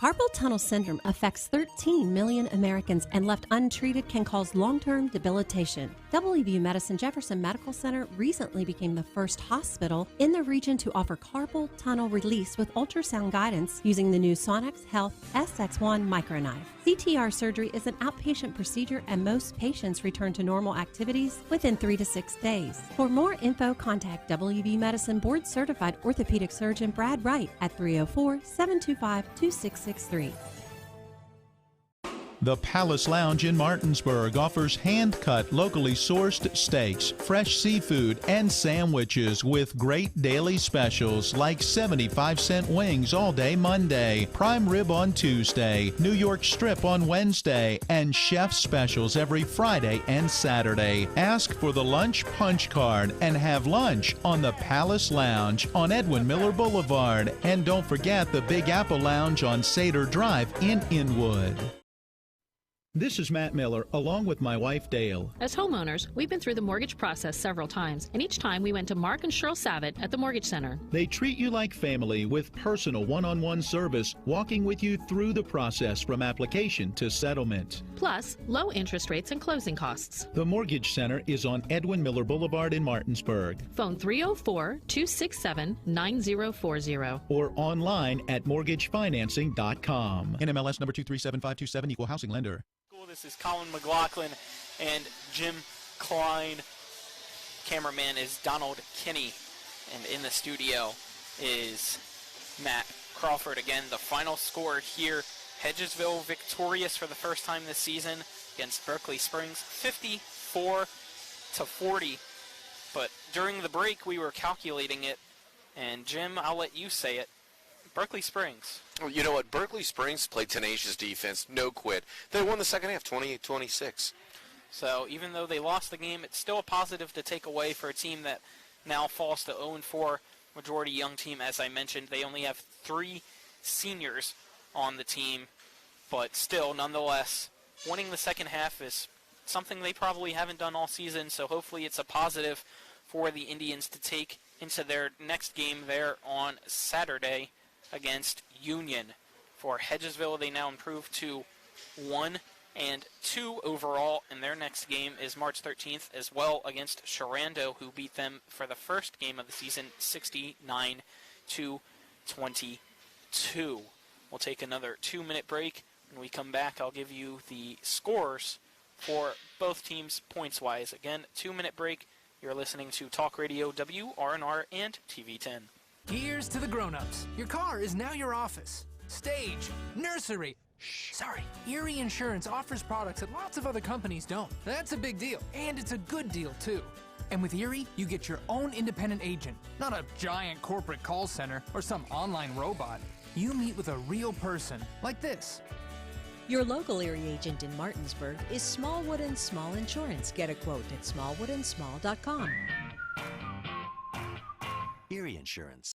Carpal tunnel syndrome affects 13 million Americans and left untreated can cause long-term debilitation. WVU Medicine Jefferson Medical Center recently became the first hospital in the region to offer carpal tunnel release with ultrasound guidance using the new Sonex Health SX1 microknife. CTR surgery is an outpatient procedure and most patients return to normal activities within 3 to 6 days. For more info, contact WVU Medicine Board Certified Orthopedic Surgeon Brad Wright at 304-725-2663. The Palace Lounge in Martinsburg offers hand-cut, locally sourced steaks, fresh seafood, and sandwiches with great daily specials like 75-cent wings all day Monday, prime rib on Tuesday, New York strip on Wednesday, and chef specials every Friday and Saturday. Ask for the lunch punch card and have lunch on the Palace Lounge on Edwin Miller Boulevard. And don't forget the Big Apple Lounge on Sater Drive in Inwood. This is Matt Miller, along with my wife, Dale. As homeowners, we've been through the mortgage process several times, and each time we went to Mark and Cheryl Savitt at the Mortgage Center. They treat you like family with personal one-on-one service, walking with you through the process from application to settlement. Plus, low interest rates and closing costs. The Mortgage Center is on Edwin Miller Boulevard in Martinsburg. Phone 304-267-9040. Or online at mortgagefinancing.com. NMLS number 237527, equal housing lender. This is Colin McLaughlin and Jim Klein. Cameraman is Donald Kinney. And in the studio is Matt Crawford. Again, the final score here, Hedgesville victorious for the first time this season against Berkeley Springs, 54-40. But during the break, we were calculating it. And Jim, I'll let you say it. Berkeley Springs. Well, you know what? Berkeley Springs played tenacious defense, no quit. They won the second half, 28-26. So even though they lost the game, it's still a positive to take away for a team that now falls to 0-4, majority young team. As I mentioned, they only have 3 seniors on the team, but still, nonetheless, winning the second half is something they probably haven't done all season, so hopefully it's a positive for the Indians to take into their next game there on Saturday against Union. For Hedgesville, they now improve to 1-2 overall, and their next game is March 13th as well against Sharando, who beat them for the first game of the season 69-58. 222. We'll take another 2-minute break. When we come back, I'll give you the scores for both teams points-wise. Again, 2-minute break. You're listening to Talk Radio WRNR and TV10. Here's to the grown-ups. Your car is now your office. Stage, nursery. Sorry, Erie Insurance offers products that lots of other companies don't. That's a big deal, and it's a good deal, too. And with Erie, you get your own independent agent, not a giant corporate call center or some online robot. You meet with a real person, like this. Your local Erie agent in Martinsburg is Smallwood & Small Insurance. Get a quote at smallwoodandsmall.com. Erie Insurance.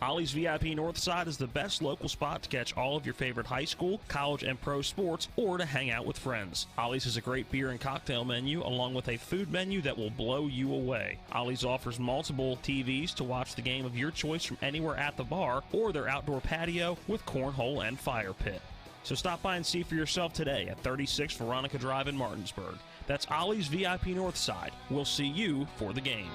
Ollie's VIP Northside is the best local spot to catch all of your favorite high school, college, and pro sports, or to hang out with friends. Ollie's has a great beer and cocktail menu, along with a food menu that will blow you away. Ollie's offers multiple TVs to watch the game of your choice from anywhere at the bar, or their outdoor patio with cornhole and fire pit. So stop by and see for yourself today at 36 Veronica Drive in Martinsburg. That's Ollie's VIP Northside. We'll see you for the game.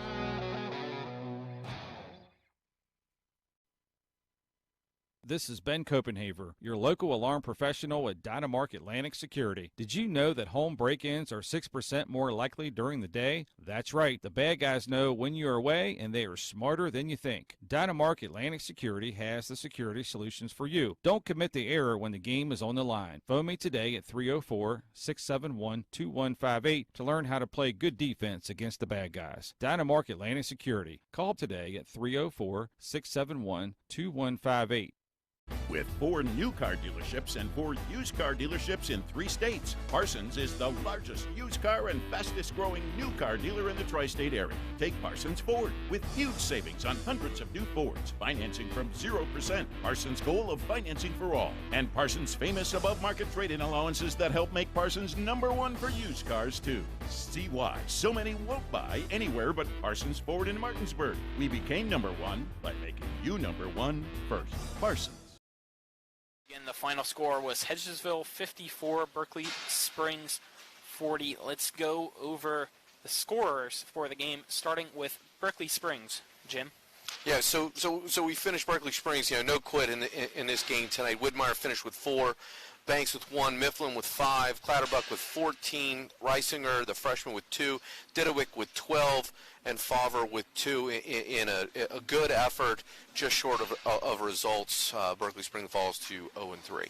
This is Ben Copenhaver, your local alarm professional at Dynamark Atlantic Security. Did you know that home break-ins are 6% more likely during the day? That's right. The bad guys know when you're away, and they are smarter than you think. Dynamark Atlantic Security has the security solutions for you. Don't commit the error when the game is on the line. Phone me today at 304-671-2158 to learn how to play good defense against the bad guys. Dynamark Atlantic Security. Call today at 304-671-2158. With 4 new car dealerships and 4 used car dealerships in 3 states, Parsons is the largest used car and fastest growing new car dealer in the tri-state area. Take Parsons Ford with huge savings on hundreds of new Fords, financing from 0%, Parsons' goal of financing for all, and Parsons' famous above-market trade-in allowances that help make Parsons #1 for used cars too. See why so many won't buy anywhere but Parsons Ford in Martinsburg. We became #1 by making you #1 first. Parsons. And the final score was Hedgesville 54, Berkeley Springs 40. Let's go over the scorers for the game, starting with Berkeley Springs. Jim? Yeah, so we finished Berkeley Springs, no quit in this game tonight. Widmeyer finished with 4, Banks with 1, Mifflin with 5, Clatterbuck with 14, Reisinger, the freshman, with 2, Didowick with 12, and Favre with 2 in a good effort, just short of results. Berkeley Springs falls to 0-3.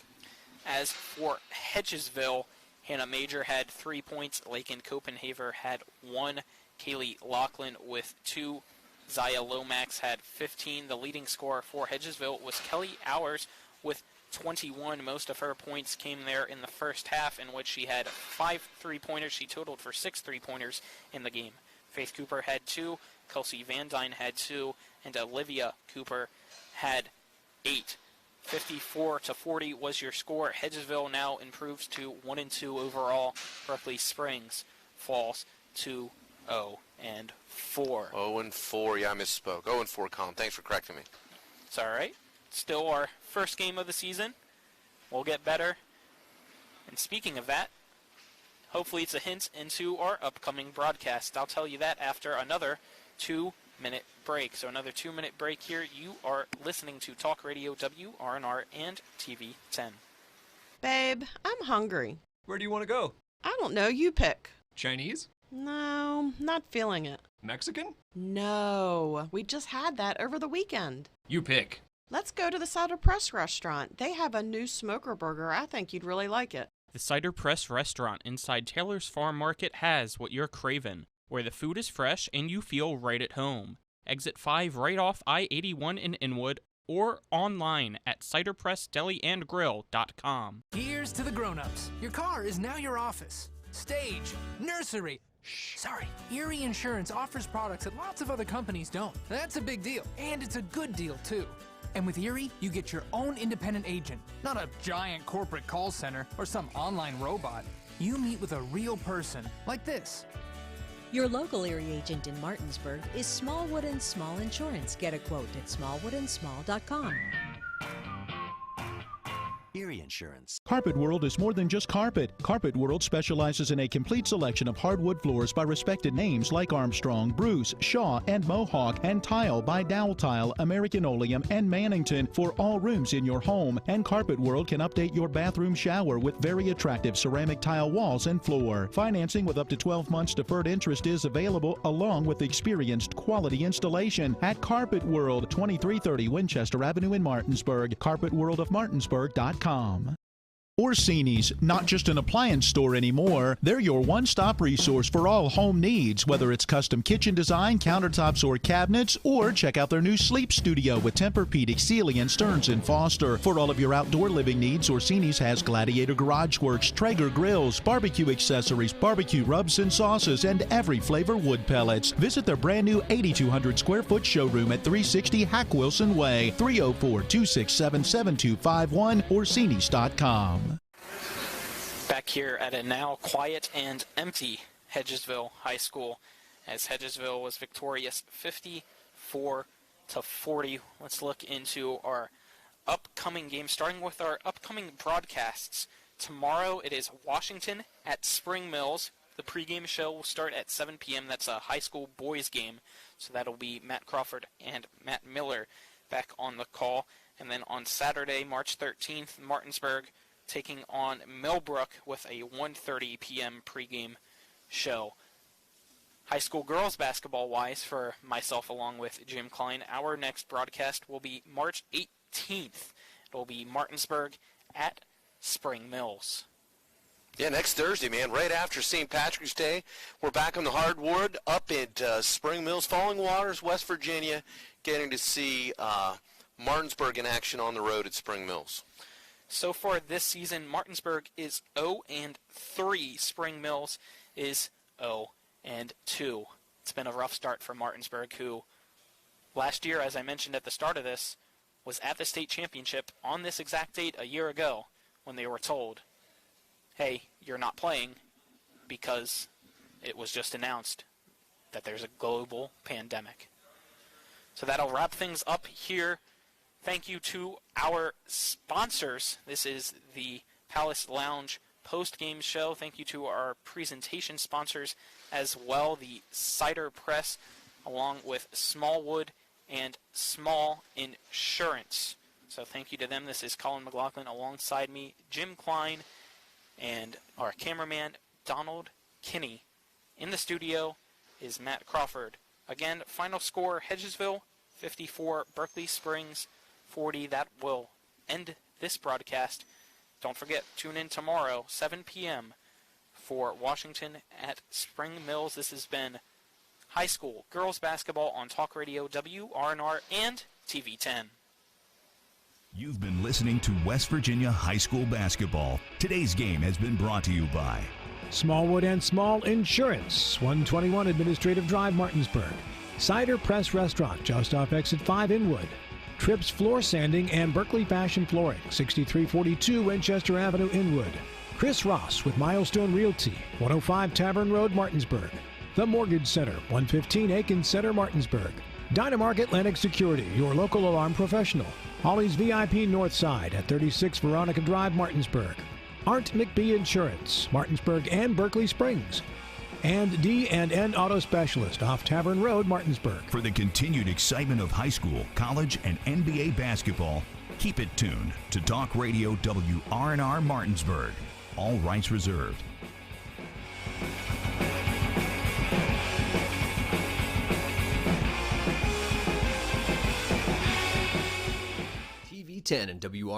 As for Hedgesville, Hannah Major had 3 points, Lakin Copenhaver had 1, Kaylee Laughlin with 2, Zaya Lomax had 15. The leading scorer for Hedgesville was Kelly Hours with 21. Most of her points came there in the first half, in which she had 5 3-pointers. She totaled for 6 3-pointers in the game. Faith Cooper had 2, Kelsey Van Dyne had 2, and Olivia Cooper had 8. 54-40 was your score. Hedgesville now improves to 1-2 overall. Berkeley Springs falls to 0-4. 0-4, yeah, I misspoke. 0-4, Colin. Thanks for correcting me. It's all right. Still our first game of the season. We'll get better. And speaking of that, hopefully it's a hint into our upcoming broadcast. I'll tell you that after another 2-minute break. So another 2-minute break here. You are listening to Talk Radio WRNR and TV10. Babe, I'm hungry. Where do you want to go? I don't know. You pick. Chinese? No, not feeling it. Mexican? No, we just had that over the weekend. You pick. Let's go to the Cider Press restaurant. They have a new smoker burger. I think you'd really like it. The Cider Press restaurant inside Taylor's Farm Market has what you're craving, where the food is fresh and you feel right at home. Exit 5 right off I-81 in Inwood, or online at ciderpressdeliandgrill.com. Here's to the grown-ups. Your car is now your office. Stage, nursery. Sorry, Erie Insurance offers products that lots of other companies don't. That's a big deal, and it's a good deal, too. And with Erie, you get your own independent agent, not a giant corporate call center or some online robot. You meet with a real person, like this. Your local Erie agent in Martinsburg is Smallwood & Small Insurance. Get a quote at smallwoodandsmall.com. Erie Insurance. Carpet World is more than just carpet. Carpet World specializes in a complete selection of hardwood floors by respected names like Armstrong, Bruce, Shaw, and Mohawk, and tile by Dowell Tile, American Oleum, and Mannington for all rooms in your home. And Carpet World can update your bathroom shower with very attractive ceramic tile walls and floor. Financing with up to 12 months deferred interest is available, along with experienced quality installation at Carpet World, 2330 Winchester Avenue in Martinsburg. CarpetWorldOfMartinsburg.com. Orsini's, not just an appliance store anymore. They're your one-stop resource for all home needs, whether it's custom kitchen design, countertops, or cabinets, or check out their new sleep studio with Tempur-Pedic, Sealy, and Stearns & Foster. For all of your outdoor living needs, Orsini's has Gladiator Garage Works, Traeger grills, barbecue accessories, barbecue rubs and sauces, and every flavor wood pellets. Visit their brand new 8,200 square foot showroom at 360 Hack Wilson Way, 304-267-7251, Orsinis.com. Back here at a now quiet and empty Hedgesville High School, as Hedgesville was victorious 54-40. Let's look into our upcoming games, starting with our upcoming broadcasts. Tomorrow it is Washington at Spring Mills. The pregame show will start at 7 p.m. That's a high school boys game, so that'll be Matt Crawford and Matt Miller back on the call. And then on Saturday, March 13th, Martinsburg taking on Millbrook with a 1:30 p.m. pregame show. High school girls basketball-wise, for myself along with Jim Klein, our next broadcast will be March 18th. It will be Martinsburg at Spring Mills. Yeah, next Thursday, man, right after St. Patrick's Day, we're back on the hardwood up at Spring Mills, Falling Waters, West Virginia, getting to see Martinsburg in action on the road at Spring Mills. So far this season, Martinsburg is 0-3. Spring Mills is 0-2. It's been a rough start for Martinsburg, who last year, as I mentioned at the start of this, was at the state championship on this exact date a year ago when they were told, hey, you're not playing, because it was just announced that there's a global pandemic. So that'll wrap things up here. Thank you to our sponsors. This is the Palace Lounge post-game show. Thank you to our presentation sponsors as well, the Cider Press, along with Smallwood and Small Insurance. So thank you to them. This is Colin McLaughlin alongside me, Jim Klein, and our cameraman, Donald Kinney. In the studio is Matt Crawford. Again, final score, Hedgesville 54, Berkeley Springs 40. That will end this broadcast. Don't forget, tune in tomorrow, 7 p.m. for Washington at Spring Mills. This has been high school girls basketball on Talk Radio WRNR and TV 10. You've been listening to West Virginia High School basketball. Today's game has been brought to you by Smallwood and Small Insurance, 121 Administrative Drive, Martinsburg. Cider Press Restaurant, just off exit 5 Inwood. Trips Floor Sanding and Berkeley Fashion Flooring, 6342 Winchester Avenue, Inwood. Chris Ross with Milestone Realty, 105 Tavern Road, Martinsburg. The Mortgage Center, 115 Aiken Center, Martinsburg. Dynamark Atlantic Security, your local alarm professional. Holly's VIP North Side at 36 Veronica Drive, Martinsburg. Art McBee Insurance, Martinsburg and Berkeley Springs. And D&N Auto Specialist off Tavern Road, Martinsburg. For the continued excitement of high school, college, and NBA basketball, keep it tuned to Talk Radio WRNR Martinsburg. All rights reserved. TV 10 and WR